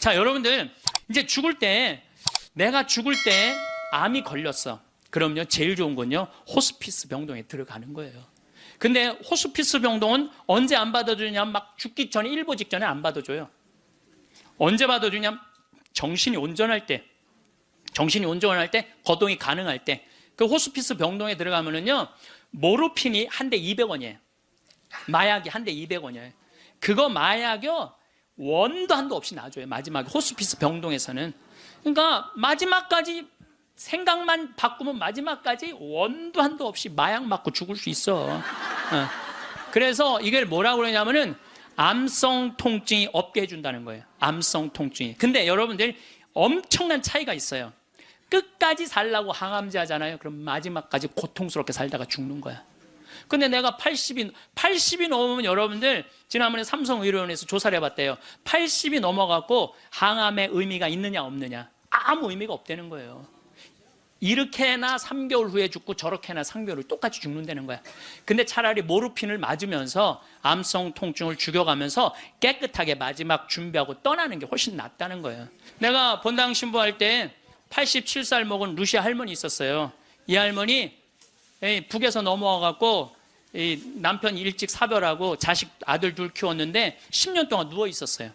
자, 여러분들 이제 죽을 때, 내가 죽을 때 암이 걸렸어. 그럼요, 제일 좋은 건요, 호스피스 병동에 들어가는 거예요. 근데 호스피스 병동은 언제 안 받아주냐? 막 죽기 전에, 일보 직전에 안 받아줘요. 언제 받아주냐? 정신이 온전할 때, 거동이 가능할 때. 그 호스피스 병동에 들어가면은요, 모르핀이 한 대 200원이에요. 마약이 한 대 200원이에요. 그거 마약이요, 원도 한도 없이 놔줘요. 마지막에 호스피스 병동에서는. 그러니까 마지막까지 생각만 바꾸면 마지막까지 원도 한도 없이 마약 맞고 죽을 수 있어. 그래서 이걸 뭐라고 그러냐면은 암성 통증이 없게 해준다는 거예요. 암성 통증이. 근데 여러분들 엄청난 차이가 있어요. 끝까지 살라고 항암제 하잖아요. 그럼 마지막까지 고통스럽게 살다가 죽는 거야. 근데 내가 80이 넘으면, 여러분들 지난번에 삼성의료원에서 조사를 해봤대요. 80이 넘어갖고 항암의 의미가 있느냐 없느냐, 아무 의미가 없다는 거예요. 이렇게나 3개월 후에 죽고 저렇게나 3개월 후에 똑같이 죽는다는 거야. 근데 차라리 모르핀을 맞으면서 암성 통증을 죽여가면서 깨끗하게 마지막 준비하고 떠나는 게 훨씬 낫다는 거예요. 내가 본당 신부할 때 87살 먹은 루시아 할머니 있었어요. 이 할머니 북에서 넘어와갖고 남편 일찍 사별하고 자식 아들 둘 키웠는데 10년 동안 누워 있었어요.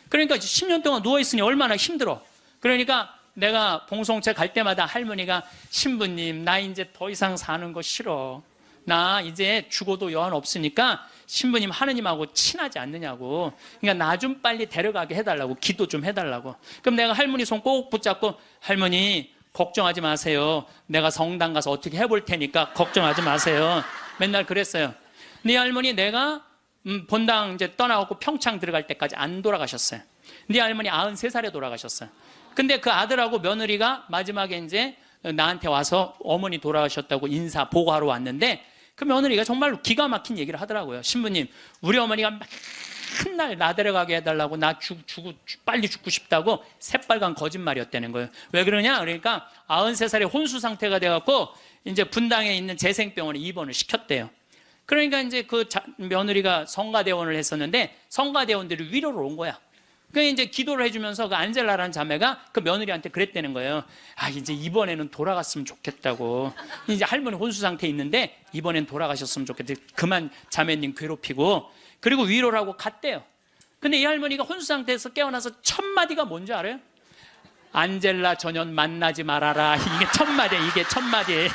그러니까 10년 동안 누워 있으니 얼마나 힘들어. 그러니까 내가 봉송체 갈 때마다 할머니가, 신부님 나 이제 더 이상 사는 거 싫어. 나 이제 죽어도 여한 없으니까 신부님 하느님하고 친하지 않느냐고. 그러니까 나 좀 빨리 데려가게 해달라고, 기도 좀 해달라고. 그럼 내가 할머니 손 꼭 붙잡고, 할머니 걱정하지 마세요. 내가 성당 가서 어떻게 해볼 테니까 걱정하지 마세요. 맨날 그랬어요. 네 할머니 내가 본당 이제 떠나고 평창 들어갈 때까지 안 돌아가셨어요. 네 할머니 93살에 돌아가셨어요. 근데 그 아들하고 며느리가 마지막에 이제 나한테 와서 어머니 돌아가셨다고 인사 보고하러 왔는데, 그 며느리가 정말로 기가 막힌 얘기를 하더라고요. 신부님, 우리 어머니가 맨날 나 데려가게 해달라고, 나 빨리 죽고 싶다고 새빨간 거짓말이었다는 거예요. 왜 그러냐? 그러니까 93살에 혼수 상태가 돼갖고 이제 분당에 있는 재생병원에 입원을 시켰대요. 그러니까 이제 그 며느리가 성가대원을 했었는데, 성가대원들이 위로를 온 거야. 그 이제 기도를 해주면서 그 안젤라라는 자매가 그 며느리한테 그랬다는 거예요. 아, 이제 이번에는 돌아갔으면 좋겠다고. 이제 할머니 혼수 상태에 있는데 이번엔 돌아가셨으면 좋겠다. 그만 자매님 괴롭히고. 그리고 위로를 하고 갔대요. 근데 이 할머니가 혼수 상태에서 깨어나서 첫 마디가 뭔지 알아요? 안젤라 전현 만나지 말아라. 이게 첫 마디야. 이게 첫 마디.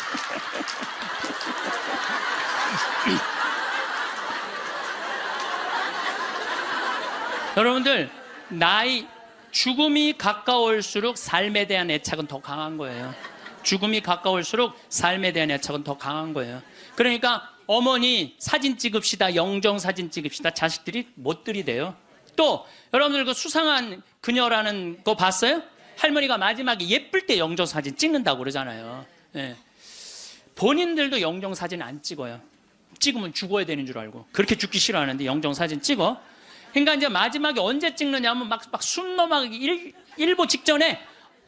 여러분들, 죽음이 가까울수록 삶에 대한 애착은 더 강한 거예요. 죽음이 가까울수록 삶에 대한 애착은 더 강한 거예요. 그러니까 어머니 사진 찍읍시다, 영정 사진 찍읍시다, 자식들이 못 들이대요. 또 여러분들 그 수상한 그녀라는 거 봤어요? 할머니가 마지막에 예쁠 때 영정 사진 찍는다고 그러잖아요. 네. 본인들도 영정 사진 안 찍어요. 찍으면 죽어야 되는 줄 알고. 그렇게 죽기 싫어하는데 영정 사진 찍어. 그러니까 이제 마지막에 언제 찍느냐면 막 숨 넘어가기 일보 직전에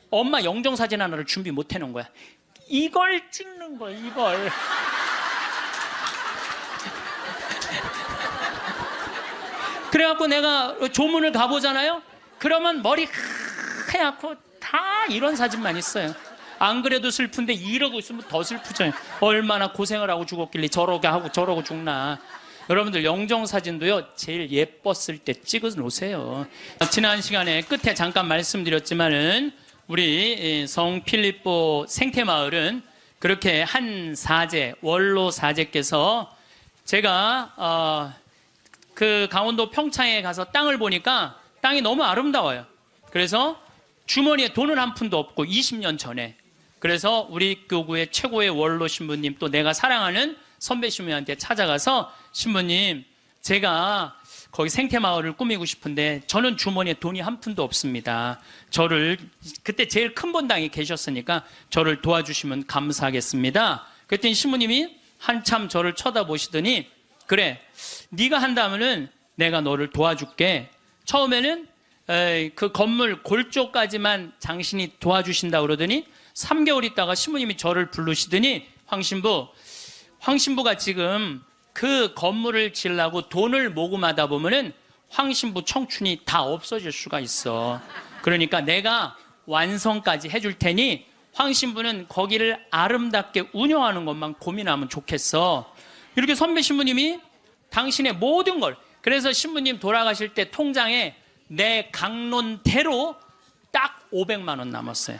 엄마 영정사진 하나를 준비 못 해놓은 거야. 이걸 찍는 거야, 이걸. 그래갖고 내가 조문을 가보잖아요. 그러면 머리 하얗고 다 이런 사진만 있어요. 안 그래도 슬픈데 이러고 있으면 더 슬프죠. 얼마나 고생을 하고 죽었길래 저러게 하고 저러고 죽나. 여러분들 영정사진도요, 제일 예뻤을 때 찍어 놓으세요. 지난 시간에 끝에 잠깐 말씀드렸지만은 우리 성 필립보 생태마을은 그렇게 한 사제, 원로 사제께서, 제가 그 강원도 평창에 가서 땅을 보니까 땅이 너무 아름다워요. 그래서 주머니에 돈은 한 푼도 없고 20년 전에, 그래서 우리 교구의 최고의 원로 신부님, 또 내가 사랑하는 선배 신부님한테 찾아가서, 신부님, 제가 거기 생태마을을 꾸미고 싶은데 저는 주머니에 돈이 한 푼도 없습니다. 저를, 그때 제일 큰 본당에 계셨으니까 저를 도와주시면 감사하겠습니다. 그랬더니 신부님이 한참 저를 쳐다보시더니, 그래, 네가 한다면은 내가 너를 도와줄게. 처음에는 그 건물 골조까지만 당신이 도와주신다 그러더니 3개월 있다가 신부님이 저를 부르시더니, 황신부가 지금 그 건물을 지으려고 돈을 모금하다 보면은 황 신부 청춘이 다 없어질 수가 있어. 그러니까 내가 완성까지 해줄 테니 황 신부는 거기를 아름답게 운영하는 것만 고민하면 좋겠어. 이렇게 선배 신부님이 당신의 모든 걸, 그래서 신부님 돌아가실 때 통장에 내 강론대로 딱 500만 원 남았어요.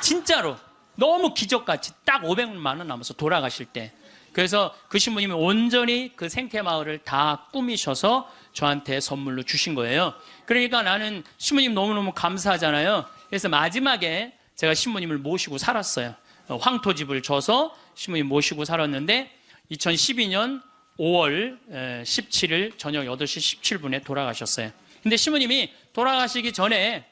진짜로 너무 기적같이 딱 500만 원 남았어, 돌아가실 때. 그래서 그 신부님이 온전히 그 생태마을을 다 꾸미셔서 저한테 선물로 주신 거예요. 그러니까 나는 신부님 너무너무 감사하잖아요. 그래서 마지막에 제가 신부님을 모시고 살았어요. 황토집을 져서 신부님 모시고 살았는데 2012년 5월 17일 저녁 8시 17분에 돌아가셨어요. 근데 신부님이 돌아가시기 전에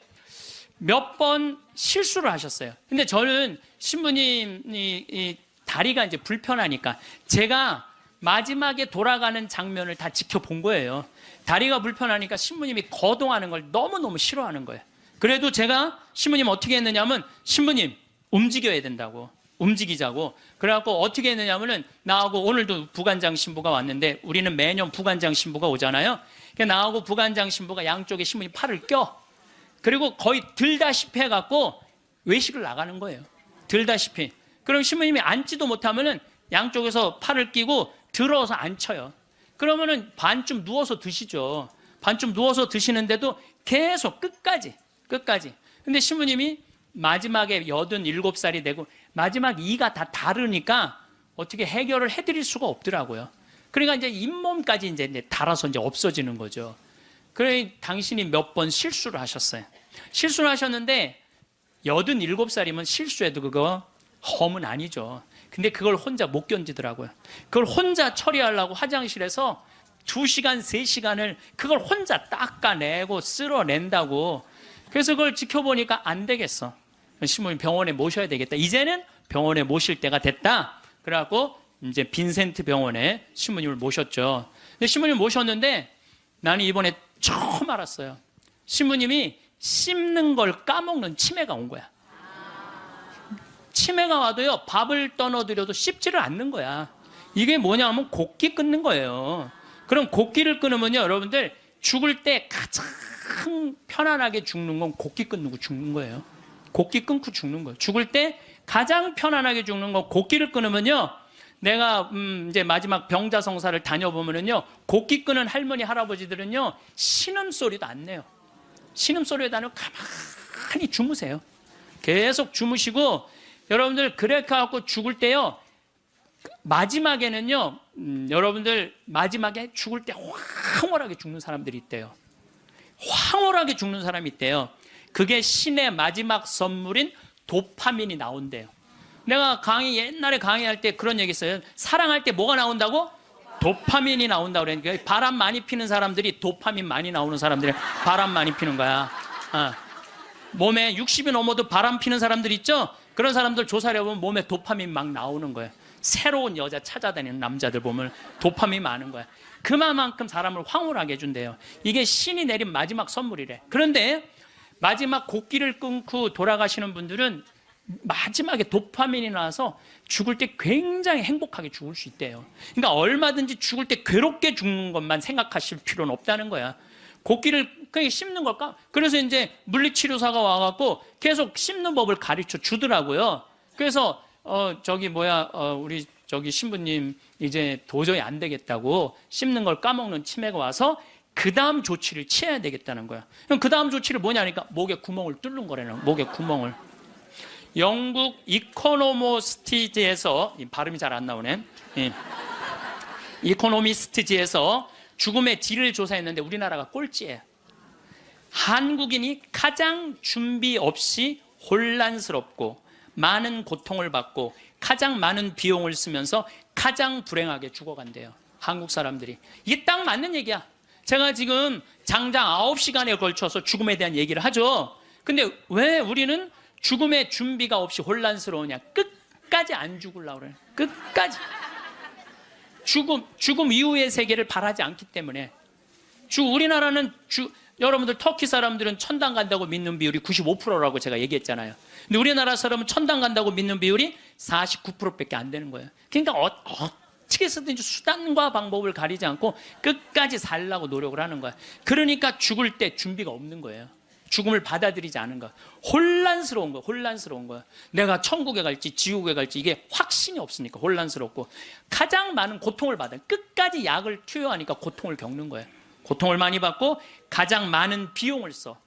몇 번 실수를 하셨어요. 근데 저는 신부님이 이 다리가 이제 불편하니까 제가 마지막에 돌아가는 장면을 다 지켜본 거예요. 다리가 불편하니까 신부님이 거동하는 걸 너무너무 싫어하는 거예요. 그래도 제가 신부님 어떻게 했느냐면, 신부님 움직여야 된다고, 움직이자고. 그래갖고 어떻게 했느냐면은, 나하고 오늘도 부관장 신부가 왔는데, 우리는 매년 부관장 신부가 오잖아요. 그러니까 나하고 부관장 신부가 양쪽에 신부님 팔을 껴. 그리고 거의 들다시피 해갖고 외식을 나가는 거예요. 들다시피. 그럼 신부님이 앉지도 못하면은 양쪽에서 팔을 끼고 들어서 앉혀요. 그러면은 반쯤 누워서 드시죠. 반쯤 누워서 드시는데도 계속 끝까지. 근데 신부님이 마지막에 87살이 되고 마지막 이가 다 다르니까 어떻게 해결을 해드릴 수가 없더라고요. 그러니까 이제 잇몸까지 이제 달아서 이제 없어지는 거죠. 그래, 당신이 몇 번 실수를 하셨어요. 실수를 하셨는데 87살이면 실수해도 그거 험은 아니죠. 근데 그걸 혼자 못 견디더라고요. 그걸 혼자 처리하려고 화장실에서 2시간, 3시간을 그걸 혼자 닦아내고 쓸어낸다고. 그래서 그걸 지켜보니까 안 되겠어. 신부님 병원에 모셔야 되겠다. 이제는 병원에 모실 때가 됐다. 그래갖고 이제 빈센트 병원에 신부님을 모셨죠. 근데 신부님을 모셨는데 나는 이번에 처음 알았어요. 신부님이 씹는 걸 까먹는 치매가 온 거야. 치매가 와도요, 밥을 떠넣어드려도 씹지를 않는 거야. 이게 뭐냐면 곡기 끊는 거예요. 그럼 곡기를 끊으면요, 여러분들 죽을 때 가장 편안하게 죽는 건 곡기 끊고 죽는 거예요. 곡기 끊고 죽는 거예요. 죽을 때 가장 편안하게 죽는 건 곡기를 끊으면요, 내가 이제 마지막 병자성사를 다녀보면은요, 곡기 끊은 할머니 할아버지들은요 신음소리도 안 내요. 신음소리도 안 내고 가만히 주무세요. 계속 주무시고, 여러분들 그렇게 하고 죽을 때요, 마지막에는요, 여러분들 마지막에 죽을 때 황홀하게 죽는 사람들이 있대요. 황홀하게 죽는 사람이 있대요. 그게 신의 마지막 선물인 도파민이 나온대요. 내가 옛날에 강의할 때 그런 얘기 했어요. 사랑할 때 뭐가 나온다고? 도파민이 나온다고 그러니까 바람 많이 피는 사람들이, 도파민 많이 나오는 사람들이 바람 많이 피는 거야. 몸에 60이 넘어도 바람 피는 사람들 있죠? 그런 사람들 조사를 해보면 몸에 도파민 막 나오는 거예요. 새로운 여자 찾아다니는 남자들 보면 도파민 많은 거야. 그만큼 사람을 황홀하게 해준대요. 이게 신이 내린 마지막 선물이래. 그런데 마지막 곡기를 끊고 돌아가시는 분들은 마지막에 도파민이 나와서 죽을 때 굉장히 행복하게 죽을 수 있대요. 그러니까 얼마든지 죽을 때 괴롭게 죽는 것만 생각하실 필요는 없다는 거야. 곡기를 그냥 씹는 걸까? 그래서 이제 물리치료사가 와갖고 계속 씹는 법을 가르쳐 주더라고요. 그래서 우리 신부님 이제 도저히 안 되겠다고 씹는 걸 까먹는 치매가 와서 그 다음 조치를 취해야 되겠다는 거야. 그럼 그 다음 조치를 뭐냐니까 목에 구멍을 뚫는 거라는, 목에 구멍을. 영국 이코노미스트지에서, 발음이 잘 안 나오네. 이코노미스트지에서 죽음의 질을 조사했는데 우리나라가 꼴찌예요. 한국인이 가장 준비 없이 혼란스럽고 많은 고통을 받고 가장 많은 비용을 쓰면서 가장 불행하게 죽어간대요. 한국 사람들이. 이게 딱 맞는 얘기야. 제가 지금 장장 9시간에 걸쳐서 죽음에 대한 얘기를 하죠. 근데 왜 우리는 죽음의 준비가 없이 혼란스러우냐? 끝까지 안 죽으려고 그래요. 끝까지. 죽음 이후의 세계를 바라지 않기 때문에. 우리나라는 여러분들 터키 사람들은 천당 간다고 믿는 비율이 95%라고 제가 얘기했잖아요. 근데 우리나라 사람은 천당 간다고 믿는 비율이 49%밖에 안 되는 거예요. 그러니까 어떻게 해서든지 수단과 방법을 가리지 않고 끝까지 살려고 노력을 하는 거야. 그러니까 죽을 때 준비가 없는 거예요. 죽음을 받아들이지 않은 거야. 혼란스러운 거야. 혼란스러운 거야. 내가 천국에 갈지 지옥에 갈지 이게 확신이 없으니까 혼란스럽고, 가장 많은 고통을 받아요. 끝까지 약을 투여하니까 고통을 겪는 거예요. 고통을 많이 받고 가장 많은 비용을 써.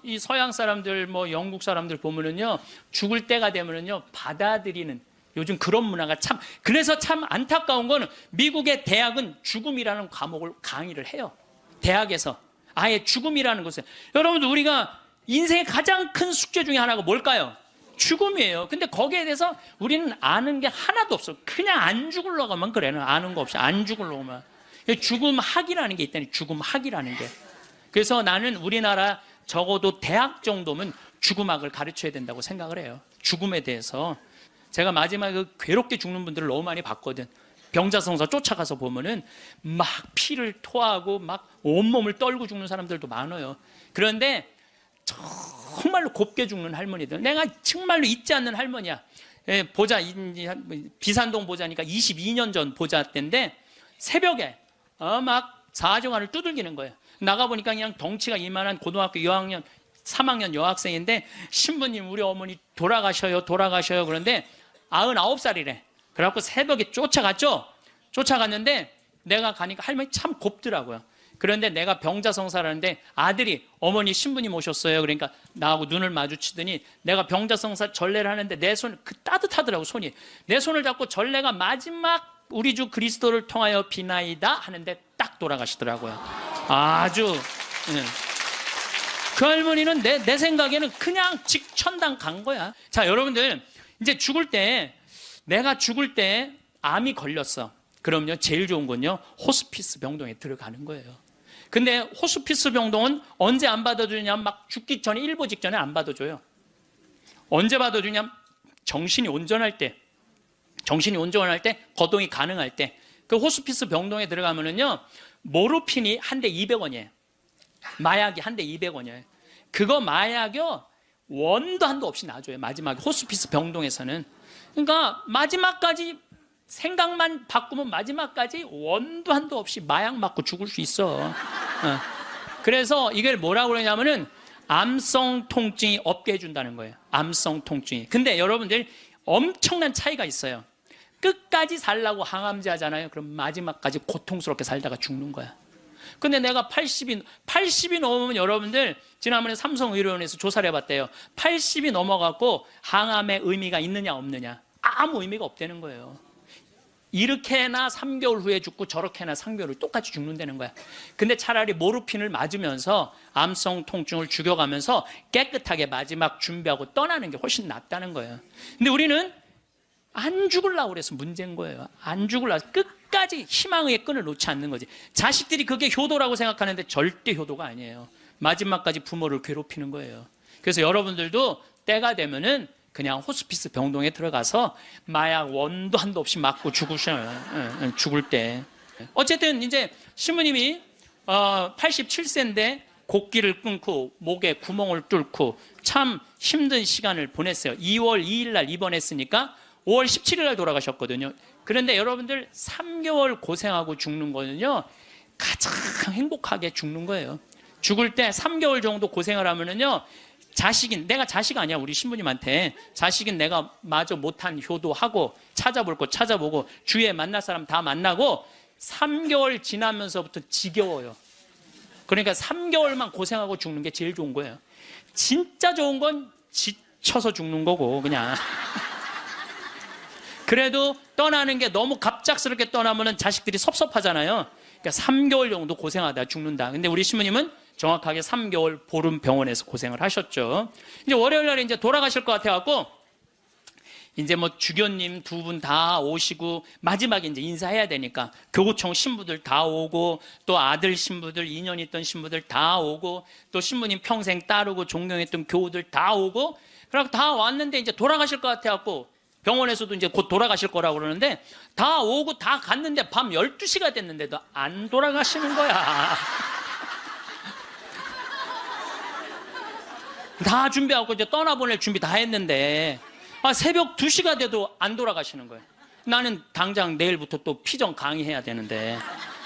이 서양 사람들, 영국 사람들 보면은요, 죽을 때가 되면은요, 받아들이는, 요즘 그런 문화가 참, 그래서 참 안타까운 거는 미국의 대학은 죽음이라는 과목을 강의를 해요. 대학에서. 아예 죽음이라는 것을. 여러분들, 우리가 인생의 가장 큰 숙제 중에 하나가 뭘까요? 죽음이에요. 근데 거기에 대해서 우리는 아는 게 하나도 없어. 그냥 안 죽으려고만 그래. 아는 거 없이 안 죽으려고만. 죽음학이라는 게 있다니, 죽음학이라는 게. 그래서 나는 우리나라 적어도 대학 정도면 죽음학을 가르쳐야 된다고 생각을 해요. 죽음에 대해서. 제가 마지막에 괴롭게 죽는 분들을 너무 많이 봤거든. 병자성사 쫓아가서 보면은 막 피를 토하고 막 온몸을 떨고 죽는 사람들도 많아요. 그런데 정말로 곱게 죽는 할머니들, 내가 정말로 잊지 않는 할머니야. 보자, 비산동 보자니까 22년 전 보자 때인데, 새벽에 막 사정환을 두들기는 거예요. 나가보니까 그냥 덩치가 이만한 고등학교 2학년 3학년 여학생인데, 신부님 우리 어머니 돌아가셔요 그런데 99살이래. 그래갖고 새벽에 쫓아갔죠. 쫓아갔는데 내가 가니까 할머니 참 곱더라고요. 그런데 내가 병자성사를 하는데 아들이 어머니 신부님 오셨어요. 그러니까 나하고 눈을 마주치더니, 내가 병자성사 전례를 하는데 내 손 따뜻하더라고. 손이 내 손을 잡고 전례가 마지막 우리 주 그리스도를 통하여 비나이다 하는데 딱 돌아가시더라고요. 아주 그 할머니는 내 생각에는 그냥 직천당 간 거야. 자, 여러분들, 이제 죽을 때, 내가 죽을 때 암이 걸렸어. 그럼요, 제일 좋은 건요, 호스피스 병동에 들어가는 거예요. 근데 호스피스 병동은 언제 안 받아주냐면, 막 죽기 전에, 일보 직전에 안 받아줘요. 언제 받아주냐면 정신이 온전할 때, 거동이 가능할 때. 그 호스피스 병동에 들어가면은요, 모르핀이 한 대 200원이에요. 마약이 한 대 200원이에요. 그거 마약이요, 원도 한도 없이 놔줘요. 마지막에 호스피스 병동에서는. 그러니까 마지막까지 생각만 바꾸면 마지막까지 원도 한도 없이 마약 맞고 죽을 수 있어. 그래서 이걸 뭐라고 그러냐면은 암성 통증이 없게 해준다는 거예요. 암성 통증이. 근데 여러분들, 엄청난 차이가 있어요. 끝까지 살라고 항암제 하잖아요. 그럼 마지막까지 고통스럽게 살다가 죽는 거야. 근데 내가 80이 넘으면, 여러분들, 지난번에 삼성의료원에서 조사를 해봤대요. 80이 넘어갖고 항암의 의미가 있느냐 없느냐, 아무 의미가 없다는 거예요. 이렇게나 3개월 후에 죽고 저렇게나 3개월 후에 똑같이 죽는다는 거야. 근데 차라리 모르핀을 맞으면서 암성 통증을 죽여가면서 깨끗하게 마지막 준비하고 떠나는 게 훨씬 낫다는 거예요. 근데 우리는 안 죽으려고 그래서 문제인 거예요. 안 죽으려고, 끝까지 희망의 끈을 놓지 않는 거지. 자식들이 그게 효도라고 생각하는데 절대 효도가 아니에요. 마지막까지 부모를 괴롭히는 거예요. 그래서 여러분들도 때가 되면은 그냥 호스피스 병동에 들어가서 마약 원도 한도 없이 맞고 죽으셔요. 죽을 때. 어쨌든 이제 신부님이 87세인데 곡기를 끊고 목에 구멍을 뚫고 참 힘든 시간을 보냈어요. 2월 2일 날 입원했으니까 5월 17일 날 돌아가셨거든요. 그런데 여러분들, 3개월 고생하고 죽는 거는요, 가장 행복하게 죽는 거예요. 죽을 때 3개월 정도 고생을 하면은요, 내가 자식 아니야, 우리 신부님한테. 자식인 내가 마저 못한 효도하고, 찾아볼 거 찾아보고, 주위에 만날 사람 다 만나고, 3개월 지나면서부터 지겨워요. 그러니까 3개월만 고생하고 죽는 게 제일 좋은 거예요. 진짜 좋은 건 지쳐서 죽는 거고, 그냥. 그래도 떠나는 게 너무 갑작스럽게 떠나면 자식들이 섭섭하잖아요. 그러니까 3개월 정도 고생하다 죽는다. 근데 우리 신부님은 정확하게 3개월 보름 병원에서 고생을 하셨죠. 이제 월요일 날에 이제 돌아가실 것 같아갖고, 이제 주교님 두 분 다 오시고, 마지막에 이제 인사해야 되니까, 교구청 신부들 다 오고, 또 아들 신부들, 인연 있던 신부들 다 오고, 또 신부님 평생 따르고 존경했던 교우들 다 오고, 그래서 다 왔는데 이제 돌아가실 것 같아갖고, 병원에서도 이제 곧 돌아가실 거라고 그러는데, 다 오고 다 갔는데 밤 12시가 됐는데도 안 돌아가시는 거야. 다 준비하고 이제 떠나보낼 준비 다 했는데, 새벽 2시가 돼도 안 돌아가시는 거예요. 나는 당장 내일부터 또 피정 강의해야 되는데.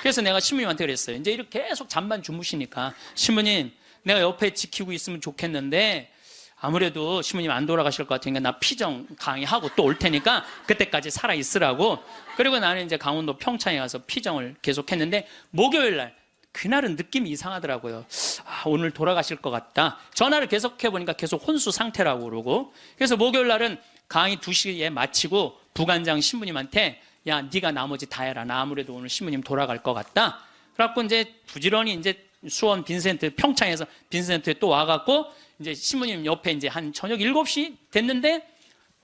그래서 내가 신부님한테 그랬어요. 이제 이렇게 계속 잠만 주무시니까, 신부님, 내가 옆에 지키고 있으면 좋겠는데 아무래도 신부님 안 돌아가실 것 같으니까 나 피정 강의하고 또 올 테니까 그때까지 살아 있으라고. 그리고 나는 이제 강원도 평창에 가서 피정을 계속했는데, 목요일 날 그날은 느낌이 이상하더라고요. 아, 오늘 돌아가실 것 같다. 전화를 계속 해보니까 계속 혼수 상태라고 그러고. 그래서 목요일 날은 강의 2시에 마치고 부관장 신부님한테, 야, 네가 나머지 다 해라. 나 아무래도 오늘 신부님 돌아갈 것 같다. 그래갖고 이제 부지런히 이제 수원 빈센트, 평창에서 빈센트에 또 와갖고 이제 신부님 옆에 이제 한 저녁 7시 됐는데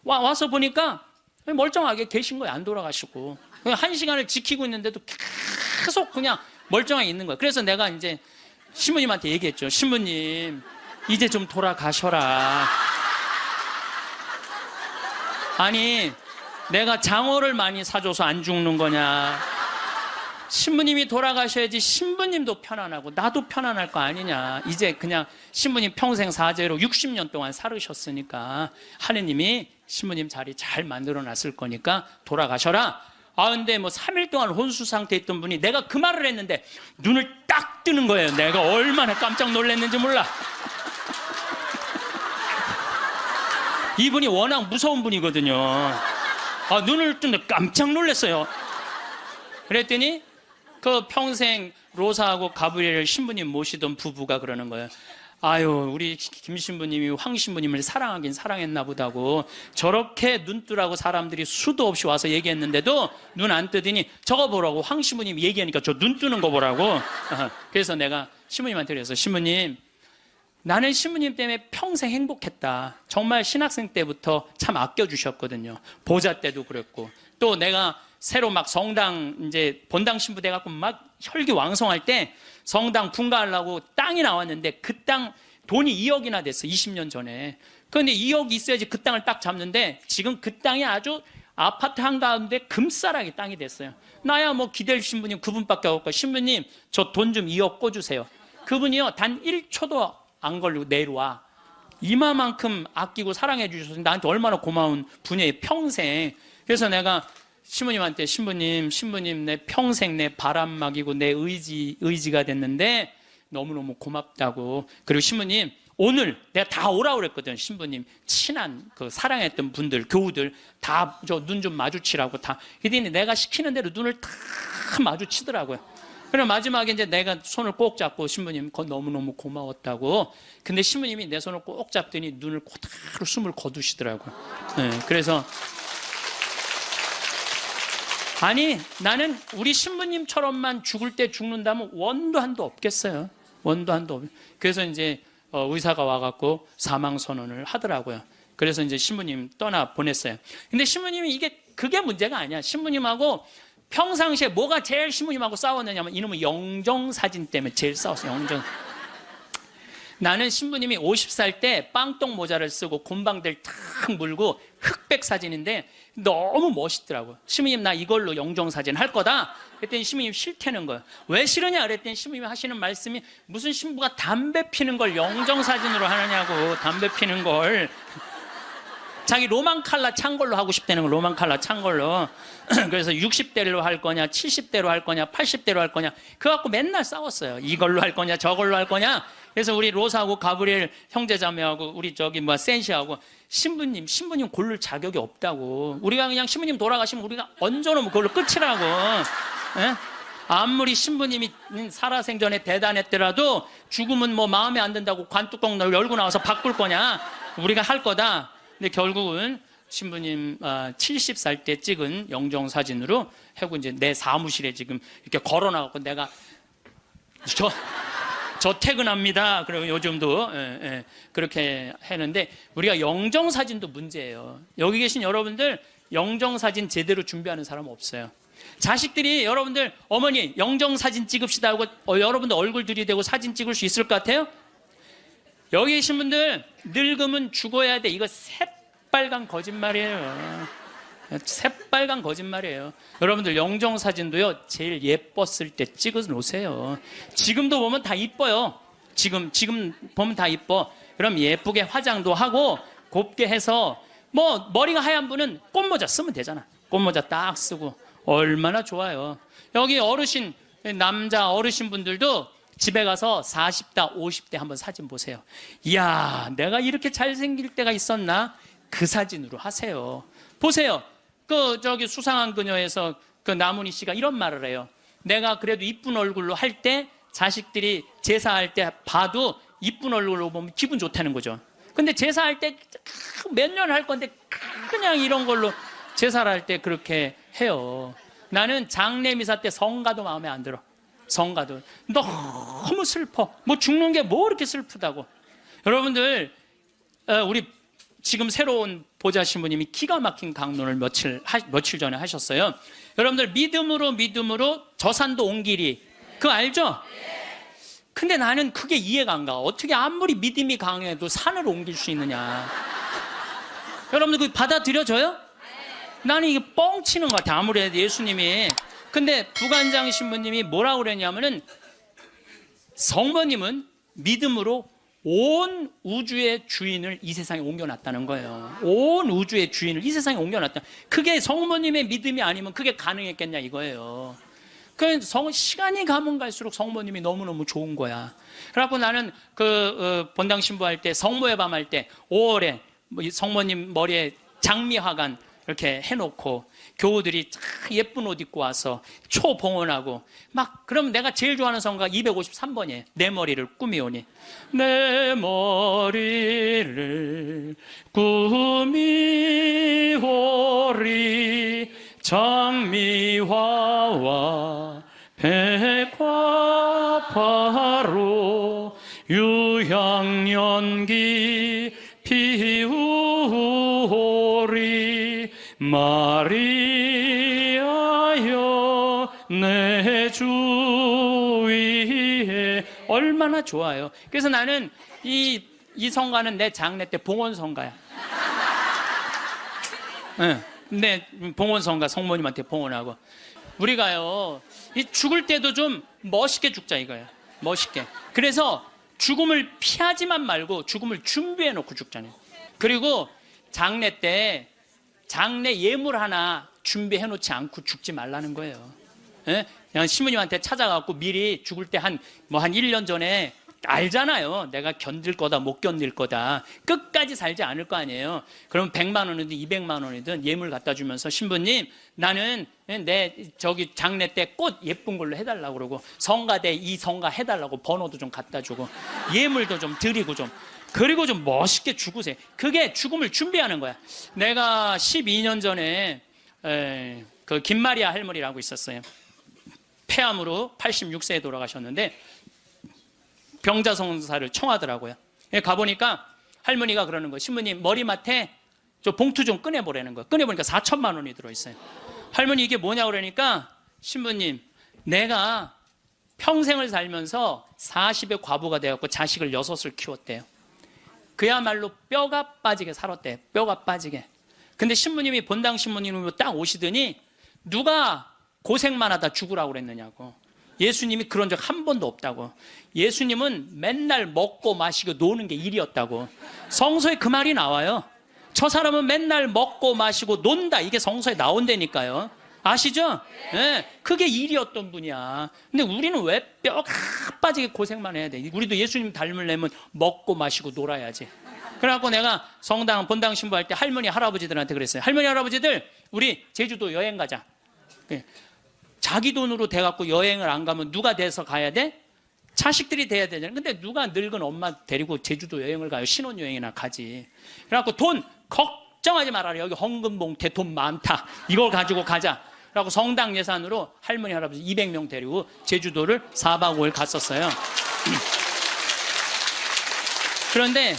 와서 보니까 멀쩡하게 계신 거예요. 안 돌아가시고. 1시간을 지키고 있는데도 계속 그냥 멀쩡하게 있는 거예요. 그래서 내가 이제 신부님한테 얘기했죠. 신부님, 이제 좀 돌아가셔라. 아니, 내가 장어를 많이 사줘서 안 죽는 거냐. 신부님이 돌아가셔야지 신부님도 편안하고 나도 편안할 거 아니냐. 이제 그냥 신부님 평생 사죄로 60년 동안 살으셨으니까 하느님이 신부님 자리 잘 만들어 놨을 거니까 돌아가셔라. 아, 근데 뭐 3일 동안 혼수 상태에 있던 분이 내가 그 말을 했는데 눈을 딱 뜨는 거예요. 내가 얼마나 깜짝 놀랐는지 몰라. 이분이 워낙 무서운 분이거든요. 아, 눈을 뜨는데 깜짝 놀랐어요. 그랬더니 그 평생 로사하고 가브리엘 신부님 모시던 부부가 그러는 거예요. 아유, 우리 김 신부님이 황 신부님을 사랑하긴 사랑했나 보다고. 저렇게 눈뜨라고 사람들이 수도 없이 와서 얘기했는데도 눈 안 뜨더니 저거 보라고, 황 신부님 얘기하니까 저 눈 뜨는 거 보라고. 그래서 내가 신부님한테 그래서, 신부님, 나는 신부님 때문에 평생 행복했다. 정말 신학생 때부터 참 아껴주셨거든요. 보자 때도 그랬고, 또 내가 새로 막 성당 이제 본당 신부 돼갖고 막 혈기왕성할 때 성당 분가하려고 땅이 나왔는데 그 땅 돈이 2억이나 됐어. 20년 전에. 그런데 2억이 있어야지 그 땅을 딱 잡는데 지금 그 땅이 아주 아파트 한가운데 금싸라기 땅이 됐어요. 나야 뭐 기댈 신부님 그분밖에 없고, 신부님 저 돈 좀 2억 꿔주세요. 그분이요 단 1초도 안 걸리고 내려와. 이마만큼 아끼고 사랑해 주셔서 나한테 얼마나 고마운 분이에요. 평생. 그래서 내가 신부님한테, 신부님 내 평생 내 바람막이고 내 의지가 됐는데 너무너무 고맙다고. 그리고 신부님, 오늘 내가 다 오라고 그랬거든. 신부님 친한 그 사랑했던 분들, 교우들 다 저 눈 좀 마주치라고 다. 그랬더니 내가 시키는 대로 눈을 다 마주치더라고요. 그럼 마지막에 이제 내가 손을 꼭 잡고, 신부님 그건 너무너무 고마웠다고. 근데 신부님이 내 손을 꼭 잡더니 눈을 고다로 숨을 거두시더라고요. 네, 그래서 아니, 나는 우리 신부님처럼만 죽을 때 죽는다면 원도 한도 없겠어요. 원도 한도 없. 그래서 이제 의사가 와갖고 사망 선언을 하더라고요. 그래서 이제 신부님 떠나 보냈어요. 근데 신부님이 그게 문제가 아니야. 신부님하고 평상시에 뭐가 제일 신부님하고 싸웠느냐면 이놈의 영정사진 때문에 제일 싸웠어요. 영정. 나는 신부님이 50살 때 빵똥 모자를 쓰고 곰방대를 탁 물고 흑백 사진인데 너무 멋있더라고요. 신부님 나 이걸로 영정사진 할 거다. 그랬더니 신부님 싫다는 거예요. 왜 싫으냐 그랬더니 신부님이 하시는 말씀이, 무슨 신부가 담배 피는 걸 영정사진으로 하느냐고. 담배 피는 걸 자기 로만 칼라 찬 걸로 하고 싶다는 거. 로만 칼라 찬 걸로. 그래서 60대로 할 거냐 70대로 할 거냐 80대로 할 거냐 그거 갖고 맨날 싸웠어요. 이걸로 할 거냐 저걸로 할 거냐. 그래서 우리 로사하고 가브리엘 형제자매하고 우리 저기 센시하고, 신부님 고를 자격이 없다고. 우리가 그냥 신부님 돌아가시면 우리가 얹어놓으면 그걸로 끝이라고. 예? 아무리 신부님이 살아생전에 대단했더라도 죽으면 뭐 마음에 안 든다고 관뚜껑 열고 나와서 바꿀 거냐. 우리가 할 거다. 근데 결국은 신부님 70살 때 찍은 영정사진으로 하고 이제 내 사무실에 지금 이렇게 걸어놔갖고 내가 저 퇴근합니다. 그리고 요즘도 그렇게 했는데, 우리가 영정사진도 문제예요. 여기 계신 여러분들 영정사진 제대로 준비하는 사람 없어요. 자식들이 여러분들 어머니 영정사진 찍읍시다 하고 여러분들 얼굴 들이대고 사진 찍을 수 있을 것 같아요? 여기 계신 분들 늙으면 죽어야 돼. 이거 새빨간 거짓말이에요. 새빨간 거짓말이에요. 여러분들 영정사진도요 제일 예뻤을 때 찍어 놓으세요. 지금도 보면 다 이뻐요. 지금 보면 다 이뻐. 그럼 예쁘게 화장도 하고 곱게 해서, 뭐 머리가 하얀 분은 꽃모자 쓰면 되잖아. 꽃모자 딱 쓰고 얼마나 좋아요. 여기 어르신, 남자 어르신 분들도 집에 가서 40대, 50대 한번 사진 보세요. 이야, 내가 이렇게 잘생길 때가 있었나? 그 사진으로 하세요. 보세요. 저기 수상한 그녀에서 그 나문희 씨가 이런 말을 해요. 내가 그래도 이쁜 얼굴로 할 때 자식들이 제사할 때 봐도 이쁜 얼굴로 보면 기분 좋다는 거죠. 근데 제사할 때 몇 년 할 건데 그냥 이런 걸로 제사를 할 때 그렇게 해요. 나는 장례미사 때 성가도 마음에 안 들어. 성가도 너무 슬퍼. 뭐 죽는 게 뭐 이렇게 슬프다고. 여러분들, 우리 지금 새로운 보좌 신부님이 기가 막힌 강론을 며칠 전에 하셨어요. 여러분들, 믿음으로 저산도 온 길이, 그거 알죠? 근데 나는 그게 이해가 안 가. 어떻게 아무리 믿음이 강해도 산을 옮길 수 있느냐. 여러분들, 그거 받아들여져요? 나는 이게 뻥치는 것 같아, 아무래도 예수님이. 근데 부관장 신부님이 뭐라고 그랬냐면은, 성모님은 믿음으로 온 우주의 주인을 이 세상에 옮겨놨다는 거예요. 온 우주의 주인을 이 세상에 옮겨놨다. 그게 성모님의 믿음이 아니면 그게 가능했겠냐 이거예요. 시간이 가면 갈수록 성모님이 너무너무 좋은 거야. 그래갖고 나는 본당 신부할 때, 성모의 밤 할 때 5월에 성모님 머리에 장미화관 이렇게 해놓고 교우들이 예쁜 옷 입고 와서 초봉헌하고 그럼 내가 제일 좋아하는 성가 253번이에요. 내 머리를 꾸미오니. 내 머리를 꾸미오리 장미화와 백화파로 유향연기 피우오리 마리아여 내 주 위에. 얼마나 좋아요. 그래서 나는 이 성가는 내 장례 때 봉헌 성가야. 네, 내 봉헌 성가, 성모님한테 봉헌하고. 우리가요, 이 죽을 때도 좀 멋있게 죽자 이거예요. 멋있게. 그래서 죽음을 피하지만 말고 죽음을 준비해 놓고 죽잖아요. 그리고 장례 때 장례 예물 하나 준비해 놓지 않고 죽지 말라는 거예요. 예? 그냥 신부님한테 찾아가고 미리 죽을 때 한 1년 전에 알잖아요. 내가 견딜 거다 못 견딜 거다. 끝까지 살지 않을 거 아니에요. 그럼 100만 원이든 200만 원이든 예물 갖다 주면서, 신부님 나는 내 저기 장례 때 꽃 예쁜 걸로 해달라고 그러고, 성가대 이 성가 해달라고 번호도 좀 갖다 주고 예물도 좀 드리고 좀, 그리고 좀 멋있게 죽으세요. 그게 죽음을 준비하는 거야. 내가 12년 전에 그 김마리아 할머니라고 있었어요. 폐암으로 86세에 돌아가셨는데 병자성사를 청하더라고요. 가보니까 할머니가 그러는 거예요. 신부님 머리맡에 저 봉투 좀 꺼내보라는 거예요. 꺼내보니까 4천만 원이 들어있어요. 할머니 이게 뭐냐고 그러니까, 신부님 내가 평생을 살면서 40의 과부가 되었고 자식을 6을 키웠대요. 그야말로 뼈가 빠지게 살았대요. 뼈가 빠지게. 근데 신부님이, 본당 신부님이 딱 오시더니 누가 고생만 하다 죽으라고 그랬느냐고. 예수님이 그런 적 한 번도 없다고. 예수님은 맨날 먹고 마시고 노는 게 일이었다고. 성서에 그 말이 나와요. 저 사람은 맨날 먹고 마시고 논다, 이게 성서에 나온다니까요. 아시죠? 네, 그게 일이었던 분이야. 근데 우리는 왜 뼈가 빠지게 고생만 해야 돼? 우리도 예수님 닮으려면 먹고 마시고 놀아야지. 그래갖고 내가 성당 본당 신부할 때 할머니 할아버지들한테 그랬어요. 할머니 할아버지들, 우리 제주도 여행 가자. 자기 돈으로 돼갖고 여행을 안 가면 누가 돼서 가야 돼? 자식들이 돼야 되잖아요. 근데 누가 늙은 엄마 데리고 제주도 여행을 가요? 신혼여행이나 가지. 그래갖고 돈 걱정하지 말아라. 여기 헌금봉투에 돈 많다. 이걸 가지고 가자. 그래갖고 성당 예산으로 할머니 할아버지 200명 데리고 제주도를 4박 5일 갔었어요. 그런데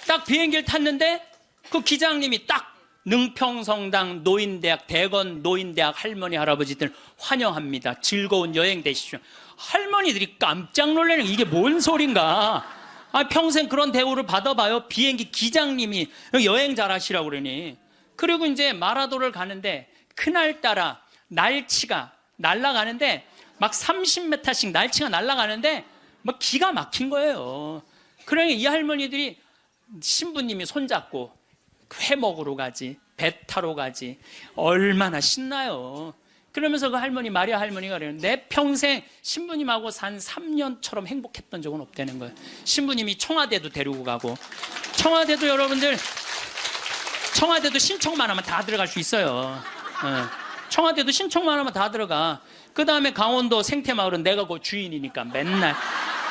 딱 비행기를 탔는데 그 기장님이 딱 능평성당 노인대학, 대건 노인대학 할머니 할아버지들 환영합니다. 즐거운 여행 되십시오. 할머니들이 깜짝 놀라는, 이게 뭔 소린가. 평생 그런 대우를 받아봐요. 비행기 기장님이 여행 잘하시라고 그러니. 그리고 이제 마라도를 가는데 그날따라 날치가 날아가는데 막 30m씩 날치가 날아가는데 막 기가 막힌 거예요. 그러니 이 할머니들이 신부님이 손잡고 회 먹으러 가지, 배 타러 가지. 얼마나 신나요. 그러면서 그 할머니, 마리아 할머니가 그래요. 내 평생 신부님하고 산 3년처럼 행복했던 적은 없다는 거예요. 신부님이 청와대도 데리고 가고, 청와대도 여러분들, 청와대도 신청만 하면 다 들어갈 수 있어요. 청와대도 신청만 하면 다 들어가. 그 다음에 강원도 생태마을은 내가 그 주인이니까 맨날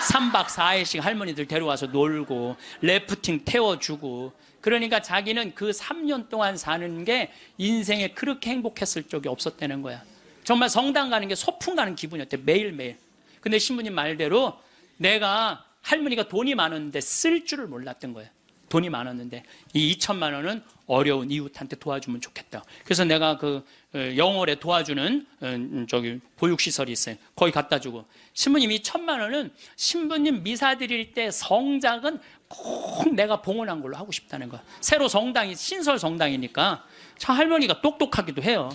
3박 4일씩 할머니들 데려와서 놀고 래프팅 태워주고. 그러니까 자기는 그 3년 동안 사는 게 인생에 그렇게 행복했을 적이 없었다는 거야. 정말 성당 가는 게 소풍 가는 기분이었대, 매일매일. 근데 신부님 말대로 내가 할머니가 돈이 많았는데 쓸 줄을 몰랐던 거야. 돈이 많았는데 이 2천만 원은 어려운 이웃한테 도와주면 좋겠다. 그래서 내가 그 영월에 도와주는 저기 보육시설이 있어요. 거기 갖다 주고, 신부님 이 1,000만 원은 신부님 미사 드릴 때 성작은 꼭 내가 봉헌한 걸로 하고 싶다는 거야. 새로 성당이 신설 성당이니까 참 할머니가 똑똑하기도 해요.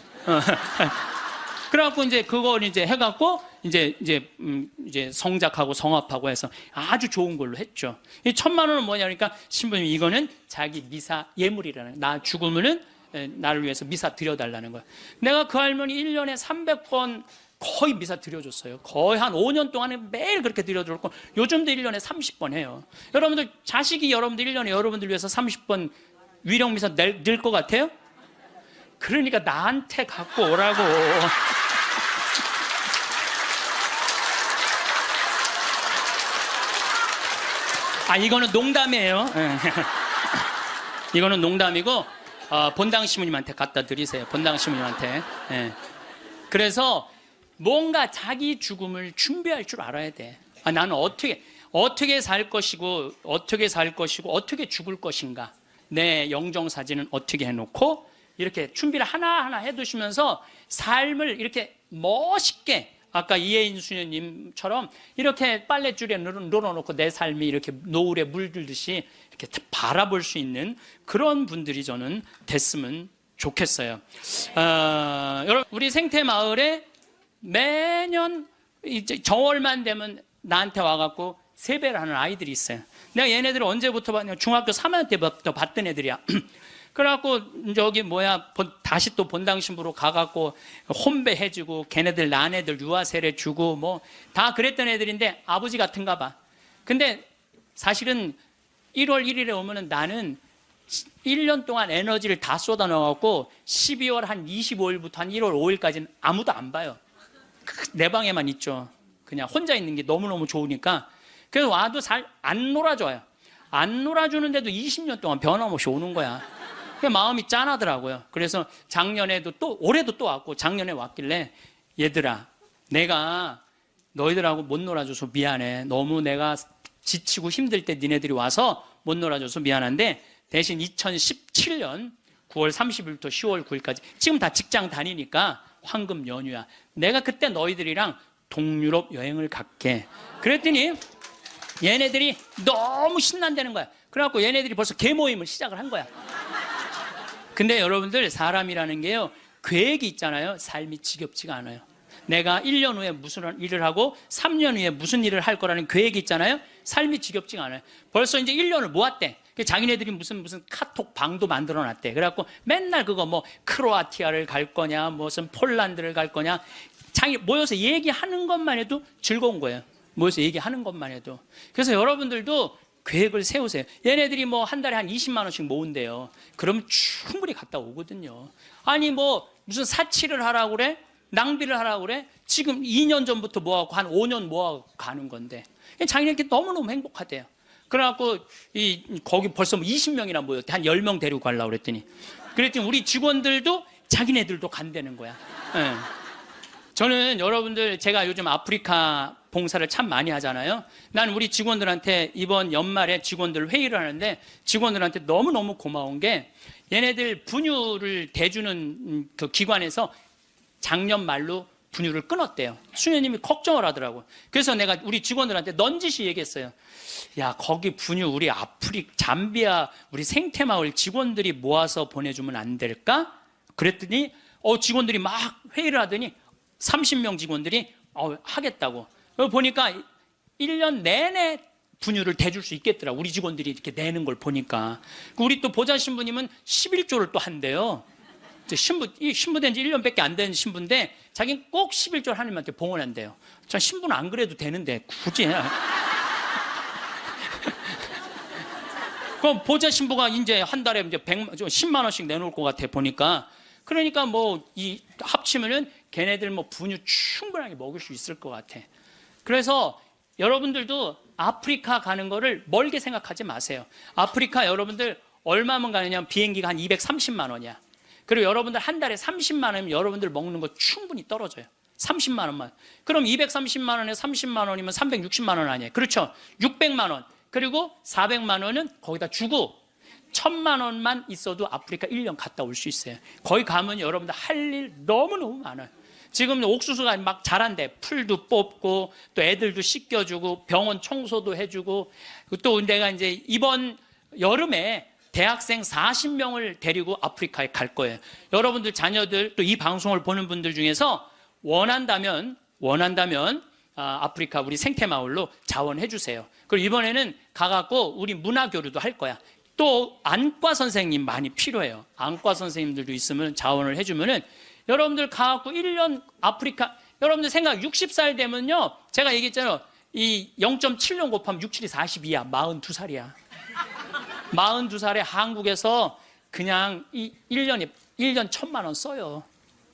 그래갖고 이제 그걸 이제 해갖고 이제 성작하고 성합하고 해서 아주 좋은 걸로 했죠. 이 1,000만 원은 뭐냐 그러니까 신부님 이거는 자기 미사 예물이라는, 나 죽으면은 나를 위해서 미사 드려달라는 거야. 내가 그 할머니 1년에 300번 거의 미사 드려줬어요. 거의 한 5년 동안에 매일 그렇게 드려줬고, 요즘도 1년에 30번 해요. 여러분들 자식이 여러분들 1년에 여러분들 위해서 30번 위령 미사 낼 것 같아요? 그러니까 나한테 갖고 오라고. 이거는 농담이에요. 이거는 농담이고, 본당 시부님한테 갖다 드리세요. 본당 시부님한테. 그래서 뭔가 자기 죽음을 준비할 줄 알아야 돼. 나는 어떻게 살 것이고 어떻게 죽을 것인가, 내 영정 사진은 어떻게 해놓고 이렇게 준비를 하나하나 해두시면서 삶을 이렇게 멋있게, 아까 이혜인 수녀님처럼 이렇게 빨랫줄에 늘어놓고 내 삶이 이렇게 노을에 물들듯이 이렇게 바라볼 수 있는 그런 분들이 저는 됐으면 좋겠어요. 여러분, 우리 생태마을에 매년 이제 정월만 되면 나한테 와갖고 세배를 하는 아이들이 있어요. 내가 얘네들을 언제부터 봤냐, 중학교 3학년 때부터 봤던 애들이야. 그래갖고 저기 다시 또 본당 신부로 가갖고 혼배해주고, 걔네들 난 애들 유아 세례 주고 뭐 다 그랬던 애들인데 아버지 같은가 봐. 근데 사실은 1월 1일에 오면은 나는 1년 동안 에너지를 다 쏟아 넣어갖고 12월 한 25일부터 한 1월 5일까지는 아무도 안 봐요. 내 방에만 있죠. 그냥 혼자 있는 게 너무너무 좋으니까. 그래서 와도 잘 안 놀아줘요. 안 놀아주는데도 20년 동안 변함없이 오는 거야. 마음이 짠하더라고요. 그래서 작년에도 올해도 또 왔고, 작년에 왔길래, 얘들아, 내가 너희들하고 못 놀아줘서 미안해. 너무 내가 지치고 힘들 때 니네들이 와서 못 놀아줘서 미안한데, 대신 2017년 9월 30일부터 10월 9일까지 지금 다 직장 다니니까 황금 연휴야. 내가 그때 너희들이랑 동유럽 여행을 갈게. 그랬더니 얘네들이 너무 신난다는 거야. 그래갖고 얘네들이 벌써 개모임을 시작을 한 거야. 근데 여러분들, 사람이라는 게요, 계획이 있잖아요. 삶이 지겹지가 않아요. 내가 1년 후에 무슨 일을 하고 3년 후에 무슨 일을 할 거라는 계획이 있잖아요. 삶이 지겹지가 않아요. 벌써 이제 1년을 모았대. 자기네들이 무슨 카톡 방도 만들어 놨대. 그래갖고 맨날 그거 뭐 크로아티아를 갈 거냐, 무슨 폴란드를 갈 거냐, 모여서 얘기하는 것만 해도 즐거운 거예요. 모여서 얘기하는 것만 해도. 그래서 여러분들도 계획을 세우세요. 얘네들이 뭐 한 달에 한 20만 원씩 모은대요. 그러면 충분히 갔다 오거든요. 아니 뭐 무슨 사치를 하라고 그래? 낭비를 하라고 그래? 지금 2년 전부터 모아갖고 한 5년 모아갖고 가는 건데, 자기네들이 너무너무 행복하대요. 그래갖고 거기 벌써 20명이나 모였대. 한 10명 데리고 가려고 그랬더니 우리 직원들도 자기네들도 간다는 거야. 네. 저는 여러분들, 제가 요즘 아프리카 봉사를 참 많이 하잖아요. 난 우리 직원들한테 이번 연말에 직원들 회의를 하는데, 직원들한테 너무너무 고마운 게, 얘네들 분유를 대주는 그 기관에서 작년 말로 분유를 끊었대요. 수녀님이 걱정을 하더라고요. 그래서 내가 우리 직원들한테 넌지시 얘기했어요. 야, 거기 분유 우리 잠비아 우리 생태마을 직원들이 모아서 보내주면 안 될까? 그랬더니 직원들이 막 회의를 하더니 30명 직원들이 하겠다고. 보니까 1년 내내 분유를 대줄 수 있겠더라. 우리 직원들이 이렇게 내는 걸 보니까. 우리 또 보좌 신부님은 11조를 또 한대요. 신부된 지 1년밖에 안 된 신부인데 자기는 꼭 11조를 하나님한테 봉헌한대요. 전 신부는 안 그래도 되는데 굳이. 그럼 보좌 신부가 이제 한 달에 이제 10만 원씩 내놓을 것 같아 보니까. 그러니까 뭐 이 합치면은 걔네들 뭐 분유 충분하게 먹을 수 있을 것 같아. 그래서 여러분들도 아프리카 가는 거를 멀게 생각하지 마세요. 아프리카 여러분들 얼마면 가느냐? 비행기가 한 230만 원이야. 그리고 여러분들 한 달에 30만 원이면 여러분들 먹는 거 충분히 떨어져요. 30만 원만. 그럼 230만 원에 30만 원이면 360만 원 아니에요. 그렇죠? 600만 원. 그리고 400만 원은 거기다 주고 1000만 원만 있어도 아프리카 1년 갔다 올 수 있어요. 거기 가면 여러분들 할 일 너무너무 많아요. 지금 옥수수가 막 자란대. 풀도 뽑고 또 애들도 씻겨주고 병원 청소도 해주고 또 내가 이제 이번 여름에 대학생 40명을 데리고 아프리카에 갈 거예요. 여러분들 자녀들 또 이 방송을 보는 분들 중에서 원한다면 아프리카 우리 생태마을로 자원해 주세요. 그리고 이번에는 가갖고 우리 문화교류도 할 거야. 또 안과 선생님 많이 필요해요. 안과 선생님들도 있으면 자원을 해주면은 여러분들 가갖고 1년 아프리카, 여러분들 생각 60살 되면요. 제가 얘기했잖아요. 이 0.7년 곱하면 6, 7이 42야. 42살이야. 42살에 한국에서 그냥 이 1년 1,000만 원 써요.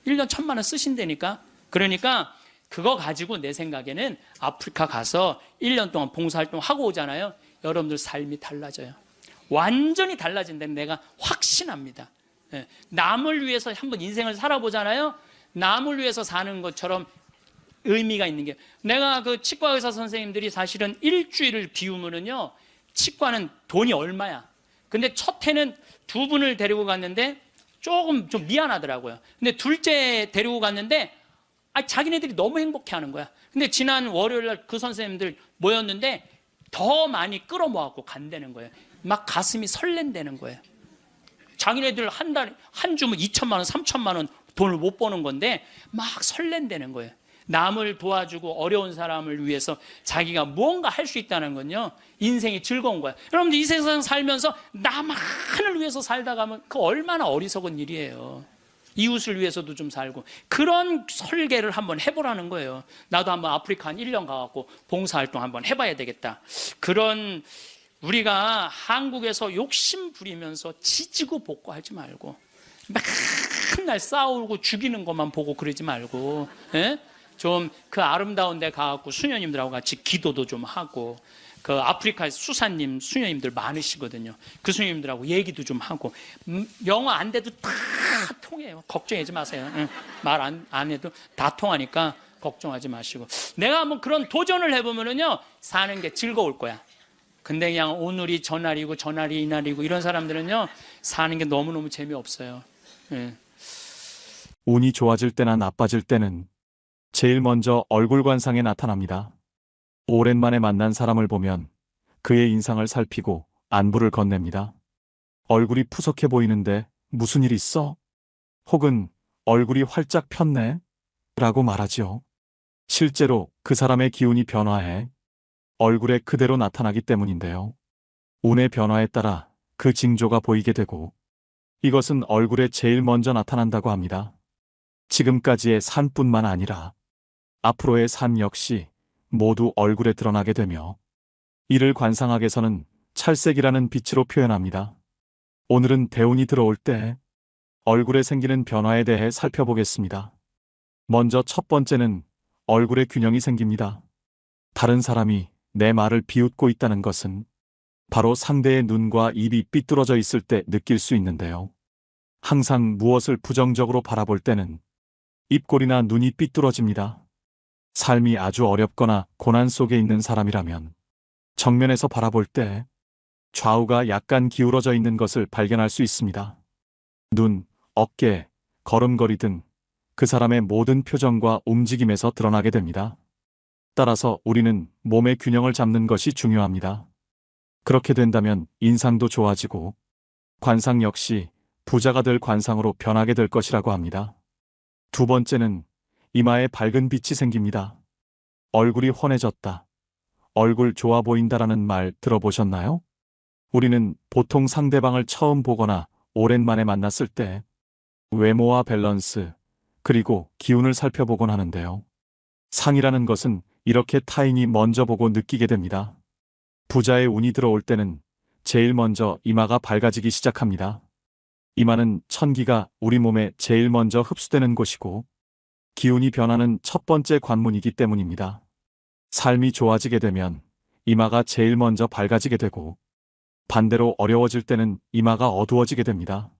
1년 1,000만 원 쓰신다니까. 그러니까 그거 가지고 내 생각에는 아프리카 가서 1년 동안 봉사활동 하고 오잖아요. 여러분들 삶이 달라져요. 완전히 달라진다는 내가 확신합니다. 남을 위해서 한번 인생을 살아보잖아요. 남을 위해서 사는 것처럼 의미가 있는 게, 내가 그 치과 의사 선생님들이 사실은 일주일을 비우면은요, 치과는 돈이 얼마야. 근데 첫 해는 2분을 데리고 갔는데 조금 좀 미안하더라고요. 근데 둘째 데리고 갔는데 자기네들이 너무 행복해하는 거야. 근데 지난 월요일 날 그 선생님들 모였는데 더 많이 끌어모아갖고 간다는 거예요. 막 가슴이 설렌다는 거예요. 자기네들 한 주면 2천만 원, 3천만 원 돈을 못 버는 건데 막 설렌다는 거예요. 남을 도와주고 어려운 사람을 위해서 자기가 무언가 할 수 있다는 건요, 인생이 즐거운 거야. 여러분들 이 세상 살면서 나만을 위해서 살다 가면 그 얼마나 어리석은 일이에요. 이웃을 위해서도 좀 살고, 그런 설계를 한번 해보라는 거예요. 나도 한번 아프리카 한 1년 가갖고 봉사활동 한번 해봐야 되겠다. 그런, 우리가 한국에서 욕심 부리면서 지지고 볶고하지 말고 맨날 싸우고 죽이는 것만 보고 그러지 말고, 예? 좀 그 아름다운 데 가갖고 수녀님들하고 같이 기도도 좀 하고, 그 아프리카 수사님 수녀님들 많으시거든요. 그 수녀님들하고 얘기도 좀 하고, 영어 안 돼도 다 통해요. 걱정하지 마세요. 말 안 해도 다 통하니까 걱정하지 마시고, 내가 한번 그런 도전을 해보면은요, 사는 게 즐거울 거야. 근데 그냥 오늘이 저날이고 저날이 이날이고 이런 사람들은요, 사는 게 너무너무 재미없어요. 예. 운이 좋아질 때나 나빠질 때는 제일 먼저 얼굴 관상에 나타납니다. 오랜만에 만난 사람을 보면 그의 인상을 살피고 안부를 건넵니다. 얼굴이 푸석해 보이는데 무슨 일 있어? 혹은 얼굴이 활짝 폈네? 라고 말하지요. 실제로 그 사람의 기운이 변화해 얼굴에 그대로 나타나기 때문인데요. 운의 변화에 따라 그 징조가 보이게 되고, 이것은 얼굴에 제일 먼저 나타난다고 합니다. 지금까지의 산뿐만 아니라 앞으로의 산 역시 모두 얼굴에 드러나게 되며, 이를 관상학에서는 찰색이라는 빛으로 표현합니다. 오늘은 대운이 들어올 때 얼굴에 생기는 변화에 대해 살펴보겠습니다. 먼저 첫 번째는 얼굴에 균형이 생깁니다. 다른 사람이 내 말을 비웃고 있다는 것은 바로 상대의 눈과 입이 삐뚤어져 있을 때 느낄 수 있는데요. 항상 무엇을 부정적으로 바라볼 때는 입꼬리나 눈이 삐뚤어집니다. 삶이 아주 어렵거나 고난 속에 있는 사람이라면 정면에서 바라볼 때 좌우가 약간 기울어져 있는 것을 발견할 수 있습니다. 눈, 어깨, 걸음걸이 등 그 사람의 모든 표정과 움직임에서 드러나게 됩니다. 따라서 우리는 몸의 균형을 잡는 것이 중요합니다. 그렇게 된다면 인상도 좋아지고 관상 역시 부자가 될 관상으로 변하게 될 것이라고 합니다. 두 번째는 이마에 밝은 빛이 생깁니다. 얼굴이 환해졌다, 얼굴 좋아 보인다라는 말 들어보셨나요? 우리는 보통 상대방을 처음 보거나 오랜만에 만났을 때 외모와 밸런스, 그리고 기운을 살펴보곤 하는데요. 상이라는 것은 이렇게 타인이 먼저 보고 느끼게 됩니다. 부자의 운이 들어올 때는 제일 먼저 이마가 밝아지기 시작합니다. 이마는 천기가 우리 몸에 제일 먼저 흡수되는 곳이고 기운이 변하는 첫 번째 관문이기 때문입니다. 삶이 좋아지게 되면 이마가 제일 먼저 밝아지게 되고 반대로 어려워질 때는 이마가 어두워지게 됩니다.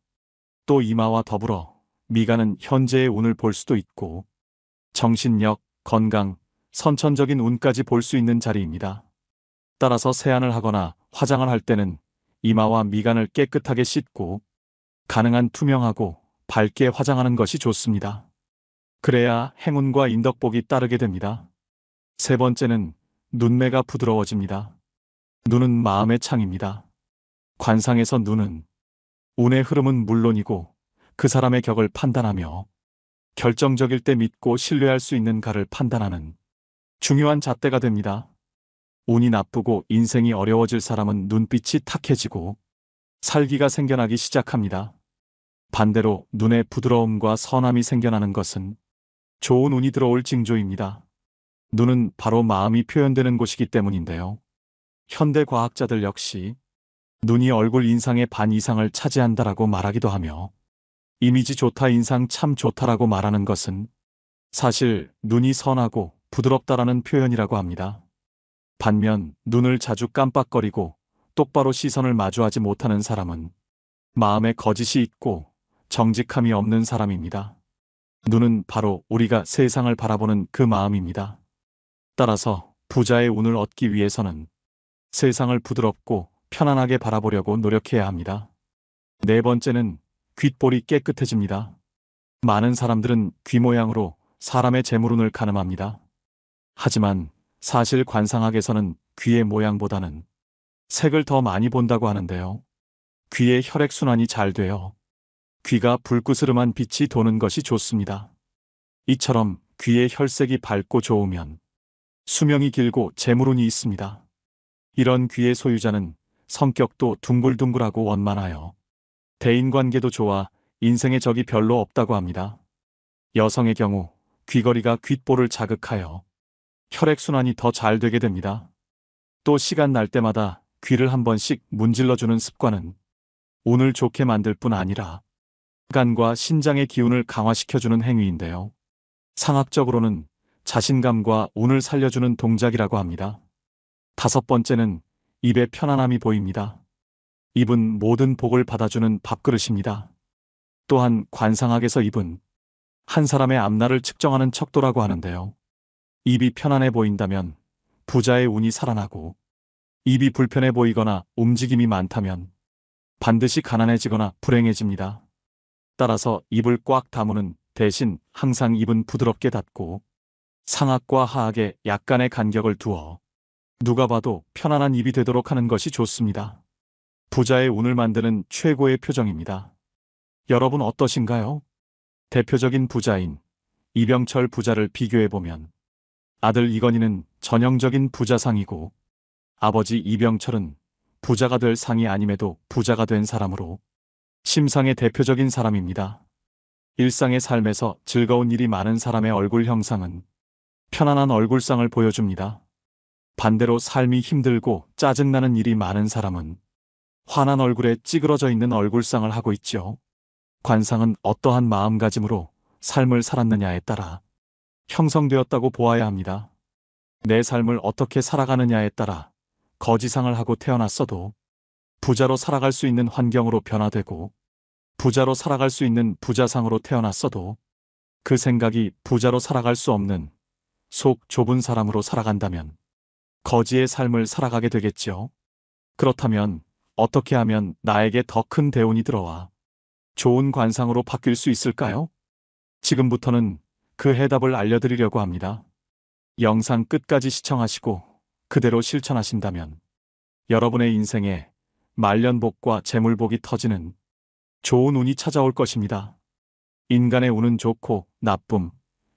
또 이마와 더불어 미간은 현재의 운을 볼 수도 있고 정신력, 건강, 선천적인 운까지 볼 수 있는 자리입니다. 따라서 세안을 하거나 화장을 할 때는 이마와 미간을 깨끗하게 씻고 가능한 투명하고 밝게 화장하는 것이 좋습니다. 그래야 행운과 인덕복이 따르게 됩니다. 세 번째는 눈매가 부드러워집니다. 눈은 마음의 창입니다. 관상에서 눈은 운의 흐름은 물론이고 그 사람의 격을 판단하며 결정적일 때 믿고 신뢰할 수 있는가를 판단하는 중요한 잣대가 됩니다. 운이 나쁘고 인생이 어려워질 사람은 눈빛이 탁해지고 살기가 생겨나기 시작합니다. 반대로 눈의 부드러움과 선함이 생겨나는 것은 좋은 운이 들어올 징조입니다. 눈은 바로 마음이 표현되는 곳이기 때문인데요. 현대 과학자들 역시 눈이 얼굴 인상의 반 이상을 차지한다라고 말하기도 하며 이미지 좋다, 인상 참 좋다라고 말하는 것은 사실 눈이 선하고 부드럽다라는 표현이라고 합니다. 반면 눈을 자주 깜빡거리고 똑바로 시선을 마주하지 못하는 사람은 마음에 거짓이 있고 정직함이 없는 사람입니다. 눈은 바로 우리가 세상을 바라보는 그 마음입니다. 따라서 부자의 운을 얻기 위해서는 세상을 부드럽고 편안하게 바라보려고 노력해야 합니다. 네 번째는 귓볼이 깨끗해집니다. 많은 사람들은 귀 모양으로 사람의 재물운을 가늠합니다. 하지만 사실 관상학에서는 귀의 모양보다는 색을 더 많이 본다고 하는데요. 귀의 혈액순환이 잘 되어 귀가 불그스름한 빛이 도는 것이 좋습니다. 이처럼 귀의 혈색이 밝고 좋으면 수명이 길고 재물운이 있습니다. 이런 귀의 소유자는 성격도 둥글둥글하고 원만하여 대인관계도 좋아 인생에 적이 별로 없다고 합니다. 여성의 경우 귀걸이가 귓볼을 자극하여 혈액순환이 더 잘 되게 됩니다. 또 시간 날 때마다 귀를 한 번씩 문질러주는 습관은 운을 좋게 만들 뿐 아니라 간과 신장의 기운을 강화시켜주는 행위인데요. 상학적으로는 자신감과 운을 살려주는 동작이라고 합니다. 다섯 번째는 입에 편안함이 보입니다. 입은 모든 복을 받아주는 밥그릇입니다. 또한 관상학에서 입은 한 사람의 앞날을 측정하는 척도라고 하는데요. 입이 편안해 보인다면 부자의 운이 살아나고 입이 불편해 보이거나 움직임이 많다면 반드시 가난해지거나 불행해집니다. 따라서 입을 꽉 다무는 대신 항상 입은 부드럽게 닫고 상악과 하악에 약간의 간격을 두어 누가 봐도 편안한 입이 되도록 하는 것이 좋습니다. 부자의 운을 만드는 최고의 표정입니다. 여러분 어떠신가요? 대표적인 부자인 이병철 부자를 비교해보면 아들 이건희는 전형적인 부자상이고 아버지 이병철은 부자가 될 상이 아님에도 부자가 된 사람으로 심상의 대표적인 사람입니다. 일상의 삶에서 즐거운 일이 많은 사람의 얼굴 형상은 편안한 얼굴상을 보여줍니다. 반대로 삶이 힘들고 짜증나는 일이 많은 사람은 환한 얼굴에 찌그러져 있는 얼굴상을 하고 있죠. 관상은 어떠한 마음가짐으로 삶을 살았느냐에 따라 형성되었다고 보아야 합니다. 내 삶을 어떻게 살아가느냐에 따라 거지상을 하고 태어났어도 부자로 살아갈 수 있는 환경으로 변화되고 부자로 살아갈 수 있는 부자상으로 태어났어도 그 생각이 부자로 살아갈 수 없는 속 좁은 사람으로 살아간다면 거지의 삶을 살아가게 되겠죠. 그렇다면 어떻게 하면 나에게 더 큰 대운이 들어와 좋은 관상으로 바뀔 수 있을까요? 지금부터는 그 해답을 알려드리려고 합니다. 영상 끝까지 시청하시고 그대로 실천하신다면 여러분의 인생에 말년복과 재물복이 터지는 좋은 운이 찾아올 것입니다. 인간의 운은 좋고 나쁨,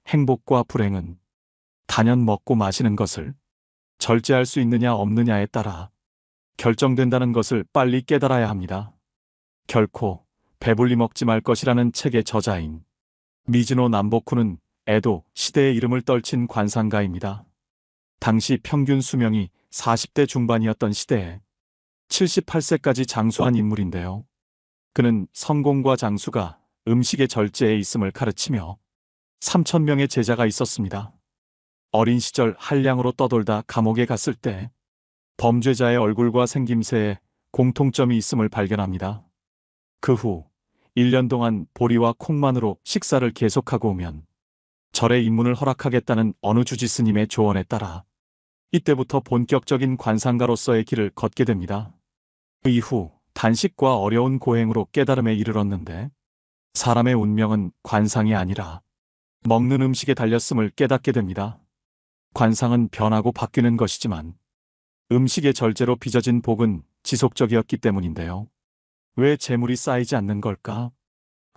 행복과 불행은 단연 먹고 마시는 것을 절제할 수 있느냐 없느냐에 따라 결정된다는 것을 빨리 깨달아야 합니다. 결코 배불리 먹지 말 것이라는 책의 저자인 미즈노 남보쿠는 에도 시대의 이름을 떨친 관상가입니다. 당시 평균 수명이 40대 중반이었던 시대에 78세까지 장수한 인물인데요. 그는 성공과 장수가 음식의 절제에 있음을 가르치며 3,000명의 제자가 있었습니다. 어린 시절 한량으로 떠돌다 감옥에 갔을 때 범죄자의 얼굴과 생김새에 공통점이 있음을 발견합니다. 그 후 1년 동안 보리와 콩만으로 식사를 계속하고 오면 절의 입문을 허락하겠다는 어느 주지스님의 조언에 따라 이때부터 본격적인 관상가로서의 길을 걷게 됩니다. 그 이후 단식과 어려운 고행으로 깨달음에 이르렀는데 사람의 운명은 관상이 아니라 먹는 음식에 달렸음을 깨닫게 됩니다. 관상은 변하고 바뀌는 것이지만 음식의 절제로 빚어진 복은 지속적이었기 때문인데요. 왜 재물이 쌓이지 않는 걸까?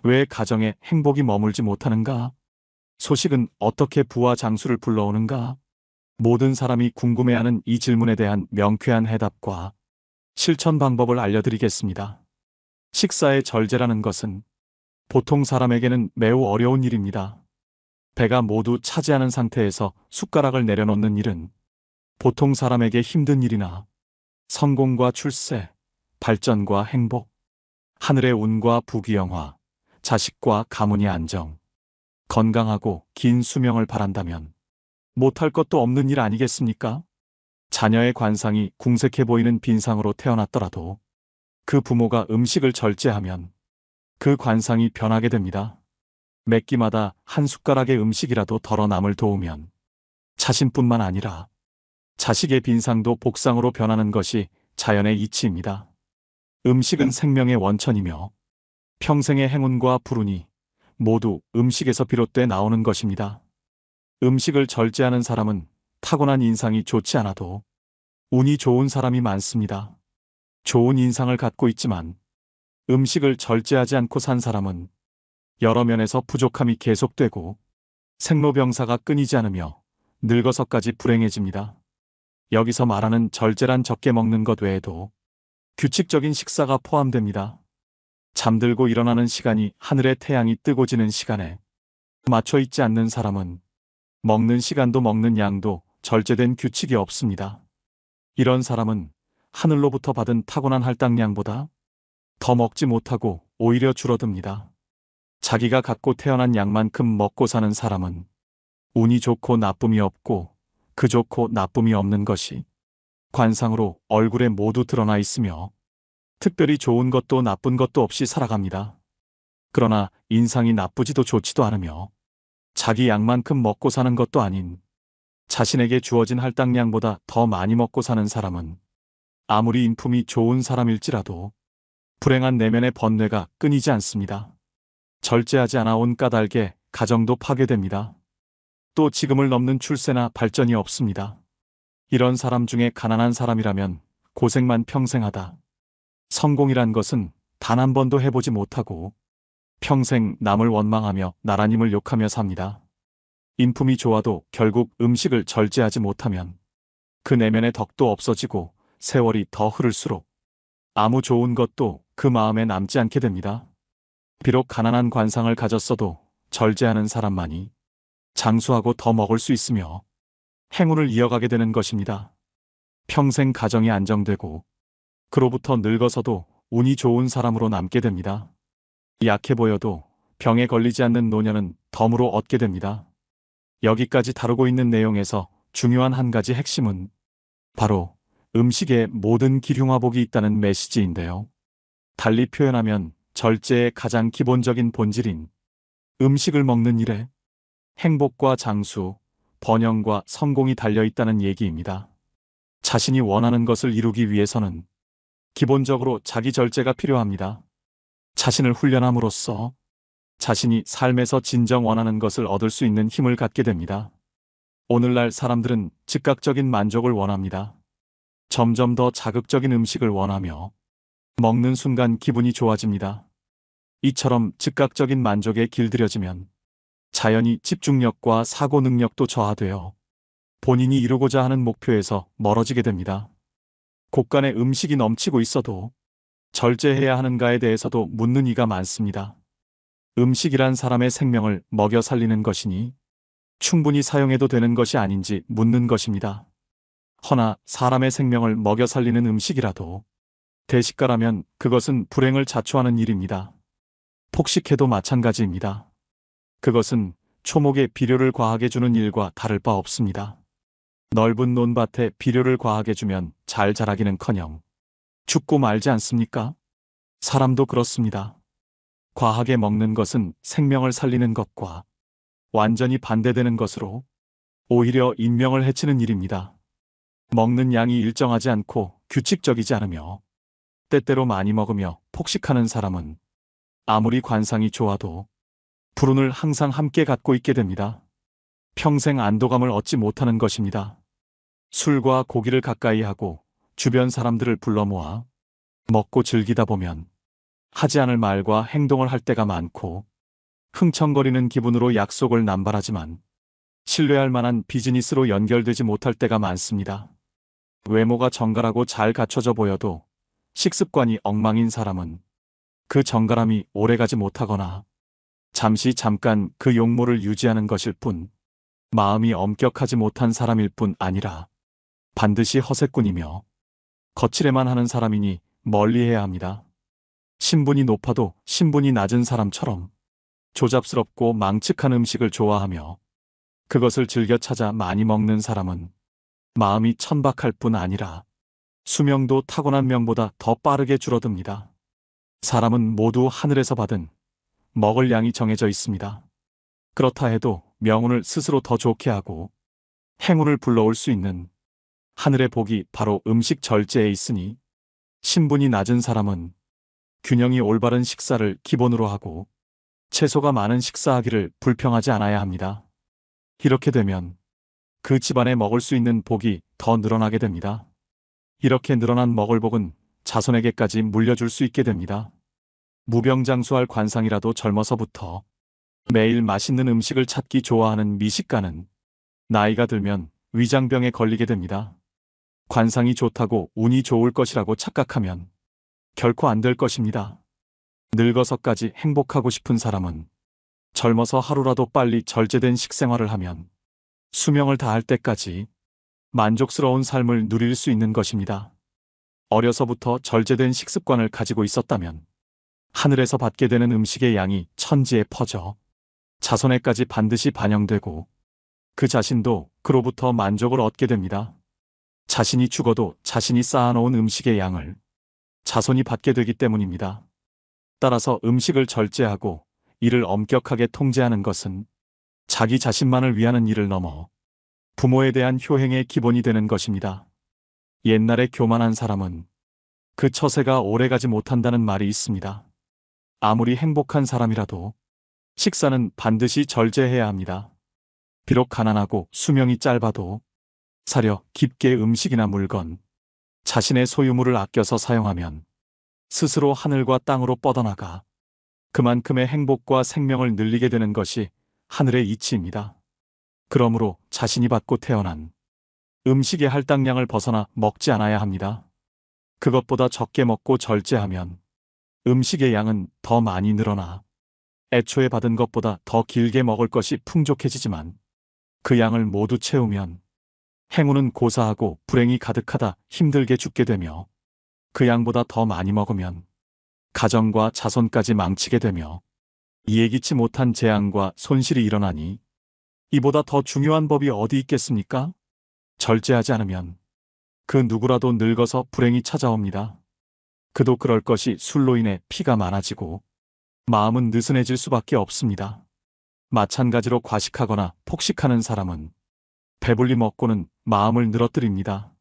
왜 가정에 행복이 머물지 못하는가? 소식은 어떻게 부와 장수를 불러오는가? 모든 사람이 궁금해하는 이 질문에 대한 명쾌한 해답과 실천 방법을 알려드리겠습니다. 식사의 절제라는 것은 보통 사람에게는 매우 어려운 일입니다. 배가 모두 차지하는 상태에서 숟가락을 내려놓는 일은 보통 사람에게 힘든 일이나 성공과 출세, 발전과 행복, 하늘의 운과 부귀영화, 자식과 가문의 안정, 건강하고 긴 수명을 바란다면 못할 것도 없는 일 아니겠습니까? 자녀의 관상이 궁색해 보이는 빈상으로 태어났더라도 그 부모가 음식을 절제하면 그 관상이 변하게 됩니다. 몇 끼마다 한 숟가락의 음식이라도 덜어 남을 도우면 자신뿐만 아니라 자식의 빈상도 복상으로 변하는 것이 자연의 이치입니다. 음식은 생명의 원천이며 평생의 행운과 불운이 모두 음식에서 비롯돼 나오는 것입니다. 음식을 절제하는 사람은 타고난 인상이 좋지 않아도 운이 좋은 사람이 많습니다. 좋은 인상을 갖고 있지만 음식을 절제하지 않고 산 사람은 여러 면에서 부족함이 계속되고 생로병사가 끊이지 않으며 늙어서까지 불행해집니다. 여기서 말하는 절제란 적게 먹는 것 외에도 규칙적인 식사가 포함됩니다. 잠들고 일어나는 시간이 하늘의 태양이 뜨고 지는 시간에 맞춰 있지 않는 사람은 먹는 시간도 먹는 양도 절제된 규칙이 없습니다. 이런 사람은 하늘로부터 받은 타고난 할당량보다 더 먹지 못하고 오히려 줄어듭니다. 자기가 갖고 태어난 양만큼 먹고 사는 사람은 운이 좋고 나쁨이 없고 그 좋고 나쁨이 없는 것이 관상으로 얼굴에 모두 드러나 있으며 특별히 좋은 것도 나쁜 것도 없이 살아갑니다. 그러나 인상이 나쁘지도 좋지도 않으며 자기 양만큼 먹고 사는 것도 아닌 자신에게 주어진 할당량보다 더 많이 먹고 사는 사람은 아무리 인품이 좋은 사람일지라도 불행한 내면의 번뇌가 끊이지 않습니다. 절제하지 않아 온 까닭에 가정도 파괴됩니다. 또 지금을 넘는 출세나 발전이 없습니다. 이런 사람 중에 가난한 사람이라면 고생만 평생 하다 성공이란 것은 단 한 번도 해보지 못하고 평생 남을 원망하며 나라님을 욕하며 삽니다. 인품이 좋아도 결국 음식을 절제하지 못하면 그 내면의 덕도 없어지고 세월이 더 흐를수록 아무 좋은 것도 그 마음에 남지 않게 됩니다. 비록 가난한 관상을 가졌어도 절제하는 사람만이 장수하고 더 먹을 수 있으며 행운을 이어가게 되는 것입니다. 평생 가정이 안정되고 그로부터 늙어서도 운이 좋은 사람으로 남게 됩니다. 약해 보여도 병에 걸리지 않는 노년은 덤으로 얻게 됩니다. 여기까지 다루고 있는 내용에서 중요한 한 가지 핵심은 바로 음식에 모든 기흉화복이 있다는 메시지인데요. 달리 표현하면 절제의 가장 기본적인 본질인 음식을 먹는 일에 행복과 장수, 번영과 성공이 달려있다는 얘기입니다. 자신이 원하는 것을 이루기 위해서는 기본적으로 자기 절제가 필요합니다. 자신을 훈련함으로써 자신이 삶에서 진정 원하는 것을 얻을 수 있는 힘을 갖게 됩니다. 오늘날 사람들은 즉각적인 만족을 원합니다. 점점 더 자극적인 음식을 원하며 먹는 순간 기분이 좋아집니다. 이처럼 즉각적인 만족에 길들여지면 자연히 집중력과 사고 능력도 저하되어 본인이 이루고자 하는 목표에서 멀어지게 됩니다. 곳간에 음식이 넘치고 있어도 절제해야 하는가에 대해서도 묻는 이가 많습니다. 음식이란 사람의 생명을 먹여 살리는 것이니 충분히 사용해도 되는 것이 아닌지 묻는 것입니다. 허나 사람의 생명을 먹여 살리는 음식이라도 대식가라면 그것은 불행을 자초하는 일입니다. 폭식해도 마찬가지입니다. 그것은 초목에 비료를 과하게 주는 일과 다를 바 없습니다. 넓은 논밭에 비료를 과하게 주면 잘 자라기는커녕 죽고 말지 않습니까? 사람도 그렇습니다. 과하게 먹는 것은 생명을 살리는 것과 완전히 반대되는 것으로 오히려 인명을 해치는 일입니다. 먹는 양이 일정하지 않고 규칙적이지 않으며 때때로 많이 먹으며 폭식하는 사람은 아무리 관상이 좋아도 불운을 항상 함께 갖고 있게 됩니다. 평생 안도감을 얻지 못하는 것입니다. 술과 고기를 가까이 하고 주변 사람들을 불러 모아 먹고 즐기다 보면 하지 않을 말과 행동을 할 때가 많고 흥청거리는 기분으로 약속을 남발하지만 신뢰할 만한 비즈니스로 연결되지 못할 때가 많습니다. 외모가 정갈하고 잘 갖춰져 보여도 식습관이 엉망인 사람은 그 정갈함이 오래가지 못하거나 잠깐 그 용모를 유지하는 것일 뿐 마음이 엄격하지 못한 사람일 뿐 아니라 반드시 허세꾼이며 거칠에만 하는 사람이니 멀리해야 합니다. 신분이 높아도 신분이 낮은 사람처럼 조잡스럽고 망측한 음식을 좋아하며 그것을 즐겨 찾아 많이 먹는 사람은 마음이 천박할 뿐 아니라 수명도 타고난 명보다 더 빠르게 줄어듭니다. 사람은 모두 하늘에서 받은 먹을 양이 정해져 있습니다. 그렇다 해도 명운을 스스로 더 좋게 하고 행운을 불러올 수 있는 하늘의 복이 바로 음식 절제에 있으니 신분이 낮은 사람은 균형이 올바른 식사를 기본으로 하고 채소가 많은 식사하기를 불평하지 않아야 합니다. 이렇게 되면 그 집안에 먹을 수 있는 복이 더 늘어나게 됩니다. 이렇게 늘어난 먹을 복은 자손에게까지 물려줄 수 있게 됩니다. 무병장수할 관상이라도 젊어서부터 매일 맛있는 음식을 찾기 좋아하는 미식가는 나이가 들면 위장병에 걸리게 됩니다. 관상이 좋다고 운이 좋을 것이라고 착각하면 결코 안 될 것입니다. 늙어서까지 행복하고 싶은 사람은 젊어서 하루라도 빨리 절제된 식생활을 하면 수명을 다할 때까지 만족스러운 삶을 누릴 수 있는 것입니다. 어려서부터 절제된 식습관을 가지고 있었다면 하늘에서 받게 되는 음식의 양이 천지에 퍼져 자손에까지 반드시 반영되고 그 자신도 그로부터 만족을 얻게 됩니다. 자신이 죽어도 자신이 쌓아놓은 음식의 양을 자손이 받게 되기 때문입니다. 따라서 음식을 절제하고 이를 엄격하게 통제하는 것은 자기 자신만을 위하는 일을 넘어 부모에 대한 효행의 기본이 되는 것입니다. 옛날에 교만한 사람은 그 처세가 오래가지 못한다는 말이 있습니다. 아무리 행복한 사람이라도 식사는 반드시 절제해야 합니다. 비록 가난하고 수명이 짧아도 사려 깊게 음식이나 물건, 자신의 소유물을 아껴서 사용하면 스스로 하늘과 땅으로 뻗어나가 그만큼의 행복과 생명을 늘리게 되는 것이 하늘의 이치입니다. 그러므로 자신이 받고 태어난 음식의 할당량을 벗어나 먹지 않아야 합니다. 그것보다 적게 먹고 절제하면 음식의 양은 더 많이 늘어나 애초에 받은 것보다 더 길게 먹을 것이 풍족해지지만 그 양을 모두 채우면 행운은 고사하고 불행이 가득하다 힘들게 죽게 되며 그 양보다 더 많이 먹으면 가정과 자손까지 망치게 되며 예기치 못한 재앙과 손실이 일어나니 이보다 더 중요한 법이 어디 있겠습니까? 절제하지 않으면 그 누구라도 늙어서 불행이 찾아옵니다. 그도 그럴 것이 술로 인해 피가 많아지고 마음은 느슨해질 수밖에 없습니다. 마찬가지로 과식하거나 폭식하는 사람은 배불리 먹고는 마음을 늘어뜨립니다.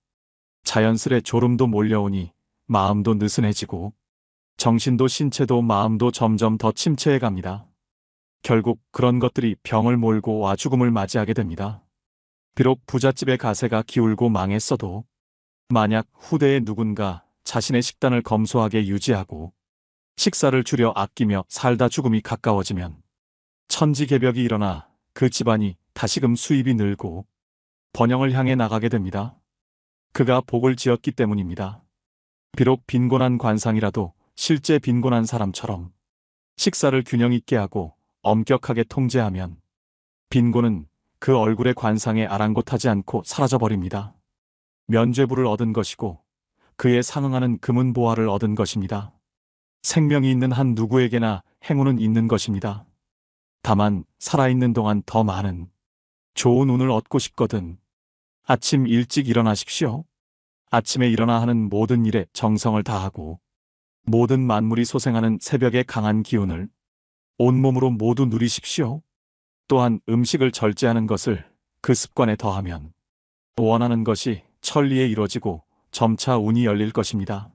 자연스레 졸음도 몰려오니 마음도 느슨해지고 정신도 신체도 마음도 점점 더 침체해 갑니다. 결국 그런 것들이 병을 몰고 와 죽음을 맞이하게 됩니다. 비록 부잣집의 가세가 기울고 망했어도 만약 후대에 누군가 자신의 식단을 검소하게 유지하고 식사를 줄여 아끼며 살다 죽음이 가까워지면 천지개벽이 일어나 그 집안이 다시금 수입이 늘고 번영을 향해 나가게 됩니다. 그가 복을 지었기 때문입니다. 비록 빈곤한 관상이라도 실제 빈곤한 사람처럼 식사를 균형 있게 하고 엄격하게 통제하면 빈곤은 그 얼굴의 관상에 아랑곳하지 않고 사라져버립니다. 면죄부를 얻은 것이고 그에 상응하는 금은 보화를 얻은 것입니다. 생명이 있는 한 누구에게나 행운은 있는 것입니다. 다만 살아있는 동안 더 많은 좋은 운을 얻고 싶거든 아침 일찍 일어나십시오. 아침에 일어나 하는 모든 일에 정성을 다하고 모든 만물이 소생하는 새벽의 강한 기운을 온몸으로 모두 누리십시오. 또한 음식을 절제하는 것을 그 습관에 더하면 원하는 것이 천리에 이루어지고 점차 운이 열릴 것입니다.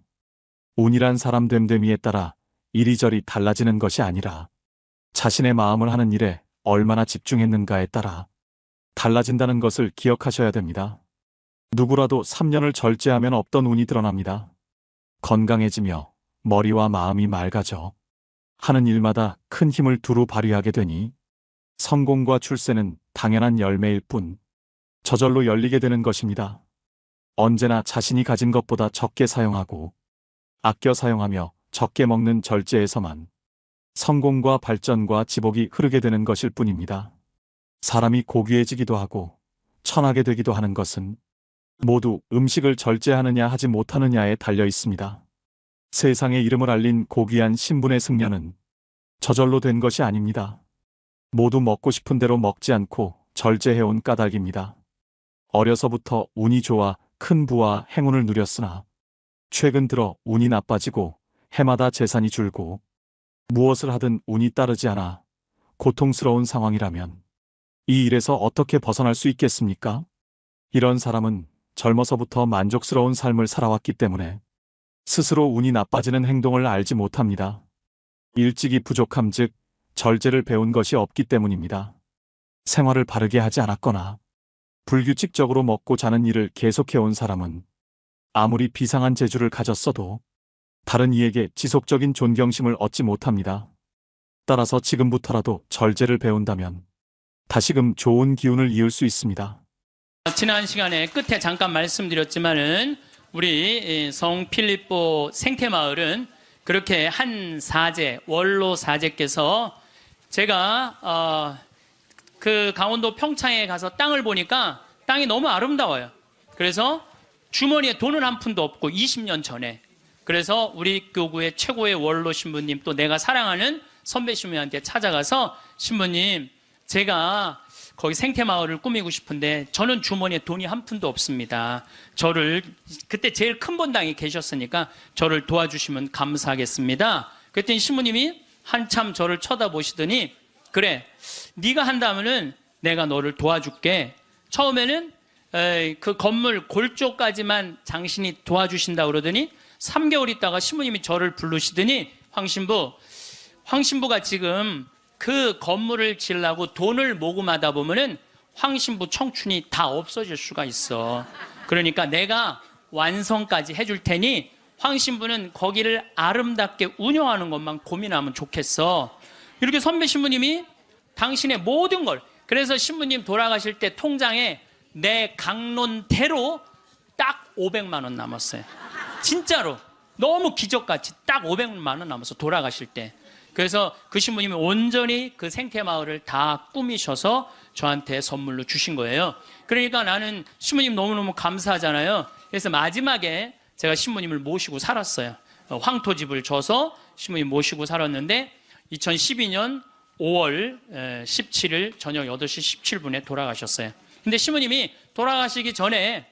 운이란 사람 됨됨이에 따라 이리저리 달라지는 것이 아니라 자신의 마음을 하는 일에 얼마나 집중했는가에 따라 달라진다는 것을 기억하셔야 됩니다. 누구라도 3년을 절제하면 없던 운이 드러납니다. 건강해지며 머리와 마음이 맑아져 하는 일마다 큰 힘을 두루 발휘하게 되니 성공과 출세는 당연한 열매일 뿐 저절로 열리게 되는 것입니다. 언제나 자신이 가진 것보다 적게 사용하고 아껴 사용하며 적게 먹는 절제에서만 성공과 발전과 지복이 흐르게 되는 것일 뿐입니다. 사람이 고귀해지기도 하고 천하게 되기도 하는 것은 모두 음식을 절제하느냐 하지 못하느냐에 달려 있습니다. 세상에 이름을 알린 고귀한 신분의 승려는 저절로 된 것이 아닙니다. 모두 먹고 싶은 대로 먹지 않고 절제해온 까닭입니다. 어려서부터 운이 좋아 큰 부와 행운을 누렸으나 최근 들어 운이 나빠지고 해마다 재산이 줄고 무엇을 하든 운이 따르지 않아 고통스러운 상황이라면 이 일에서 어떻게 벗어날 수 있겠습니까? 이런 사람은 젊어서부터 만족스러운 삶을 살아왔기 때문에 스스로 운이 나빠지는 행동을 알지 못합니다. 일찍이 부족함 즉 절제를 배운 것이 없기 때문입니다. 생활을 바르게 하지 않았거나 불규칙적으로 먹고 자는 일을 계속해온 사람은 아무리 비상한 재주를 가졌어도 다른 이에게 지속적인 존경심을 얻지 못합니다. 따라서 지금부터라도 절제를 배운다면 다시금 좋은 기운을 이을 수 있습니다. 지난 시간에 끝에 잠깐 말씀드렸지만은 우리 성 필립보 생태마을은 그렇게 한 사제, 원로 사제께서 제가 그 강원도 평창에 가서 땅을 보니까 땅이 너무 아름다워요. 그래서 주머니에 돈은 한 푼도 없고 20년 전에 그래서 우리 교구의 최고의 원로 신부님 또 내가 사랑하는 선배 신부님한테 찾아가서 신부님 제가 거기 생태마을을 꾸미고 싶은데 저는 주머니에 돈이 한 푼도 없습니다. 저를 그때 제일 큰 본당에 계셨으니까 저를 도와주시면 감사하겠습니다. 그랬더니 신부님이 한참 저를 쳐다보시더니 그래 네가 한다면은 내가 너를 도와줄게. 처음에는 그 건물 골조까지만 당신이 도와주신다 그러더니 3개월 있다가 신부님이 저를 부르시더니 황신부가 지금 그 건물을 지으려고 돈을 모금하다 보면은 황신부 청춘이 다 없어질 수가 있어. 그러니까 내가 완성까지 해줄 테니 황신부는 거기를 아름답게 운영하는 것만 고민하면 좋겠어. 이렇게 선배 신부님이 당신의 모든 걸 그래서 신부님 돌아가실 때 통장에 내 강론대로 딱 500만 원 남았어요. 진짜로 너무 기적같이 딱 500만 원 남았어 돌아가실 때. 그래서 그 신부님이 온전히 그 생태마을을 다 꾸미셔서 저한테 선물로 주신 거예요. 그러니까 나는 신부님 너무너무 감사하잖아요. 그래서 마지막에 제가 신부님을 모시고 살았어요. 황토집을 줘서 신부님 모시고 살았는데 2012년 5월 17일 저녁 8시 17분에 돌아가셨어요. 근데 신부님이 돌아가시기 전에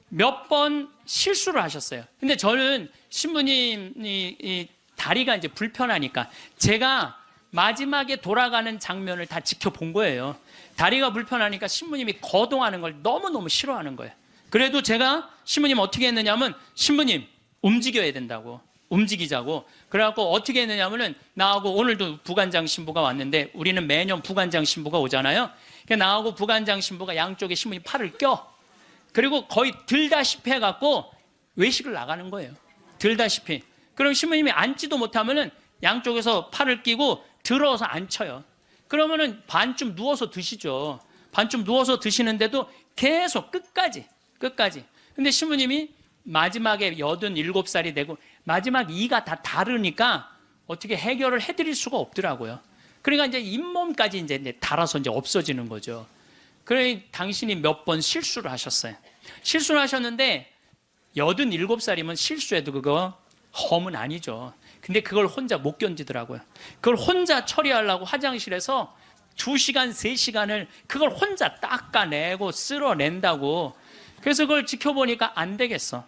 몇 번 실수를 하셨어요. 근데 저는 신부님이 다리가 이제 불편하니까 제가 마지막에 돌아가는 장면을 다 지켜본 거예요. 다리가 불편하니까 신부님이 거동하는 걸 너무너무 싫어하는 거예요. 그래도 제가 신부님 어떻게 했느냐면 신부님 움직여야 된다고 움직이자고 그래갖고 어떻게 했느냐면은 나하고 오늘도 부관장 신부가 왔는데 우리는 매년 부관장 신부가 오잖아요. 그러니까 나하고 부관장 신부가 양쪽에 신부님 팔을 껴 그리고 거의 들다시피 해갖고 외식을 나가는 거예요. 들다시피. 그럼 신부님이 앉지도 못하면은 양쪽에서 팔을 끼고 들어서 앉혀요. 그러면은 반쯤 누워서 드시죠. 반쯤 누워서 드시는데도 계속 끝까지. 근데 신부님이 마지막에 87살이 되고 마지막 이가 다 다르니까 어떻게 해결을 해드릴 수가 없더라고요. 그러니까 이제 잇몸까지 이제 달아서 이제 없어지는 거죠. 그래 당신이 몇 번 실수를 하셨어요. 실수를 하셨는데 87살이면 실수해도 그거 험은 아니죠. 근데 그걸 혼자 못 견디더라고요. 그걸 혼자 처리하려고 화장실에서 2시간, 3시간을 그걸 혼자 닦아내고 쓸어낸다고. 그래서 그걸 지켜보니까 안 되겠어.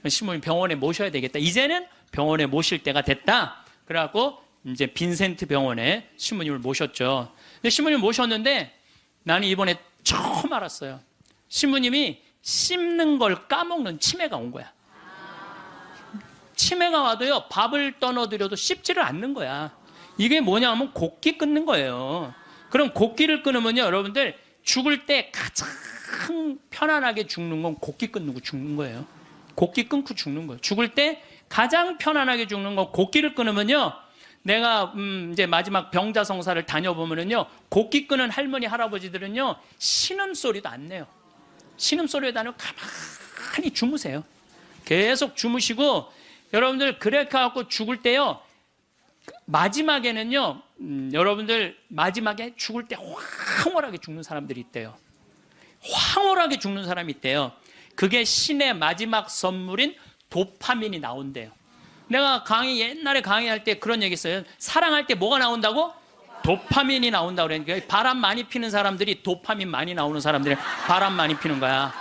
신부님 병원에 모셔야 되겠다. 이제는 병원에 모실 때가 됐다. 그래갖고 이제 빈센트 병원에 신부님을 모셨죠. 근데 신부님을 모셨는데 나는 이번에 처음 알았어요. 신부님이 씹는 걸 까먹는 치매가 온 거야. 치매가 와도요, 밥을 떠넣어드려도 씹지를 않는 거야. 이게 뭐냐면 곡기 끊는 거예요. 그럼 곡기를 끊으면요, 여러분들 죽을 때 가장 편안하게 죽는 건 곡기 끊고 죽는 거예요. 곡기 끊고 죽는 거예요. 죽을 때 가장 편안하게 죽는 건 곡기를 끊으면요, 내가 이제 마지막 병자성사를 다녀보면은요, 곡기 끊은 할머니 할아버지들은요 신음소리도 안 내요. 신음소리도 안 내고 가만히 주무세요. 계속 주무시고 여러분들 그렇게 갖고 죽을 때요, 마지막에는요, 여러분들 마지막에 죽을 때 황홀하게 죽는 사람들이 있대요. 황홀하게 죽는 사람이 있대요. 그게 신의 마지막 선물인 도파민이 나온대요. 내가 옛날에 강의할 때 그런 얘기 했어요. 사랑할 때 뭐가 나온다고? 도파민이 나온다고 그러니까 바람 많이 피는 사람들이 도파민 많이 나오는 사람들이 바람 많이 피는 거야.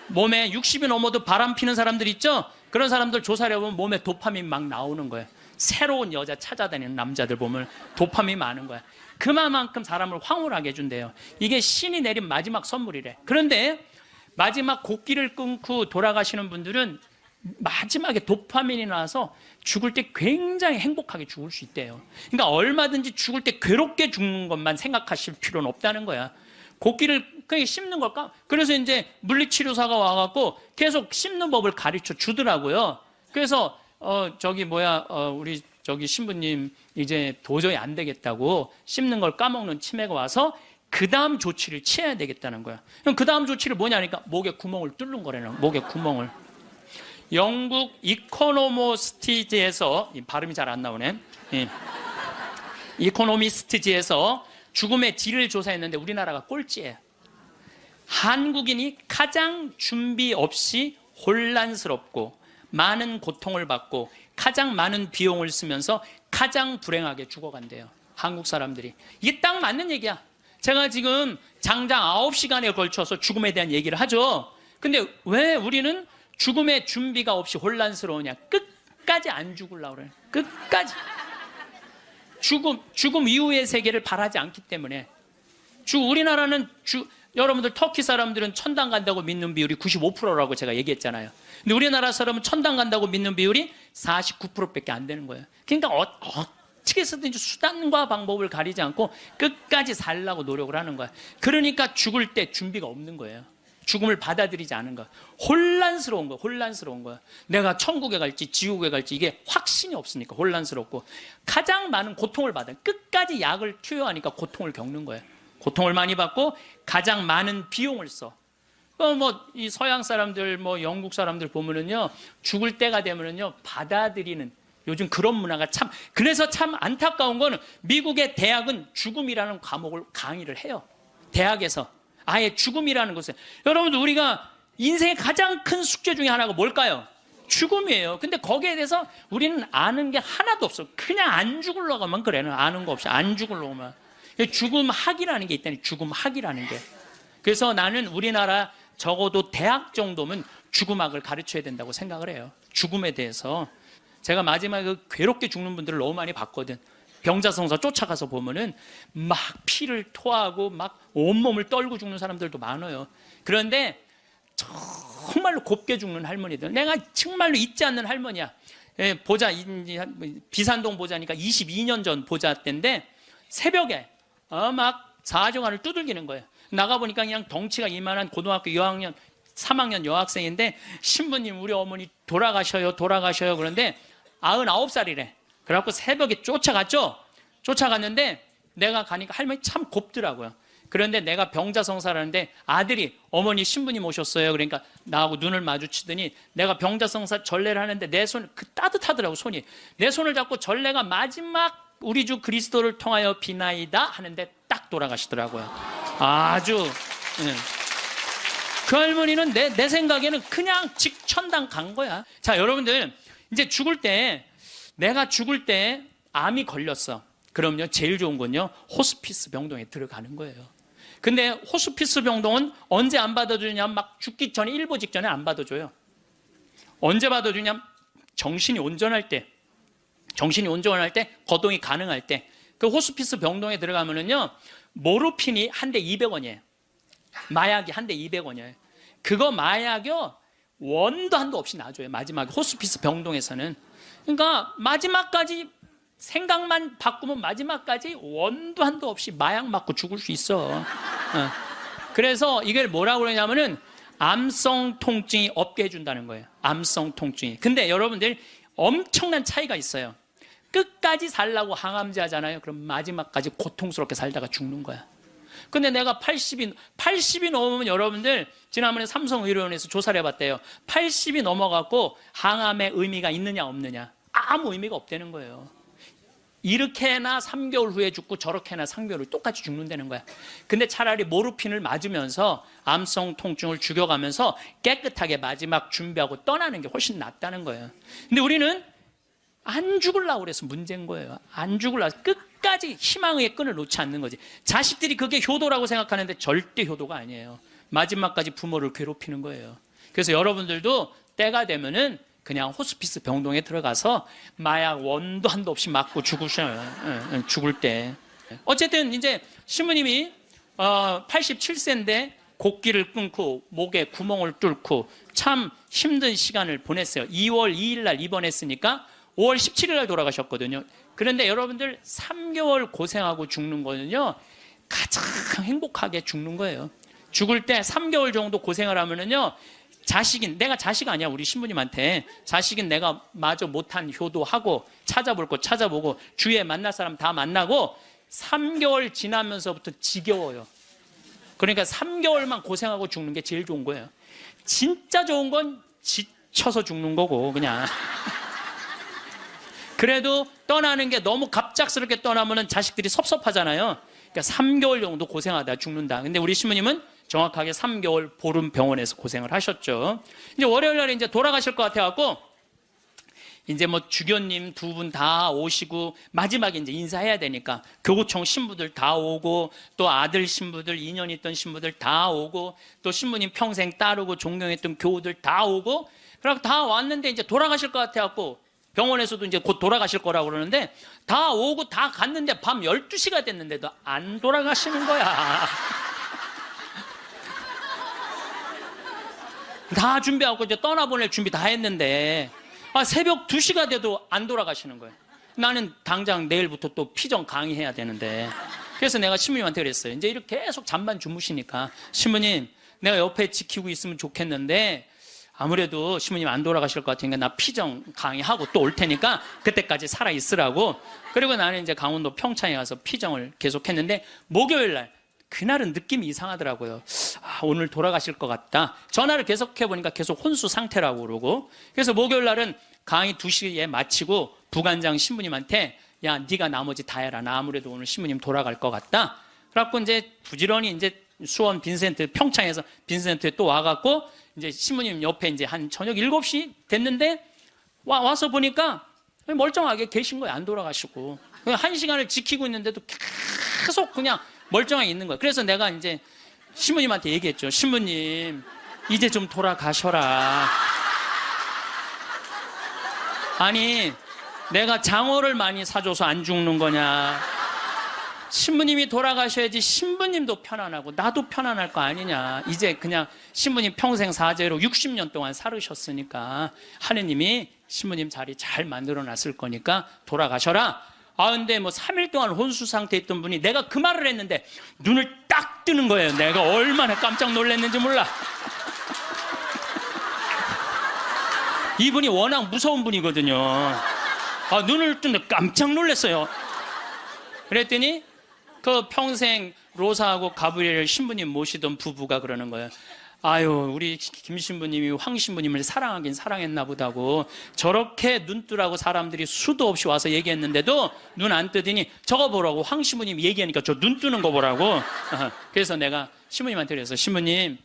몸에 60이 넘어도 바람 피는 사람들 있죠? 그런 사람들 조사를 해보면 몸에 도파민 막 나오는 거예요. 새로운 여자 찾아다니는 남자들 보면 도파민이 많은 거야. 그만큼 사람을 황홀하게 해준대요. 이게 신이 내린 마지막 선물이래. 그런데 마지막 곡기를 끊고 돌아가시는 분들은 마지막에 도파민이 나와서 죽을 때 굉장히 행복하게 죽을 수 있대요. 그러니까 얼마든지 죽을 때 괴롭게 죽는 것만 생각하실 필요는 없다는 거야. 곡기를 그냥 씹는 걸까? 그래서 이제 물리치료사가 와갖고 계속 씹는 법을 가르쳐 주더라고요. 그래서 우리 신부님 이제 도저히 안 되겠다고 씹는 걸 까먹는 치매가 와서 그 다음 조치를 취해야 되겠다는 거야. 그럼 그 다음 조치를 뭐냐니까 목에 구멍을 뚫는 거라는, 목에 구멍을. 영국 이코노미스트지에서, 발음이 잘 안 나오네. 이코노미스트지에서 죽음의 질을 조사했는데 우리나라가 꼴찌예요. 한국인이 가장 준비 없이 혼란스럽고 많은 고통을 받고 가장 많은 비용을 쓰면서 가장 불행하게 죽어간대요. 한국 사람들이. 이게 딱 맞는 얘기야. 제가 지금 장장 9시간에 걸쳐서 죽음에 대한 얘기를 하죠. 근데 왜 우리는 죽음의 준비가 없이 혼란스러우냐? 끝까지 안 죽으려고 그래요. 끝까지. 죽음 이후의 세계를 바라지 않기 때문에. 우리나라는 여러분들 터키 사람들은 천당 간다고 믿는 비율이 95%라고 제가 얘기했잖아요. 근데 우리나라 사람은 천당 간다고 믿는 비율이 49%밖에 안 되는 거예요. 그러니까 어떻게 해서든지 수단과 방법을 가리지 않고 끝까지 살려고 노력을 하는 거야. 그러니까 죽을 때 준비가 없는 거예요. 죽음을 받아들이지 않은 거야. 혼란스러운 거야. 내가 천국에 갈지 지옥에 갈지 이게 확신이 없으니까 혼란스럽고 가장 많은 고통을 받아요. 끝까지 약을 투여하니까 고통을 겪는 거예요. 고통을 많이 받고 가장 많은 비용을 써. 이 서양 사람들, 영국 사람들 보면은요, 죽을 때가 되면은요, 받아들이는 요즘 그런 문화가 그래서 참 안타까운 거는 미국의 대학은 죽음이라는 과목을 강의를 해요. 대학에서. 아예 죽음이라는 것을. 여러분들 우리가 인생의 가장 큰 숙제 중에 하나가 뭘까요? 죽음이에요. 근데 거기에 대해서 우리는 아는 게 하나도 없어. 그냥 안 죽으려고만 그래. 아는 거 없이 안 죽으려고만. 죽음학이라는 게 있다니. 죽음학이라는 게. 그래서 나는 우리나라 적어도 대학 정도면 죽음학을 가르쳐야 된다고 생각을 해요. 죽음에 대해서. 제가 마지막에 괴롭게 죽는 분들을 너무 많이 봤거든. 병자성사 쫓아가서 보면은 막 피를 토하고 막 온몸을 떨고 죽는 사람들도 많아요. 그런데 정말로 곱게 죽는 할머니들, 내가 정말로 잊지 않는 할머니야. 보자, 비산동 보자니까 22년 전 보자 때인데 새벽에 막 사정환을 두들기는 거예요. 나가보니까 그냥 덩치가 이만한 고등학교 2학년 3학년 여학생인데 신부님 우리 어머니 돌아가셔요 그런데 99살이래. 그래갖고 새벽에 쫓아갔죠. 쫓아갔는데 내가 가니까 할머니 참 곱더라고요. 그런데 내가 병자성사라는데 아들이 어머니 신부님 오셨어요. 그러니까 나하고 눈을 마주치더니 내가 병자성사 전례를 하는데 내 손 따뜻하더라고 손이. 내 손을 잡고 전례가 마지막 우리 주 그리스도를 통하여 비나이다 하는데 딱 돌아가시더라고요. 아주 그 할머니는 내 생각에는 그냥 직천당 간 거야. 자, 여러분들 이제 죽을 때 내가 죽을 때 암이 걸렸어. 그럼요, 제일 좋은 건요, 호스피스 병동에 들어가는 거예요. 근데 호스피스 병동은 언제 안 받아주냐? 막 죽기 전에, 일보 직전에 안 받아줘요. 언제 받아주냐? 정신이 온전할 때, 거동이 가능할 때. 그 호스피스 병동에 들어가면은요, 모르핀이 한 대 200원이에요. 마약이 한 대 200원이에요. 그거 마약이요, 원도 한도 없이 놔줘요. 마지막에 호스피스 병동에서는. 그러니까 마지막까지 생각만 바꾸면 마지막까지 원도 한도 없이 마약 맞고 죽을 수 있어. 그래서 이걸 뭐라고 그러냐면은 암성 통증이 없게 해준다는 거예요. 암성 통증이. 근데 여러분들 엄청난 차이가 있어요. 끝까지 살라고 항암제 하잖아요. 그럼 마지막까지 고통스럽게 살다가 죽는 거야. 근데 내가 80이 넘으면 여러분들 지난번에 삼성의료원에서 조사를 해봤대요. 80이 넘어갖고 항암의 의미가 있느냐 없느냐. 아무 의미가 없다는 거예요. 이렇게나 3개월 후에 죽고 저렇게나 3개월 후에 똑같이 죽는다는 거야. 근데 차라리 모르핀을 맞으면서 암성 통증을 죽여가면서 깨끗하게 마지막 준비하고 떠나는 게 훨씬 낫다는 거예요. 근데 우리는 안 죽으려고 그래서 문제인 거예요. 안 죽으려고 끝까지 희망의 끈을 놓지 않는 거지. 자식들이 그게 효도라고 생각하는데 절대 효도가 아니에요. 마지막까지 부모를 괴롭히는 거예요. 그래서 여러분들도 때가 되면은 그냥 호스피스 병동에 들어가서 마약 원도 한도 없이 맞고 죽으셔요. 죽을 때. 어쨌든 이제 신부님이 87세인데 곡기를 끊고 목에 구멍을 뚫고 참 힘든 시간을 보냈어요. 2월 2일 날 입원했으니까 5월 17일 날 돌아가셨거든요. 그런데 여러분들 3개월 고생하고 죽는 거는요, 가장 행복하게 죽는 거예요. 죽을 때 3개월 정도 고생을 하면은요, 내가 자식 아니야, 우리 신부님한테. 자식인 내가 마저 못한 효도하고 찾아볼 거 찾아보고 주위에 만날 사람 다 만나고 3개월 지나면서부터 지겨워요. 그러니까 3개월만 고생하고 죽는 게 제일 좋은 거예요. 진짜 좋은 건 지쳐서 죽는 거고, 그냥. 그래도 떠나는 게 너무 갑작스럽게 떠나면 자식들이 섭섭하잖아요. 그러니까 3개월 정도 고생하다 죽는다. 근데 우리 신부님은 정확하게 3개월 보름 병원에서 고생을 하셨죠. 이제 월요일 날에 이제 돌아가실 것 같아갖고, 이제 뭐 주교님 두 분 다 오시고, 마지막에 이제 인사해야 되니까, 교구청 신부들 다 오고, 또 아들 신부들, 인연 있던 신부들 다 오고, 또 신부님 평생 따르고 존경했던 교우들 다 오고, 그래서 다 왔는데 이제 돌아가실 것 같아갖고, 병원에서도 이제 곧 돌아가실 거라고 그러는데, 다 오고 다 갔는데 밤 12시가 됐는데도 안 돌아가시는 거야. 다 준비하고 이제 떠나보낼 준비 다 했는데 새벽 2시가 돼도 안 돌아가시는 거예요. 나는 당장 내일부터 또 피정 강의해야 되는데, 그래서 내가 신부님한테 그랬어요. 이제 이렇게 계속 잠만 주무시니까, 신부님 내가 옆에 지키고 있으면 좋겠는데 아무래도 신부님 안 돌아가실 것 같으니까 나 피정 강의하고 또 올 테니까 그때까지 살아 있으라고. 그리고 나는 이제 강원도 평창에 가서 피정을 계속했는데, 목요일 날 그날은 느낌이 이상하더라고요. 오늘 돌아가실 것 같다. 전화를 계속해보니까 계속 혼수 상태라고 그러고, 그래서 목요일 날은 강의 2시에 마치고 부관장 신부님한테, 야, 네가 나머지 다 해라. 나 아무래도 오늘 신부님 돌아갈 것 같다. 그래갖고 이제 부지런히 이제 수원 빈센트, 평창에서 빈센트에 또 와갖고 이제 신부님 옆에 이제 한 저녁 7시 됐는데 와서 보니까 멀쩡하게 계신 거예요. 안 돌아가시고. 1시간을 지키고 있는데도 계속 그냥 멀쩡하게 있는 거예요. 그래서 내가 이제 신부님한테 얘기했죠. 신부님, 이제 좀 돌아가셔라. 아니, 내가 장어를 많이 사줘서 안 죽는 거냐. 신부님이 돌아가셔야지 신부님도 편안하고 나도 편안할 거 아니냐. 이제 그냥 신부님 평생 사죄로 60년 동안 살으셨으니까 하느님이 신부님 자리 잘 만들어 놨을 거니까 돌아가셔라. 근데 뭐 3일 동안 혼수 상태에 있던 분이 내가 그 말을 했는데 눈을 딱 뜨는 거예요. 내가 얼마나 깜짝 놀랐는지 몰라. 이분이 워낙 무서운 분이거든요. 눈을 뜨는데 깜짝 놀랐어요. 그랬더니 그 평생 로사하고 가브리엘 신부님 모시던 부부가 그러는 거예요. 아유, 우리 김 신부님이 황 신부님을 사랑하긴 사랑했나 보다고 저렇게 눈뜨라고 사람들이 수도 없이 와서 얘기했는데도 눈 안 뜨더니 저거 보라고, 황 신부님 얘기하니까 저 눈 뜨는 거 보라고. 그래서 내가 신부님한테 그랬어. 신부님,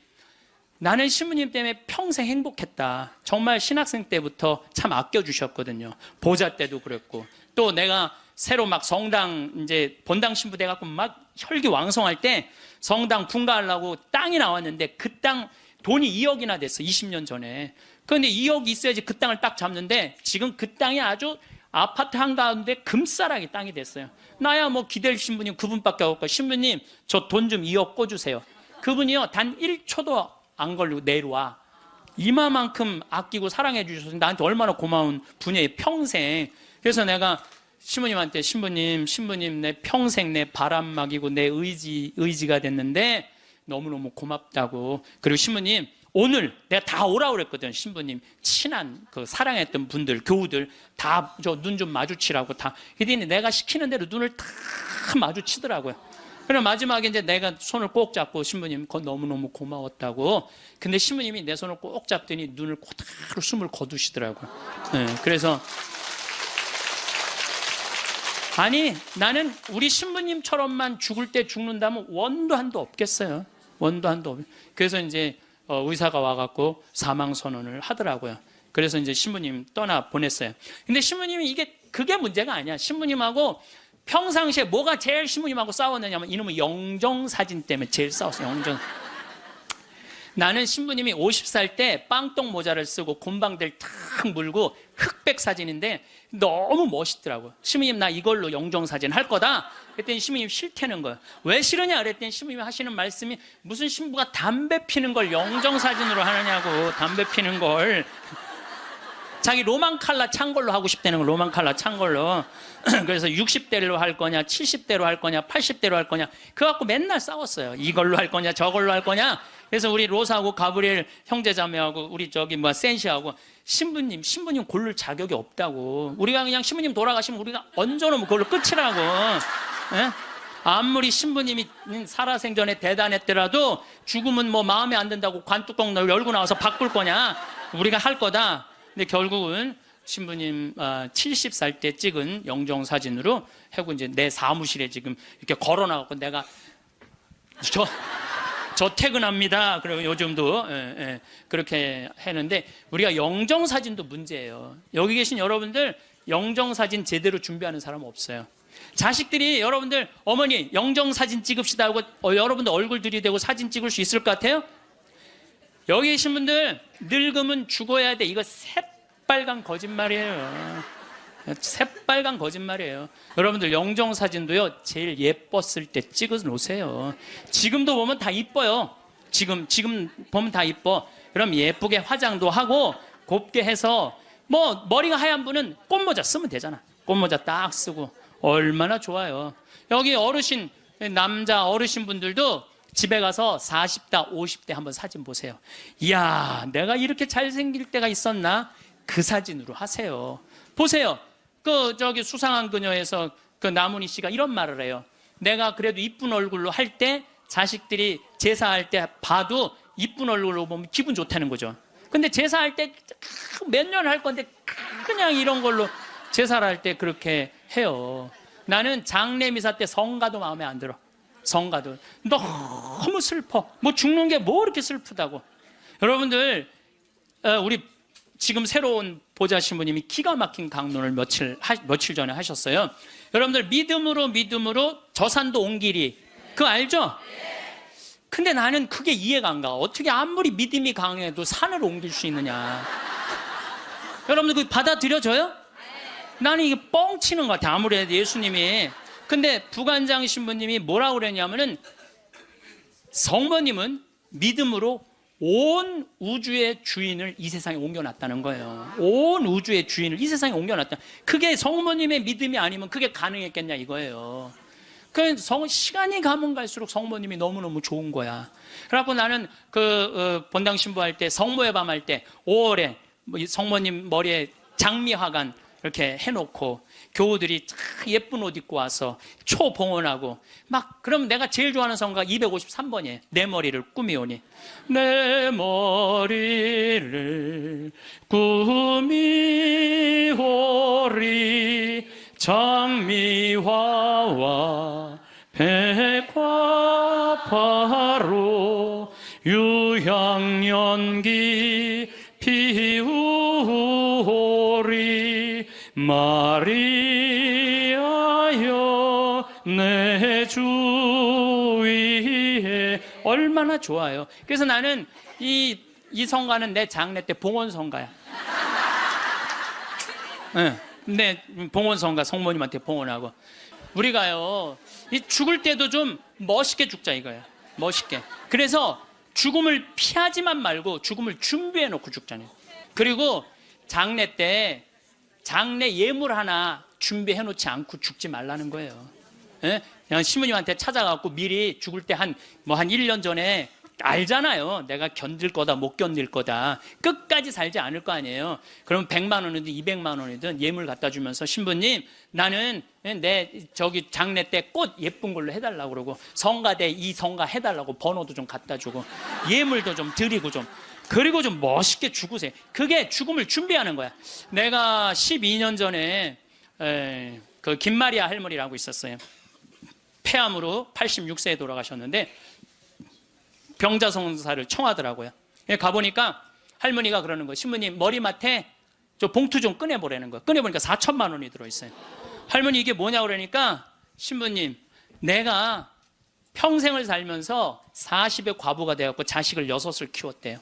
나는 신부님 때문에 평생 행복했다. 정말 신학생 때부터 참 아껴주셨거든요. 보자 때도 그랬고, 또 내가 새로 막 성당 이제 본당 신부 돼갖고 막 혈기왕성할 때 성당 분가하려고 땅이 나왔는데 그 땅 돈이 2억이나 됐어. 20년 전에. 그런데 2억이 있어야지 그 땅을 딱 잡는데 지금 그 땅이 아주 아파트 한가운데 금싸라기 땅이 됐어요. 나야 뭐 기댈 신부님 그분밖에 없고, 신부님 저 돈 좀 2억 꿔주세요. 그분이요 단 1초도 안 걸리고 내려와. 이마만큼 아끼고 사랑해 주셔서 나한테 얼마나 고마운 분이에요, 평생. 그래서 내가 신부님한테 신부님 내 평생 내 바람막이고 내 의지가 됐는데 너무너무 고맙다고. 그리고 신부님 오늘 내가 다 오라고 그랬거든. 신부님 친한 그 사랑했던 분들, 교우들 다 저 눈 좀 마주치라고 다. 그랬더니 내가 시키는 대로 눈을 다 마주치더라고요. 그럼 마지막에 이제 내가 손을 꼭 잡고 신부님 그건 너무너무 고마웠다고. 근데 신부님이 내 손을 꼭 잡더니 눈을 고다로 숨을 거두시더라고요. 네, 그래서 아니, 나는 우리 신부님처럼만 죽을 때 죽는다면 원도 한도 없겠어요. 원도 한도 없. 그래서 이제 의사가 와갖고 사망 선언을 하더라고요. 그래서 이제 신부님 떠나 보냈어요. 근데 신부님이 그게 문제가 아니야. 신부님하고 평상시에 뭐가 제일 신부님하고 싸웠느냐면 이놈의 영정사진 때문에 제일 싸웠어요. 영정. 나는 신부님이 50살 때 빵똥 모자를 쓰고 곰방들 탁 물고 흑백 사진인데 너무 멋있더라고요. 신부님 나 이걸로 영정사진 할 거다. 그랬더니 신부님 싫다는 거예요. 왜 싫으냐 그랬더니 신부님이 하시는 말씀이 무슨 신부가 담배 피는 걸 영정사진으로 하느냐고. 담배 피는 걸 자기 로만 칼라 찬 걸로 하고 싶다는 거. 로만 칼라 찬 걸로. 그래서 60대로 할 거냐 70대로 할 거냐 80대로 할 거냐 그거 갖고 맨날 싸웠어요. 이걸로 할 거냐 저걸로 할 거냐. 그래서 우리 로사하고 가브리엘 형제자매하고 우리 센시하고 신부님 고를 자격이 없다고. 우리가 그냥 신부님 돌아가시면 우리가 얹어놓으면 그걸로 끝이라고. 예? 아무리 신부님이 살아생전에 대단했더라도 죽으면 뭐 마음에 안 든다고 관뚜껑 열고 나와서 바꿀 거냐. 우리가 할 거다. 근데 결국은 신부님 70살 때 찍은 영정사진으로 하고 이제 내 사무실에 지금 이렇게 걸어놔갖고 내가 저 퇴근합니다. 그리고 요즘도 그렇게 했는데 우리가 영정사진도 문제예요. 여기 계신 여러분들 영정사진 제대로 준비하는 사람 없어요. 자식들이 여러분들 어머니 영정사진 찍읍시다 하고 여러분들 얼굴 들이대고 사진 찍을 수 있을 것 같아요? 여기 계신 분들 늙으면 죽어야 돼. 이거 새빨간 거짓말이에요. 새빨간 거짓말이에요. 여러분들 영정사진도요 제일 예뻤을 때 찍어 놓으세요. 지금도 보면 다 이뻐요. 지금 보면 다 이뻐. 그럼 예쁘게 화장도 하고 곱게 해서 뭐 머리가 하얀 분은 꽃모자 쓰면 되잖아. 꽃모자 딱 쓰고 얼마나 좋아요. 여기 어르신 남자 어르신 분들도 집에 가서 40대 50대 한번 사진 보세요. 이야 내가 이렇게 잘생길 때가 있었나. 그 사진으로 하세요. 보세요. 수상한 그녀에서 그 나문희 씨가 이런 말을 해요. 내가 그래도 이쁜 얼굴로 할 때 자식들이 제사할 때 봐도 이쁜 얼굴로 보면 기분 좋다는 거죠. 근데 제사할 때 몇 년 할 건데 그냥 이런 걸로 제사를 할 때 그렇게 해요. 나는 장례미사 때 성가도 마음에 안 들어. 성가도 너무 슬퍼. 뭐 죽는 게 뭐 이렇게 슬프다고. 여러분들 우리 지금 새로운 보좌 신부님이 기가 막힌 강론을 며칠 전에 하셨어요. 여러분들 믿음으로 저산도 온 길이 그거 알죠? 근데 나는 그게 이해가 안 가. 어떻게 아무리 믿음이 강해도 산을 옮길 수 있느냐. 여러분들 그거 받아들여져요? 나는 이게 뻥치는 것 같아. 아무래도 예수님이. 근데 부관장 신부님이 뭐라고 그랬냐면은 성모님은 믿음으로 온 우주의 주인을 이 세상에 옮겨놨다는 거예요. 온 우주의 주인을 이 세상에 옮겨놨다. 그게 성모님의 믿음이 아니면 그게 가능했겠냐 이거예요. 시간이 가면 갈수록 성모님이 너무너무 좋은 거야. 그래갖고 나는 본당 신부할 때 성모의 밤 할 때 5월에 성모님 머리에 장미화관 이렇게 해놓고 교우들이 참 예쁜 옷 입고 와서 초봉헌하고 막 그럼 내가 제일 좋아하는 성가 253번이에요. 내 머리를 꾸미오니 내 머리를 꾸미오리 장미화와 백화파로 유향연기 피우리 마리아여 내 주 위에 얼마나 좋아요. 그래서 나는 이 성가는 내 장례 때 봉헌 성가야. 네, 내 봉헌 성가 성모님한테 봉헌하고 우리가요 이 죽을 때도 좀 멋있게 죽자 이거예요. 멋있게. 그래서 죽음을 피하지만 말고 죽음을 준비해 놓고 죽잖아요. 그리고 장례 때 장례 예물 하나 준비해 놓지 않고 죽지 말라는 거예요. 예? 그냥 신부님한테 찾아가고 미리 죽을 때 한 1년 전에 알잖아요. 내가 견딜 거다 못 견딜 거다. 끝까지 살지 않을 거 아니에요. 그럼 100만 원이든 200만 원이든 예물 갖다 주면서 신부님 나는 내 저기 장례 때 꽃 예쁜 걸로 해달라고 그러고 성가대 이 성가 해달라고 번호도 좀 갖다 주고 예물도 좀 드리고 좀 그리고 좀 멋있게 죽으세요. 그게 죽음을 준비하는 거야. 내가 12년 전에 그 김마리아 할머니라고 있었어요. 폐암으로 86세에 돌아가셨는데 병자성사를 청하더라고요. 가보니까 할머니가 그러는 거예요. 신부님 머리맡에 저 봉투 좀 꺼내보라는 거예요. 꺼내보니까 4천만 원이 들어있어요. 할머니 이게 뭐냐고 그러니까 신부님 내가 평생을 살면서 40의 과부가 되었고 자식을 6을 키웠대요.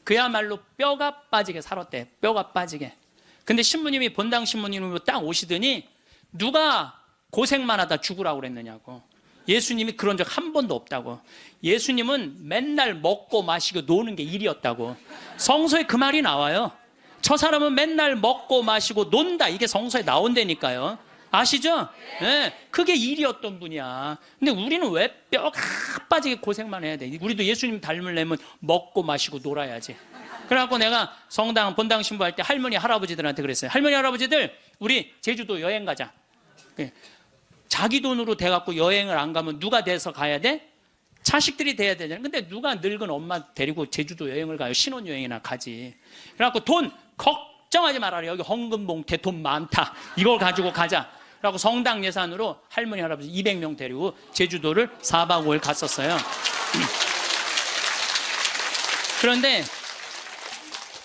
그야말로 뼈가 빠지게 살았대요. 뼈가 빠지게. 근데 신부님이 본당 신부님으로 딱 오시더니 누가 고생만 하다 죽으라고 그랬느냐고. 예수님이 그런 적 한 번도 없다고. 예수님은 맨날 먹고 마시고 노는 게 일이었다고. 성서에 그 말이 나와요. 저 사람은 맨날 먹고 마시고 논다. 이게 성서에 나온다니까요. 아시죠? 네, 그게 일이었던 분이야. 근데 우리는 왜 뼈가 빠지게 고생만 해야 돼? 우리도 예수님 닮으려면 먹고 마시고 놀아야지. 그래갖고 내가 성당 본당 신부할 때 할머니 할아버지들한테 그랬어요. 할머니 할아버지들 우리 제주도 여행 가자. 자기 돈으로 돼갖고 여행을 안 가면 누가 돼서 가야 돼? 자식들이 돼야 되잖아요. 근데 누가 늙은 엄마 데리고 제주도 여행을 가요? 신혼여행이나 가지. 그래갖고 돈 걱정하지 말아라. 여기 헌금봉투에 돈 많다. 이걸 가지고 가자. 그래갖고 성당 예산으로 할머니 할아버지 200명 데리고 제주도를 4박 5일 갔었어요. 그런데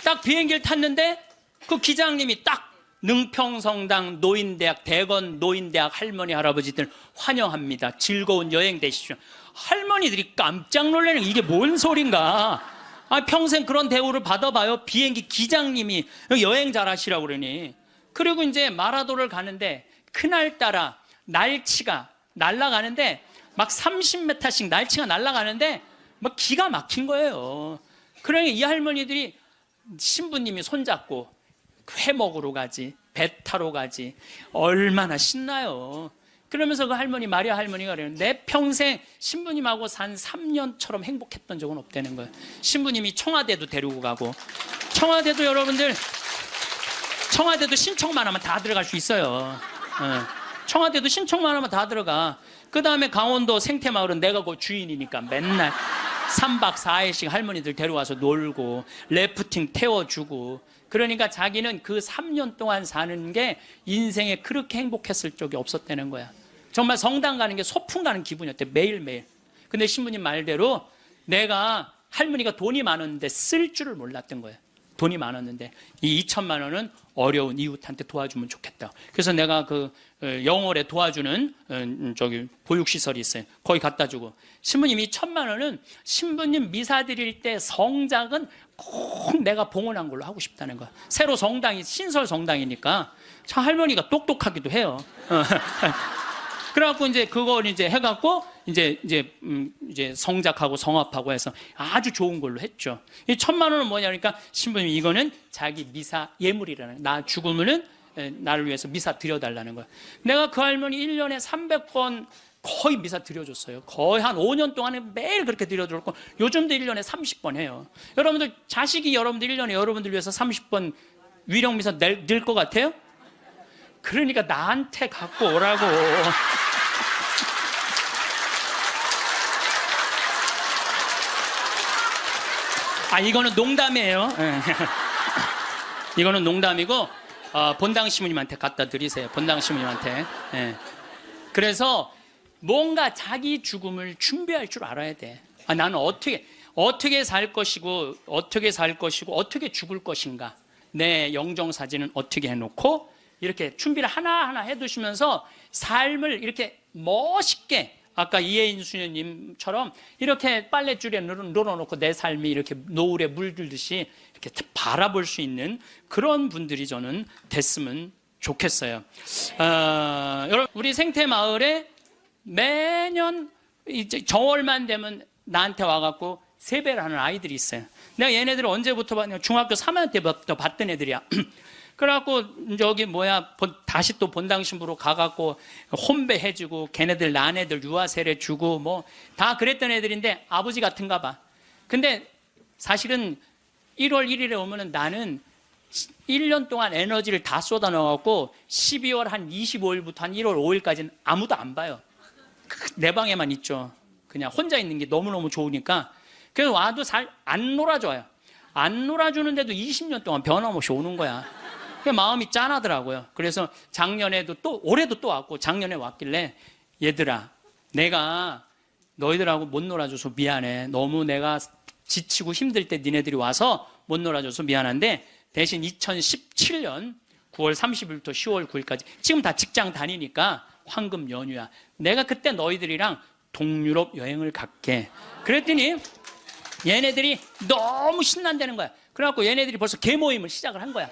딱 비행기를 탔는데 그 기장님이 딱 능평성당 노인대학 대건 노인대학 할머니 할아버지들 환영합니다. 즐거운 여행 되십시오. 할머니들이 깜짝 놀라는 이게 뭔 소린가. 평생 그런 대우를 받아봐요. 비행기 기장님이 여행 잘하시라고 그러니. 그리고 이제 마라도를 가는데 그날따라 날치가 날아가는데 막 30m씩 날치가 날아가는데 막 기가 막힌 거예요. 그러니 이 할머니들이 신부님이 손잡고 회 먹으러 가지, 배 타러 가지, 얼마나 신나요. 그러면서 그 할머니, 마리아 할머니가 그래요. 내 평생 신부님하고 산 3년처럼 행복했던 적은 없다는 거예요. 신부님이 청와대도 데리고 가고, 청와대도 여러분들, 청와대도 신청만 하면 다 들어갈 수 있어요. 청와대도 신청만 하면 다 들어가. 그 다음에 강원도 생태마을은 내가 그 주인이니까 맨날 3박 4일씩 할머니들 데려와서 놀고, 래프팅 태워주고, 그러니까 자기는 그 3년 동안 사는 게 인생에 그렇게 행복했을 적이 없었다는 거야. 정말 성당 가는 게 소풍 가는 기분이었대, 매일매일. 근데 신부님 말대로 내가 할머니가 돈이 많았는데 쓸 줄을 몰랐던 거야. 돈이 많았는데 이 2천만 원은 어려운 이웃한테 도와주면 좋겠다. 그래서 내가 그 영월에 도와주는 저기 보육시설이 있어요. 거기 갖다 주고, 신부님 2천만 원은 신부님 미사 드릴 때 성작은 꼭 내가 봉헌한 걸로 하고 싶다는 거야. 새로 성당이 신설 성당이니까 참 할머니가 똑똑하기도 해요. 그래갖고 이제 그걸 이제 해갖고 이제 성작하고 성합하고 해서 아주 좋은 걸로 했죠. 이 1,000만 원은 뭐냐 그러니까 신부님 이거는 자기 미사 예물이라는, 나 죽으면은 나를 위해서 미사 드려달라는 거야. 내가 그 할머니 1년에 300번 거의 미사 드려줬어요. 거의 한 5년 동안에 매일 그렇게 드려줬고, 요즘도 1년에 30번 해요. 여러분들 자식이 여러분들 1년에 여러분들 위해서 30번 위령 미사 낼 것 같아요? 그러니까 나한테 갖고 오라고. 이거는 농담이에요. 이거는 농담이고, 본당 시무님한테 갖다 드리세요. 본당 시무님한테. 그래서 뭔가 자기 죽음을 준비할 줄 알아야 돼. 나는 어떻게 살 것이고, 어떻게 죽을 것인가. 내 영정사진은 어떻게 해놓고, 이렇게 준비를 하나하나 해두시면서 삶을 이렇게 멋있게, 아까 이혜인 수녀님처럼 이렇게 빨랫줄에 늘어놓고 내 삶이 이렇게 노을에 물들듯이 이렇게 바라볼 수 있는 그런 분들이 저는 됐으면 좋겠어요. 여러분, 우리 생태마을에 매년 이제 정월만 되면 나한테 와갖고 세배를 하는 아이들이 있어요. 내가 얘네들을 언제부터 봤냐? 중학교 3학년 때부터 봤던 애들이야. 그래갖고 다시 또 본당 신부로 가갖고 혼배해주고 걔네들 난 애들 유아세례 주고 뭐 다 그랬던 애들인데 아버지 같은가 봐. 근데 사실은 1월 1일에 오면은 나는 1년 동안 에너지를 다 쏟아 넣어갖고 12월 한 25일부터 한 1월 5일까지는 아무도 안 봐요. 내 방에만 있죠. 그냥 혼자 있는 게 너무너무 좋으니까. 그래서 와도 잘 안 놀아줘요. 안 놀아주는데도 20년 동안 변함없이 오는 거야. 마음이 짠하더라고요. 그래서 작년에도 올해도 또 왔고, 작년에 왔길래, 얘들아, 내가 너희들하고 못 놀아줘서 미안해. 너무 내가 지치고 힘들 때 니네들이 와서 못 놀아줘서 미안한데, 대신 2017년 9월 30일부터 10월 9일까지, 지금 다 직장 다니니까 황금 연휴야. 내가 그때 너희들이랑 동유럽 여행을 갈게. 그랬더니 얘네들이 너무 신난다는 거야. 그래갖고 얘네들이 벌써 개모임을 시작을 한 거야.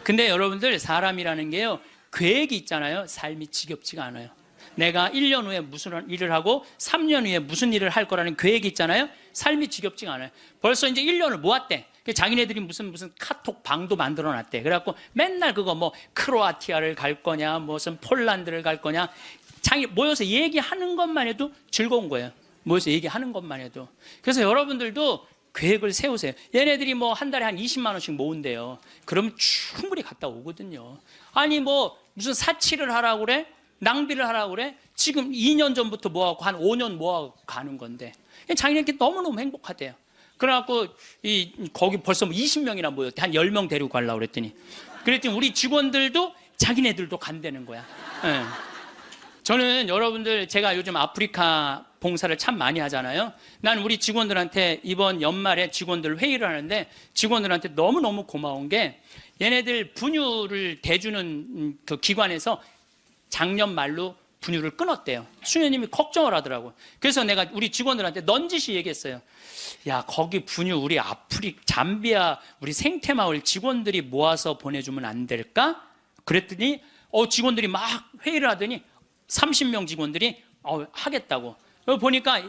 근데 여러분들, 사람이라는 게요, 계획이 있잖아요. 삶이 지겹지가 않아요. 내가 1년 후에 무슨 일을 하고 3년 후에 무슨 일을 할 거라는 계획이 있잖아요. 삶이 지겹지가 않아요. 벌써 이제 1년을 모았대. 자기네들이 무슨 카톡 방도 만들어 놨대. 그래갖고 맨날 그거 뭐 크로아티아를 갈 거냐, 무슨 폴란드를 갈 거냐, 모여서 얘기하는 것만 해도 즐거운 거예요. 모여서 얘기하는 것만 해도. 그래서 여러분들도 계획을 세우세요. 얘네들이 뭐 한 달에 한 20만 원씩 모은대요. 그러면 충분히 갔다 오거든요. 아니 뭐 무슨 사치를 하라고 그래? 낭비를 하라고 그래? 지금 2년 전부터 모아갖고 한 5년 모아갖고 가는 건데 자기네끼리 너무너무 행복하대요. 그래갖고 거기 벌써 뭐 20명이나 모였대. 한 10명 데리고 가려고 그랬더니 우리 직원들도 자기네들도 간다는 거야. 네. 저는 여러분들, 제가 요즘 아프리카 봉사를 참 많이 하잖아요. 난 우리 직원들한테 이번 연말에 직원들 회의를 하는데 직원들한테 너무너무 고마운 게, 얘네들 분유를 대주는 그 기관에서 작년 말로 분유를 끊었대요. 수녀님이 걱정을 하더라고요. 그래서 내가 우리 직원들한테 넌지시 얘기했어요. 야, 거기 분유 우리 잠비아 우리 생태마을 직원들이 모아서 보내주면 안 될까? 그랬더니 직원들이 막 회의를 하더니 30명 직원들이 하겠다고. 보니까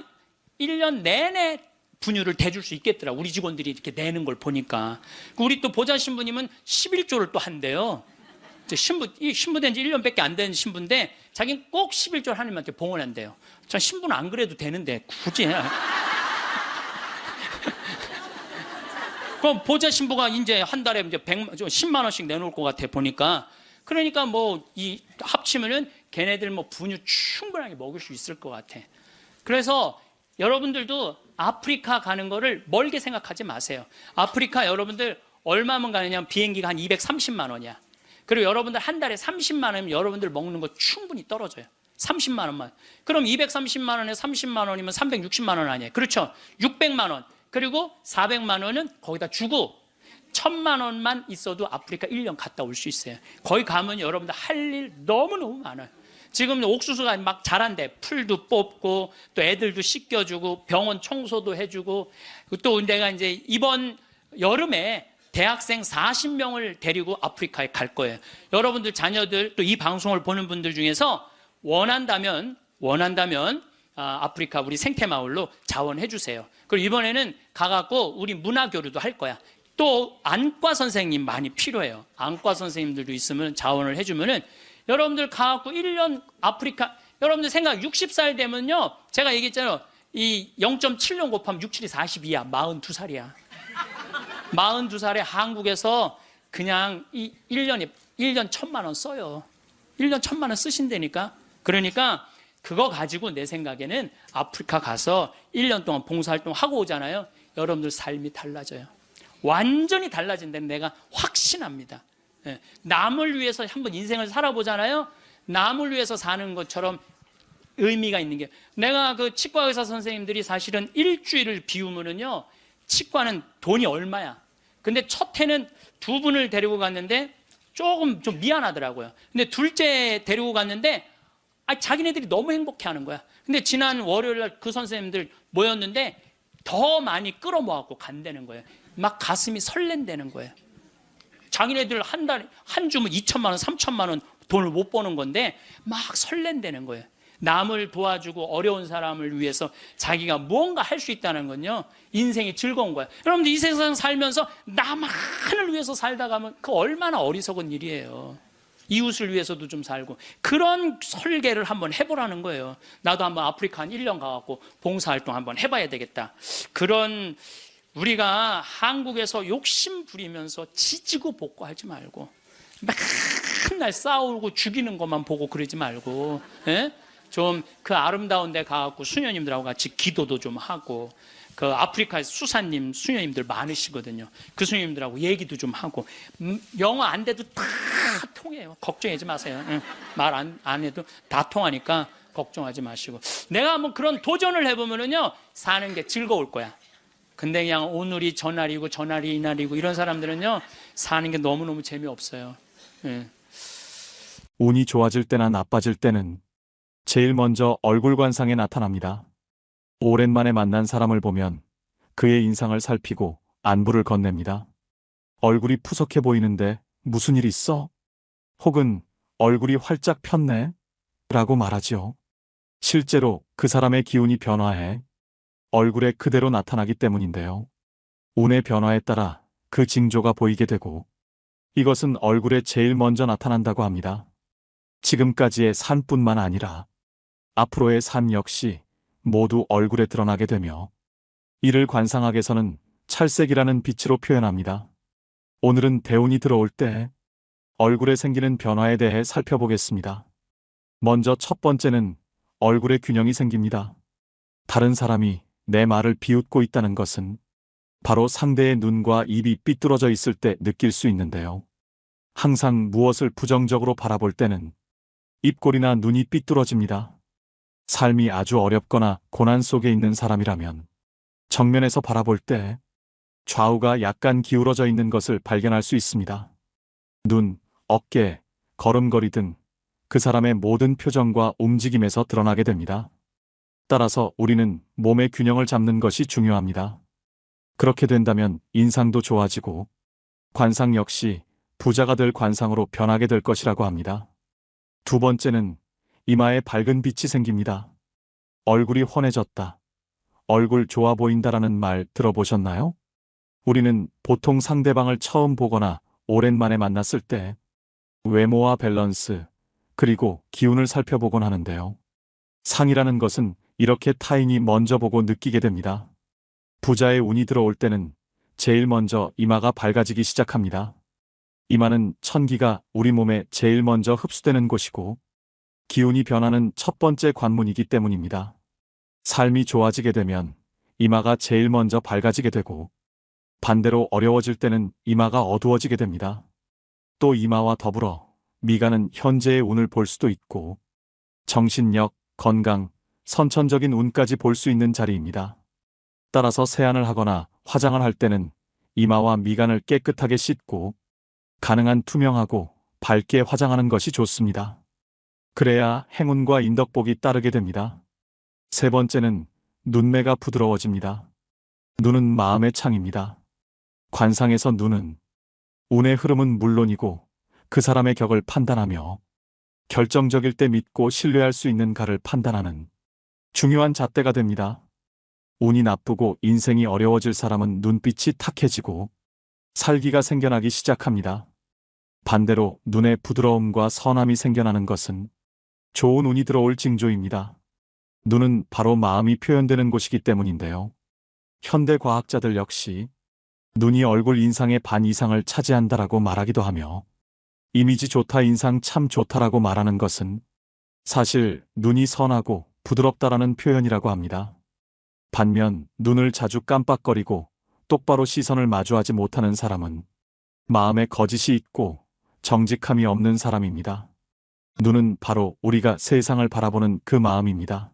1년 내내 분유를 대줄 수 있겠더라. 우리 직원들이 이렇게 내는 걸 보니까. 우리 또 보좌 신부님은 11조를 또 한대요. 신부된 지 1년밖에 안 된 신부인데 자기는 꼭 11조 하나님한테 봉헌한대요. 전 신부는 안 그래도 되는데 굳이. 그럼 보좌 신부가 이제 한 달에 이제 10만 원씩 내놓을 것 같아 보니까. 그러니까 뭐 합치면은 걔네들 뭐 분유 충분하게 먹을 수 있을 것 같아. 그래서 여러분들도 아프리카 가는 거를 멀게 생각하지 마세요. 아프리카 여러분들 얼마면 가느냐? 비행기가 한 230만 원이야. 그리고 여러분들 한 달에 30만 원이면 여러분들 먹는 거 충분히 떨어져요. 30만 원만. 그럼 230만 원에 30만 원이면 360만 원 아니에요. 그렇죠? 600만 원. 그리고 400만 원은 거기다 주고 1000만 원만 있어도 아프리카 1년 갔다 올 수 있어요. 거기 가면 여러분들 할 일 너무너무 많아요. 지금 옥수수가 막 자란대. 풀도 뽑고 또 애들도 씻겨주고 병원 청소도 해주고, 또 내가 이제 이번 여름에 대학생 40명을 데리고 아프리카에 갈 거예요. 여러분들 자녀들 또 이 방송을 보는 분들 중에서 원한다면 아프리카 우리 생태마을로 자원해 주세요. 그리고 이번에는 가갖고 우리 문화교류도 할 거야. 또 안과 선생님 많이 필요해요. 안과 선생님들도 있으면 자원을 해주면은 여러분들 가갖고 1년 아프리카, 여러분들 생각 60살 되면요, 제가 얘기했잖아요. 이 0.7년 곱하면 6, 7이 42야. 42살이야. 42살에 한국에서 그냥 이 1년에 1년 1,000만 원 써요. 1년 1,000만 원 쓰신다니까. 그러니까 그거 가지고 내 생각에는 아프리카 가서 1년 동안 봉사활동 하고 오잖아요. 여러분들 삶이 달라져요. 완전히 달라진다는 내가 확신합니다. 예. 남을 위해서 한번 인생을 살아보잖아요. 남을 위해서 사는 것처럼 의미가 있는 게, 내가 그 치과 의사 선생님들이 사실은 일주일을 비우면은요, 치과는 돈이 얼마야. 근데 첫 해는 2분을 데리고 갔는데 조금 좀 미안하더라고요. 근데 둘째 데리고 갔는데 자기네들이 너무 행복해하는 거야. 근데 지난 월요일 날 그 선생님들 모였는데 더 많이 끌어모아갖고 간다는 거예요. 막 가슴이 설렌다는 거예요. 자기네들 한 주면 2천만 원, 3천만 원 돈을 못 버는 건데 막 설렌다는 거예요. 남을 도와주고 어려운 사람을 위해서 자기가 무언가 할 수 있다는 건요, 인생이 즐거운 거예요. 여러분들 이 세상 살면서 나만을 위해서 살다 가면 그 얼마나 어리석은 일이에요. 이웃을 위해서도 좀 살고, 그런 설계를 한번 해보라는 거예요. 나도 한번 아프리카 한 1년 가갖고 봉사활동 한번 해봐야 되겠다. 그런, 우리가 한국에서 욕심 부리면서 지지고 볶고하지 말고, 맨날 싸우고 죽이는 것만 보고 그러지 말고, 예? 좀 그 아름다운 데 가갖고 수녀님들하고 같이 기도도 좀 하고, 그 아프리카에서 수사님, 수녀님들 많으시거든요. 그 수녀님들하고 얘기도 좀 하고, 영어 안 돼도 다 통해요. 걱정하지 마세요. 말 안 해도 다 통하니까 걱정하지 마시고. 내가 한번 그런 도전을 해보면은요, 사는 게 즐거울 거야. 근데 그냥 오늘이 저날이고 저날이 이날이고 이런 사람들은요, 사는 게 너무너무 재미없어요. 예. 운이 좋아질 때나 나빠질 때는 제일 먼저 얼굴 관상에 나타납니다. 오랜만에 만난 사람을 보면 그의 인상을 살피고 안부를 건넵니다. 얼굴이 푸석해 보이는데 무슨 일 있어? 혹은 얼굴이 활짝 폈네? 라고 말하지요. 실제로 그 사람의 기운이 변화해 얼굴에 그대로 나타나기 때문인데요. 운의 변화에 따라 그 징조가 보이게 되고, 이것은 얼굴에 제일 먼저 나타난다고 합니다. 지금까지의 산뿐만 아니라 앞으로의 산 역시 모두 얼굴에 드러나게 되며, 이를 관상학에서는 찰색이라는 빛으로 표현합니다. 오늘은 대운이 들어올 때 얼굴에 생기는 변화에 대해 살펴보겠습니다. 먼저 첫 번째는 얼굴에 균형이 생깁니다. 다른 사람이 내 말을 비웃고 있다는 것은 바로 상대의 눈과 입이 삐뚤어져 있을 때 느낄 수 있는데요. 항상 무엇을 부정적으로 바라볼 때는 입꼬리나 눈이 삐뚤어집니다. 삶이 아주 어렵거나 고난 속에 있는 사람이라면 정면에서 바라볼 때 좌우가 약간 기울어져 있는 것을 발견할 수 있습니다. 눈, 어깨, 걸음걸이 등 그 사람의 모든 표정과 움직임에서 드러나게 됩니다. 따라서 우리는 몸의 균형을 잡는 것이 중요합니다. 그렇게 된다면 인상도 좋아지고 관상 역시 부자가 될 관상으로 변하게 될 것이라고 합니다. 두 번째는 이마에 밝은 빛이 생깁니다. 얼굴이 환해졌다, 얼굴 좋아 보인다라는 말 들어보셨나요? 우리는 보통 상대방을 처음 보거나 오랜만에 만났을 때 외모와 밸런스, 그리고 기운을 살펴보곤 하는데요. 상이라는 것은 이렇게 타인이 먼저 보고 느끼게 됩니다. 부자의 운이 들어올 때는 제일 먼저 이마가 밝아지기 시작합니다. 이마는 천기가 우리 몸에 제일 먼저 흡수되는 곳이고 기운이 변하는 첫 번째 관문이기 때문입니다. 삶이 좋아지게 되면 이마가 제일 먼저 밝아지게 되고, 반대로 어려워질 때는 이마가 어두워지게 됩니다. 또 이마와 더불어 미간은 현재의 운을 볼 수도 있고 정신력, 건강, 선천적인 운까지 볼 수 있는 자리입니다. 따라서 세안을 하거나 화장을 할 때는 이마와 미간을 깨끗하게 씻고 가능한 투명하고 밝게 화장하는 것이 좋습니다. 그래야 행운과 인덕복이 따르게 됩니다. 세 번째는 눈매가 부드러워집니다. 눈은 마음의 창입니다. 관상에서 눈은 운의 흐름은 물론이고 그 사람의 격을 판단하며 결정적일 때 믿고 신뢰할 수 있는가를 판단하는 중요한 잣대가 됩니다. 운이 나쁘고 인생이 어려워질 사람은 눈빛이 탁해지고 살기가 생겨나기 시작합니다. 반대로 눈의 부드러움과 선함이 생겨나는 것은 좋은 운이 들어올 징조입니다. 눈은 바로 마음이 표현되는 곳이기 때문인데요. 현대 과학자들 역시 눈이 얼굴 인상의 반 이상을 차지한다라고 말하기도 하며 이미지 좋다, 인상 참 좋다라고 말하는 것은 사실 눈이 선하고 부드럽다라는 표현이라고 합니다. 반면 눈을 자주 깜빡거리고 똑바로 시선을 마주하지 못하는 사람은 마음에 거짓이 있고 정직함이 없는 사람입니다. 눈은 바로 우리가 세상을 바라보는 그 마음입니다.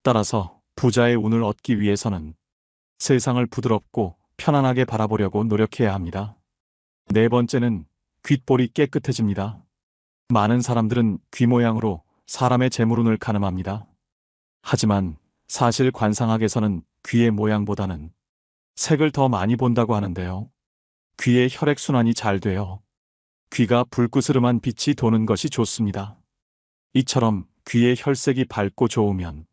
따라서 부자의 운을 얻기 위해서는 세상을 부드럽고 편안하게 바라보려고 노력해야 합니다. 네 번째는 귓볼이 깨끗해집니다. 많은 사람들은 귀 모양으로 사람의 재물운을 가늠합니다. 하지만 사실 관상학에서는 귀의 모양보다는 색을 더 많이 본다고 하는데요. 귀의 혈액순환이 잘 되어 귀가 불그스름한 빛이 도는 것이 좋습니다. 이처럼 귀의 혈색이 밝고 좋으면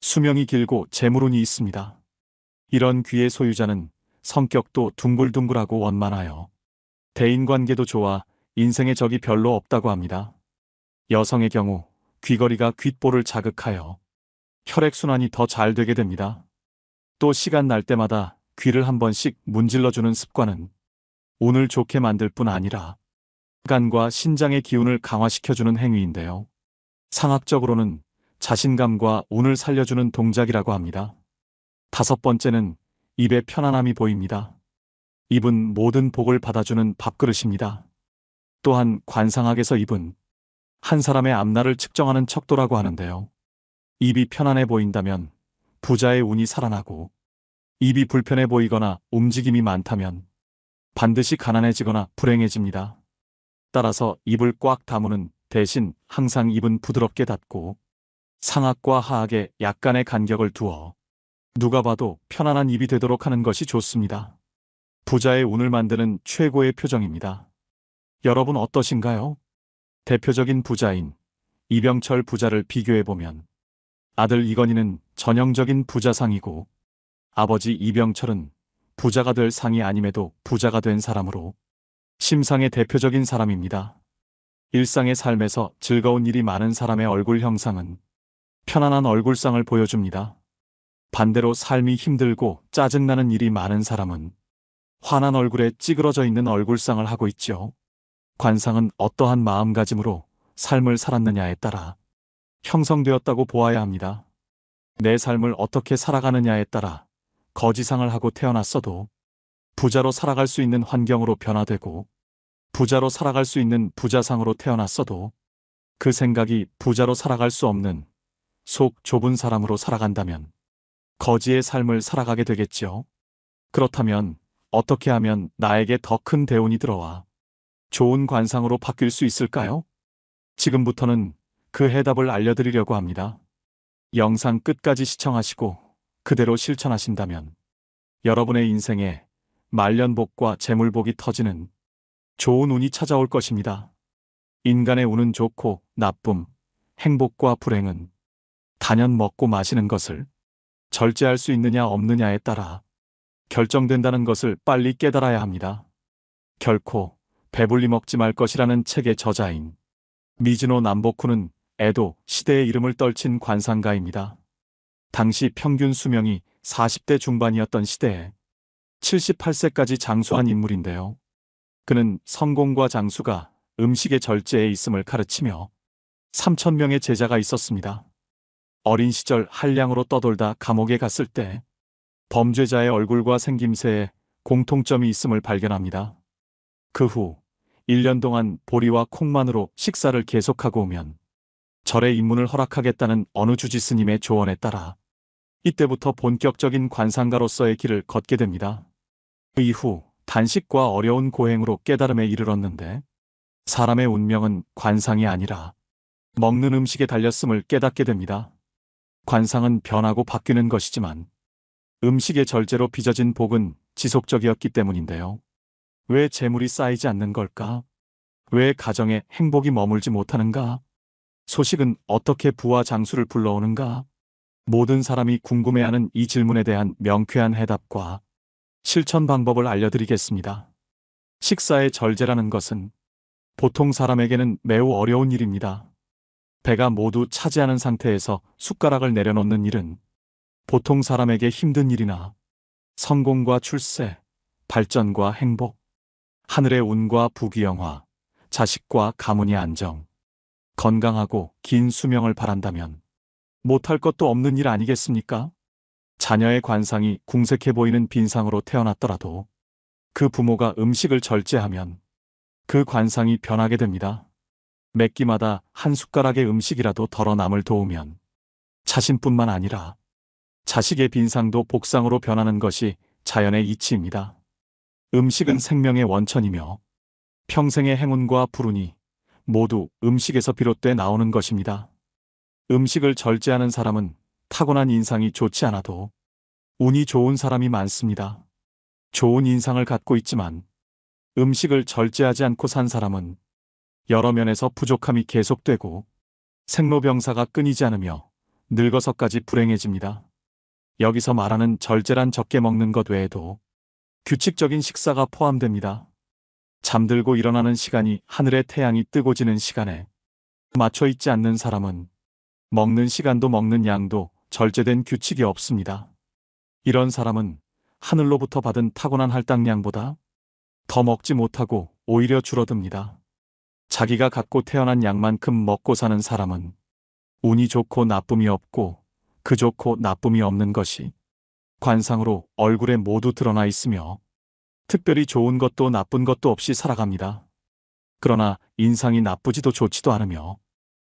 수명이 길고 재물운이 있습니다. 이런 귀의 소유자는 성격도 둥글둥글하고 원만하여 대인관계도 좋아 인생에 적이 별로 없다고 합니다. 여성의 경우 귀걸이가 귓볼을 자극하여 혈액순환이 더 잘 되게 됩니다. 또 시간 날 때마다 귀를 한 번씩 문질러주는 습관은 운을 좋게 만들 뿐 아니라 간과 신장의 기운을 강화시켜주는 행위인데요. 상학적으로는 자신감과 운을 살려주는 동작이라고 합니다. 다섯 번째는 입에 편안함이 보입니다. 입은 모든 복을 받아주는 밥그릇입니다. 또한 관상학에서 입은 한 사람의 앞날을 측정하는 척도라고 하는데요. 입이 편안해 보인다면 부자의 운이 살아나고, 입이 불편해 보이거나 움직임이 많다면 반드시 가난해지거나 불행해집니다. 따라서 입을 꽉 다무는 대신 항상 입은 부드럽게 닫고 상악과 하악에 약간의 간격을 두어 누가 봐도 편안한 입이 되도록 하는 것이 좋습니다. 부자의 운을 만드는 최고의 표정입니다. 여러분 어떠신가요? 대표적인 부자인 이병철 부자를 비교해보면 아들 이건희는 전형적인 부자상이고 아버지 이병철은 부자가 될 상이 아님에도 부자가 된 사람으로 심상의 대표적인 사람입니다. 일상의 삶에서 즐거운 일이 많은 사람의 얼굴 형상은 편안한 얼굴상을 보여줍니다. 반대로 삶이 힘들고 짜증나는 일이 많은 사람은 환한 얼굴에 찌그러져 있는 얼굴상을 하고 있죠. 관상은 어떠한 마음가짐으로 삶을 살았느냐에 따라 형성되었다고 보아야 합니다. 내 삶을 어떻게 살아가느냐에 따라 거지상을 하고 태어났어도 부자로 살아갈 수 있는 환경으로 변화되고, 부자로 살아갈 수 있는 부자상으로 태어났어도 그 생각이 부자로 살아갈 수 없는 속 좁은 사람으로 살아간다면 거지의 삶을 살아가게 되겠지요. 그렇다면 어떻게 하면 나에게 더 큰 대운이 들어와 좋은 관상으로 바뀔 수 있을까요? 지금부터는 그 해답을 알려드리려고 합니다. 영상 끝까지 시청하시고 그대로 실천하신다면 여러분의 인생에 말년복과 재물복이 터지는 좋은 운이 찾아올 것입니다. 인간의 운은 좋고 나쁨, 행복과 불행은 단연 먹고 마시는 것을 절제할 수 있느냐 없느냐에 따라 결정된다는 것을 빨리 깨달아야 합니다. 결코 배불리 먹지 말 것이라는 책의 저자인 미즈노 남보쿠는 에도 시대의 이름을 떨친 관상가입니다. 당시 평균 수명이 40대 중반이었던 시대에 78세까지 장수한 인물인데요. 그는 성공과 장수가 음식의 절제에 있음을 가르치며 3,000명의 제자가 있었습니다. 어린 시절 한량으로 떠돌다 감옥에 갔을 때 범죄자의 얼굴과 생김새에 공통점이 있음을 발견합니다. 그 후 1년 동안 보리와 콩만으로 식사를 계속하고 오면 절의 입문을 허락하겠다는 어느 주지스님의 조언에 따라 이때부터 본격적인 관상가로서의 길을 걷게 됩니다. 그 이후 단식과 어려운 고행으로 깨달음에 이르렀는데 사람의 운명은 관상이 아니라 먹는 음식에 달렸음을 깨닫게 됩니다. 관상은 변하고 바뀌는 것이지만 음식의 절제로 빚어진 복은 지속적이었기 때문인데요. 왜 재물이 쌓이지 않는 걸까? 왜 가정에 행복이 머물지 못하는가? 소식은 어떻게 부와 장수를 불러오는가? 모든 사람이 궁금해하는 이 질문에 대한 명쾌한 해답과 실천 방법을 알려드리겠습니다. 식사의 절제라는 것은 보통 사람에게는 매우 어려운 일입니다. 배가 모두 차지하는 상태에서 숟가락을 내려놓는 일은 보통 사람에게 힘든 일이나 성공과 출세, 발전과 행복, 하늘의 운과 부귀영화, 자식과 가문이 안정, 건강하고 긴 수명을 바란다면 못할 것도 없는 일 아니겠습니까? 자녀의 관상이 궁색해 보이는 빈상으로 태어났더라도 그 부모가 음식을 절제하면 그 관상이 변하게 됩니다. 몇 끼마다 한 숟가락의 음식이라도 덜어 남을 도우면 자신뿐만 아니라 자식의 빈상도 복상으로 변하는 것이 자연의 이치입니다. 음식은 생명의 원천이며 평생의 행운과 불운이 모두 음식에서 비롯돼 나오는 것입니다. 음식을 절제하는 사람은 타고난 인상이 좋지 않아도 운이 좋은 사람이 많습니다. 좋은 인상을 갖고 있지만 음식을 절제하지 않고 산 사람은 여러 면에서 부족함이 계속되고 생로병사가 끊이지 않으며 늙어서까지 불행해집니다. 여기서 말하는 절제란 적게 먹는 것 외에도 규칙적인 식사가 포함됩니다. 잠들고 일어나는 시간이 하늘의 태양이 뜨고 지는 시간에 맞춰 있지 않는 사람은 먹는 시간도 먹는 양도 절제된 규칙이 없습니다. 이런 사람은 하늘로부터 받은 타고난 할당량보다 더 먹지 못하고 오히려 줄어듭니다. 자기가 갖고 태어난 양만큼 먹고 사는 사람은 운이 좋고 나쁨이 없고 그 좋고 나쁨이 없는 것이 관상으로 얼굴에 모두 드러나 있으며 특별히 좋은 것도 나쁜 것도 없이 살아갑니다. 그러나 인상이 나쁘지도 좋지도 않으며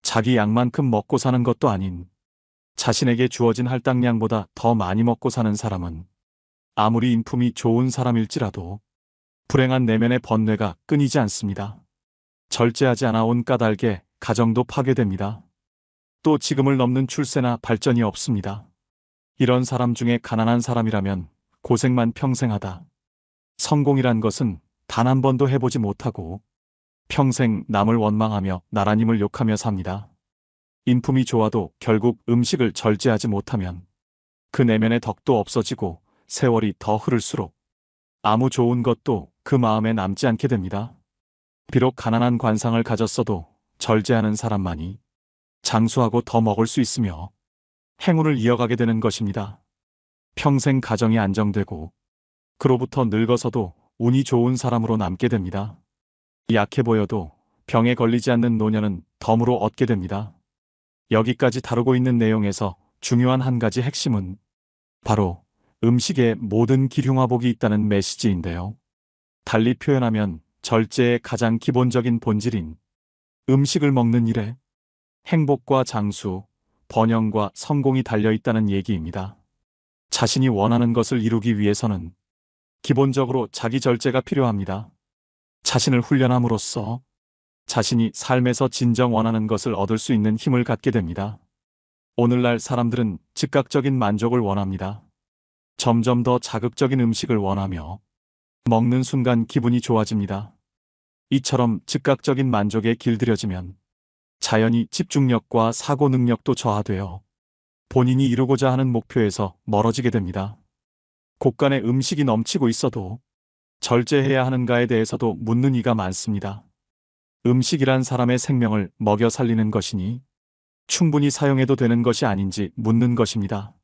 자기 양만큼 먹고 사는 것도 아닌 자신에게 주어진 할당량보다 더 많이 먹고 사는 사람은 아무리 인품이 좋은 사람일지라도 불행한 내면의 번뇌가 끊이지 않습니다. 절제하지 않아 온 까닭에 가정도 파괴됩니다. 또 지금을 넘는 출세나 발전이 없습니다. 이런 사람 중에 가난한 사람이라면 고생만 평생 하다 성공이란 것은 단 한 번도 해보지 못하고 평생 남을 원망하며 나라님을 욕하며 삽니다. 인품이 좋아도 결국 음식을 절제하지 못하면 그 내면의 덕도 없어지고 세월이 더 흐를수록 아무 좋은 것도 그 마음에 남지 않게 됩니다. 비록 가난한 관상을 가졌어도 절제하는 사람만이 장수하고 더 먹을 수 있으며 행운을 이어가게 되는 것입니다. 평생 가정이 안정되고 그로부터 늙어서도 운이 좋은 사람으로 남게 됩니다. 약해 보여도 병에 걸리지 않는 노년은 덤으로 얻게 됩니다. 여기까지 다루고 있는 내용에서 중요한 한 가지 핵심은 바로 음식에 모든 기흉화복이 있다는 메시지인데요. 달리 표현하면 절제의 가장 기본적인 본질인 음식을 먹는 일에 행복과 장수, 번영과 성공이 달려있다는 얘기입니다. 자신이 원하는 것을 이루기 위해서는 기본적으로 자기 절제가 필요합니다. 자신을 훈련함으로써 자신이 삶에서 진정 원하는 것을 얻을 수 있는 힘을 갖게 됩니다. 오늘날 사람들은 즉각적인 만족을 원합니다. 점점 더 자극적인 음식을 원하며 먹는 순간 기분이 좋아집니다. 이처럼 즉각적인 만족에 길들여지면 자연히 집중력과 사고 능력도 저하되어 본인이 이루고자 하는 목표에서 멀어지게 됩니다. 곳간에 음식이 넘치고 있어도 절제해야 하는가에 대해서도 묻는 이가 많습니다. 음식이란 사람의 생명을 먹여 살리는 것이니 충분히 사용해도 되는 것이 아닌지 묻는 것입니다.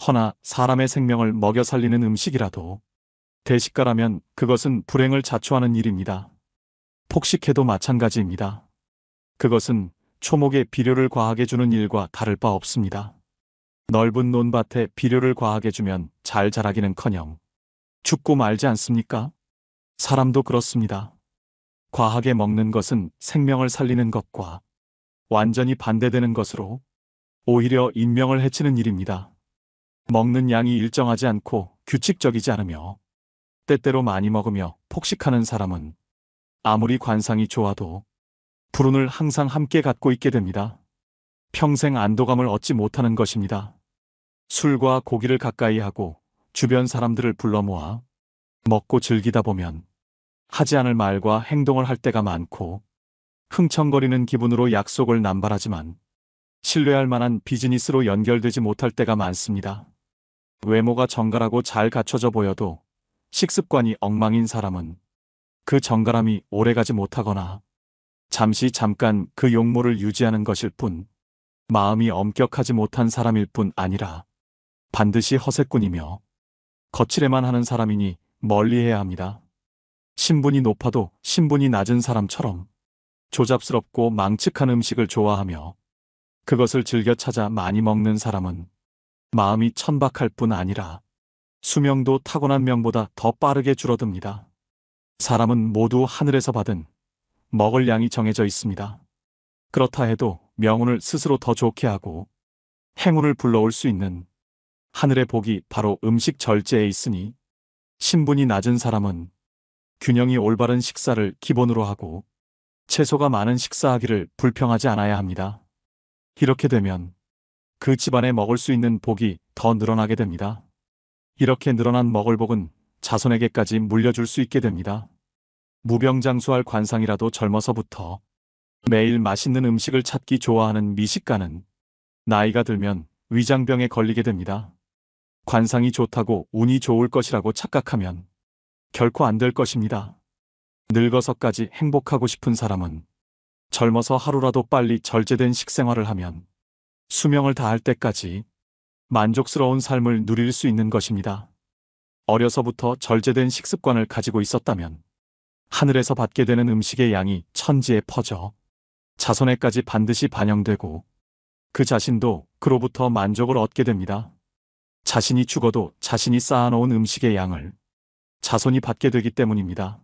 허나 사람의 생명을 먹여 살리는 음식이라도 대식가라면 그것은 불행을 자초하는 일입니다. 폭식해도 마찬가지입니다. 그것은 초목에 비료를 과하게 주는 일과 다를 바 없습니다. 넓은 논밭에 비료를 과하게 주면 잘 자라기는커녕 죽고 말지 않습니까? 사람도 그렇습니다. 과하게 먹는 것은 생명을 살리는 것과 완전히 반대되는 것으로 오히려 인명을 해치는 일입니다. 먹는 양이 일정하지 않고 규칙적이지 않으며 때때로 많이 먹으며 폭식하는 사람은 아무리 관상이 좋아도 불운을 항상 함께 갖고 있게 됩니다. 평생 안도감을 얻지 못하는 것입니다. 술과 고기를 가까이 하고 주변 사람들을 불러 모아 먹고 즐기다 보면 하지 않을 말과 행동을 할 때가 많고 흥청거리는 기분으로 약속을 남발하지만 신뢰할 만한 비즈니스로 연결되지 못할 때가 많습니다. 외모가 정갈하고 잘 갖춰져 보여도 식습관이 엉망인 사람은 그 정갈함이 오래가지 못하거나 잠깐 그 용모를 유지하는 것일 뿐 마음이 엄격하지 못한 사람일 뿐 아니라 반드시 허세꾼이며 거칠에만 하는 사람이니 멀리해야 합니다. 신분이 높아도 신분이 낮은 사람처럼 조잡스럽고 망측한 음식을 좋아하며 그것을 즐겨 찾아 많이 먹는 사람은 마음이 천박할 뿐 아니라 수명도 타고난 명보다 더 빠르게 줄어듭니다. 사람은 모두 하늘에서 받은 먹을 양이 정해져 있습니다. 그렇다 해도 명운을 스스로 더 좋게 하고 행운을 불러올 수 있는 하늘의 복이 바로 음식 절제에 있으니 신분이 낮은 사람은 균형이 올바른 식사를 기본으로 하고 채소가 많은 식사하기를 불평하지 않아야 합니다. 이렇게 되면 그 집안에 먹을 수 있는 복이 더 늘어나게 됩니다. 이렇게 늘어난 먹을 복은 자손에게까지 물려줄 수 있게 됩니다. 무병장수할 관상이라도 젊어서부터 매일 맛있는 음식을 찾기 좋아하는 미식가는 나이가 들면 위장병에 걸리게 됩니다. 관상이 좋다고 운이 좋을 것이라고 착각하면 결코 안 될 것입니다. 늙어서까지 행복하고 싶은 사람은 젊어서 하루라도 빨리 절제된 식생활을 하면 수명을 다할 때까지 만족스러운 삶을 누릴 수 있는 것입니다. 어려서부터 절제된 식습관을 가지고 있었다면 하늘에서 받게 되는 음식의 양이 천지에 퍼져 자손에까지 반드시 반영되고 그 자신도 그로부터 만족을 얻게 됩니다. 자신이 죽어도 자신이 쌓아놓은 음식의 양을 자손이 받게 되기 때문입니다.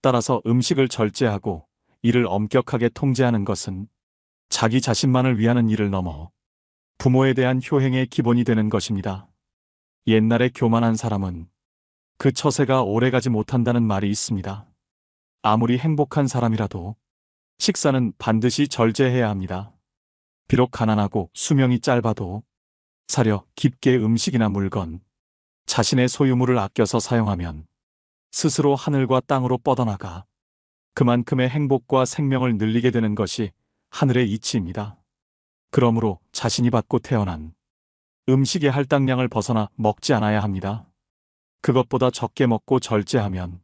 따라서 음식을 절제하고 이를 엄격하게 통제하는 것은 자기 자신만을 위하는 일을 넘어 부모에 대한 효행의 기본이 되는 것입니다. 옛날에 교만한 사람은 그 처세가 오래가지 못한다는 말이 있습니다. 아무리 행복한 사람이라도 식사는 반드시 절제해야 합니다. 비록 가난하고 수명이 짧아도 사려 깊게 음식이나 물건, 자신의 소유물을 아껴서 사용하면 스스로 하늘과 땅으로 뻗어나가 그만큼의 행복과 생명을 늘리게 되는 것이 하늘의 이치입니다. 그러므로 자신이 받고 태어난 음식의 할당량을 벗어나 먹지 않아야 합니다. 그것보다 적게 먹고 절제하면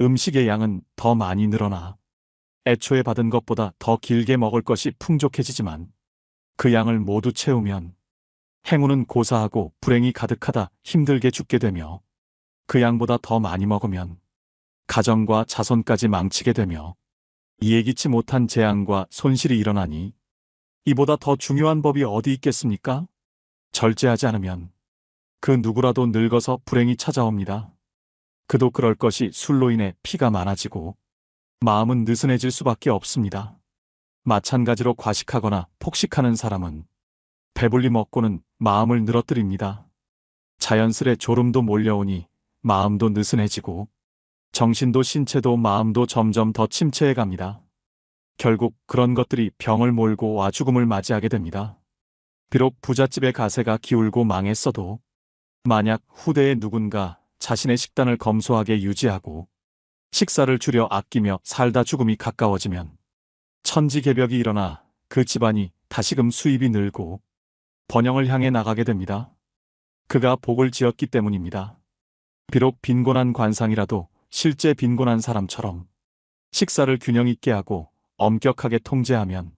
음식의 양은 더 많이 늘어나 애초에 받은 것보다 더 길게 먹을 것이 풍족해지지만 그 양을 모두 채우면 행운은 고사하고 불행이 가득하다 힘들게 죽게 되며 그 양보다 더 많이 먹으면 가정과 자손까지 망치게 되며 예기치 못한 재앙과 손실이 일어나니 이보다 더 중요한 법이 어디 있겠습니까? 절제하지 않으면 그 누구라도 늙어서 불행이 찾아옵니다. 그도 그럴 것이 술로 인해 피가 많아지고 마음은 느슨해질 수밖에 없습니다. 마찬가지로 과식하거나 폭식하는 사람은 배불리 먹고는 마음을 늘어뜨립니다. 자연스레 졸음도 몰려오니 마음도 느슨해지고 정신도 신체도 마음도 점점 더 침체해 갑니다. 결국 그런 것들이 병을 몰고 와 죽음을 맞이하게 됩니다. 비록 부잣집의 가세가 기울고 망했어도 만약 후대에 누군가 자신의 식단을 검소하게 유지하고 식사를 줄여 아끼며 살다 죽음이 가까워지면 천지개벽이 일어나 그 집안이 다시금 수입이 늘고 번영을 향해 나가게 됩니다. 그가 복을 지었기 때문입니다. 비록 빈곤한 관상이라도 실제 빈곤한 사람처럼 식사를 균형 있게 하고 엄격하게 통제하면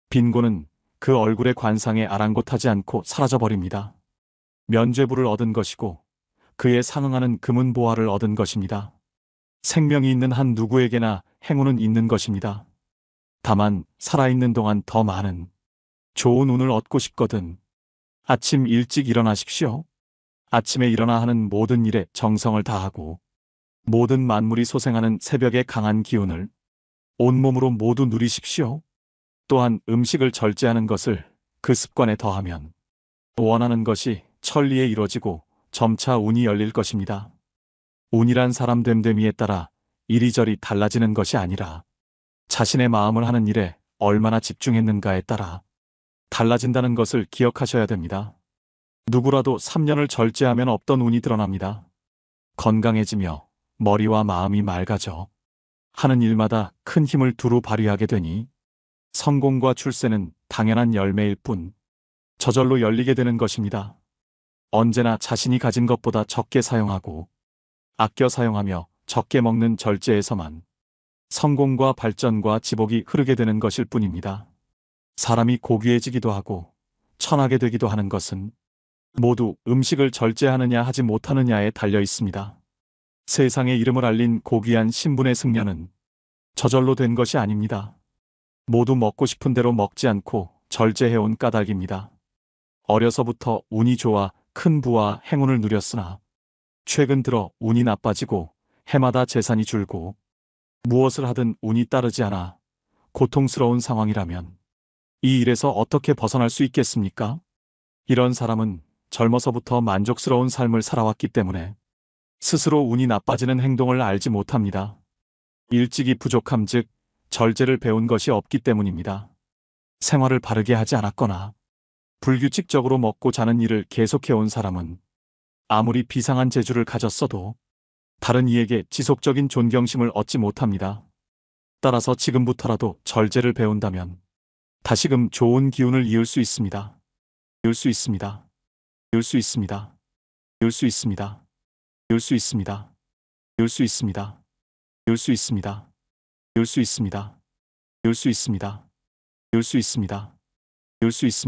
빈곤은 그 얼굴의 관상에 아랑곳하지 않고 사라져버립니다. 면죄부를 얻은 것이고 그에 상응하는 금은 보화를 얻은 것입니다. 생명이 있는 한 누구에게나 행운은 있는 것입니다. 다만 살아있는 동안 더 많은 좋은 운을 얻고 싶거든 아침 일찍 일어나십시오. 아침에 일어나 하는 모든 일에 정성을 다하고 모든 만물이 소생하는 새벽의 강한 기운을 온몸으로 모두 누리십시오. 또한 음식을 절제하는 것을 그 습관에 더하면 원하는 것이 천리에 이루어지고 점차 운이 열릴 것입니다. 운이란 사람 됨됨이에 따라 이리저리 달라지는 것이 아니라 자신의 마음을 하는 일에 얼마나 집중했는가에 따라 달라진다는 것을 기억하셔야 됩니다. 누구라도 3년을 절제하면 없던 운이 드러납니다. 건강해지며 머리와 마음이 맑아져 하는 일마다 큰 힘을 두루 발휘하게 되니 성공과 출세는 당연한 열매일 뿐 저절로 열리게 되는 것입니다. 언제나 자신이 가진 것보다 적게 사용하고 아껴 사용하며 적게 먹는 절제에서만 성공과 발전과 지복이 흐르게 되는 것일 뿐입니다. 사람이 고귀해지기도 하고 천하게 되기도 하는 것은 모두 음식을 절제하느냐 하지 못하느냐에 달려 있습니다. 세상에 이름을 알린 고귀한 신분의 승려는 저절로 된 것이 아닙니다. 모두 먹고 싶은 대로 먹지 않고 절제해온 까닭입니다. 어려서부터 운이 좋아 큰 부와 행운을 누렸으나 최근 들어 운이 나빠지고 해마다 재산이 줄고 무엇을 하든 운이 따르지 않아 고통스러운 상황이라면 이 일에서 어떻게 벗어날 수 있겠습니까? 이런 사람은 젊어서부터 만족스러운 삶을 살아왔기 때문에 스스로 운이 나빠지는 행동을 알지 못합니다. 일찍이 부족함 즉 절제를 배운 것이 없기 때문입니다. 생활을 바르게 하지 않았거나 불규칙적으로 먹고 자는 일을 계속해온 사람은 아무리 비상한 재주를 가졌어도 다른 이에게 지속적인 존경심을 얻지 못합니다. 따라서 지금부터라도 절제를 배운다면 다시금 좋은 기운을 이을 수 있습니다. 이을 수 있습니다. 이을 수 있습니다. 이을 수 있습니다. 이을 수 있습니다. 이을 수 있습니다. 이을 수 있습니다. 이을 수 있습니다. 이을 수 있습니다. 이을 수 있습니다. 이을 수 있습니다.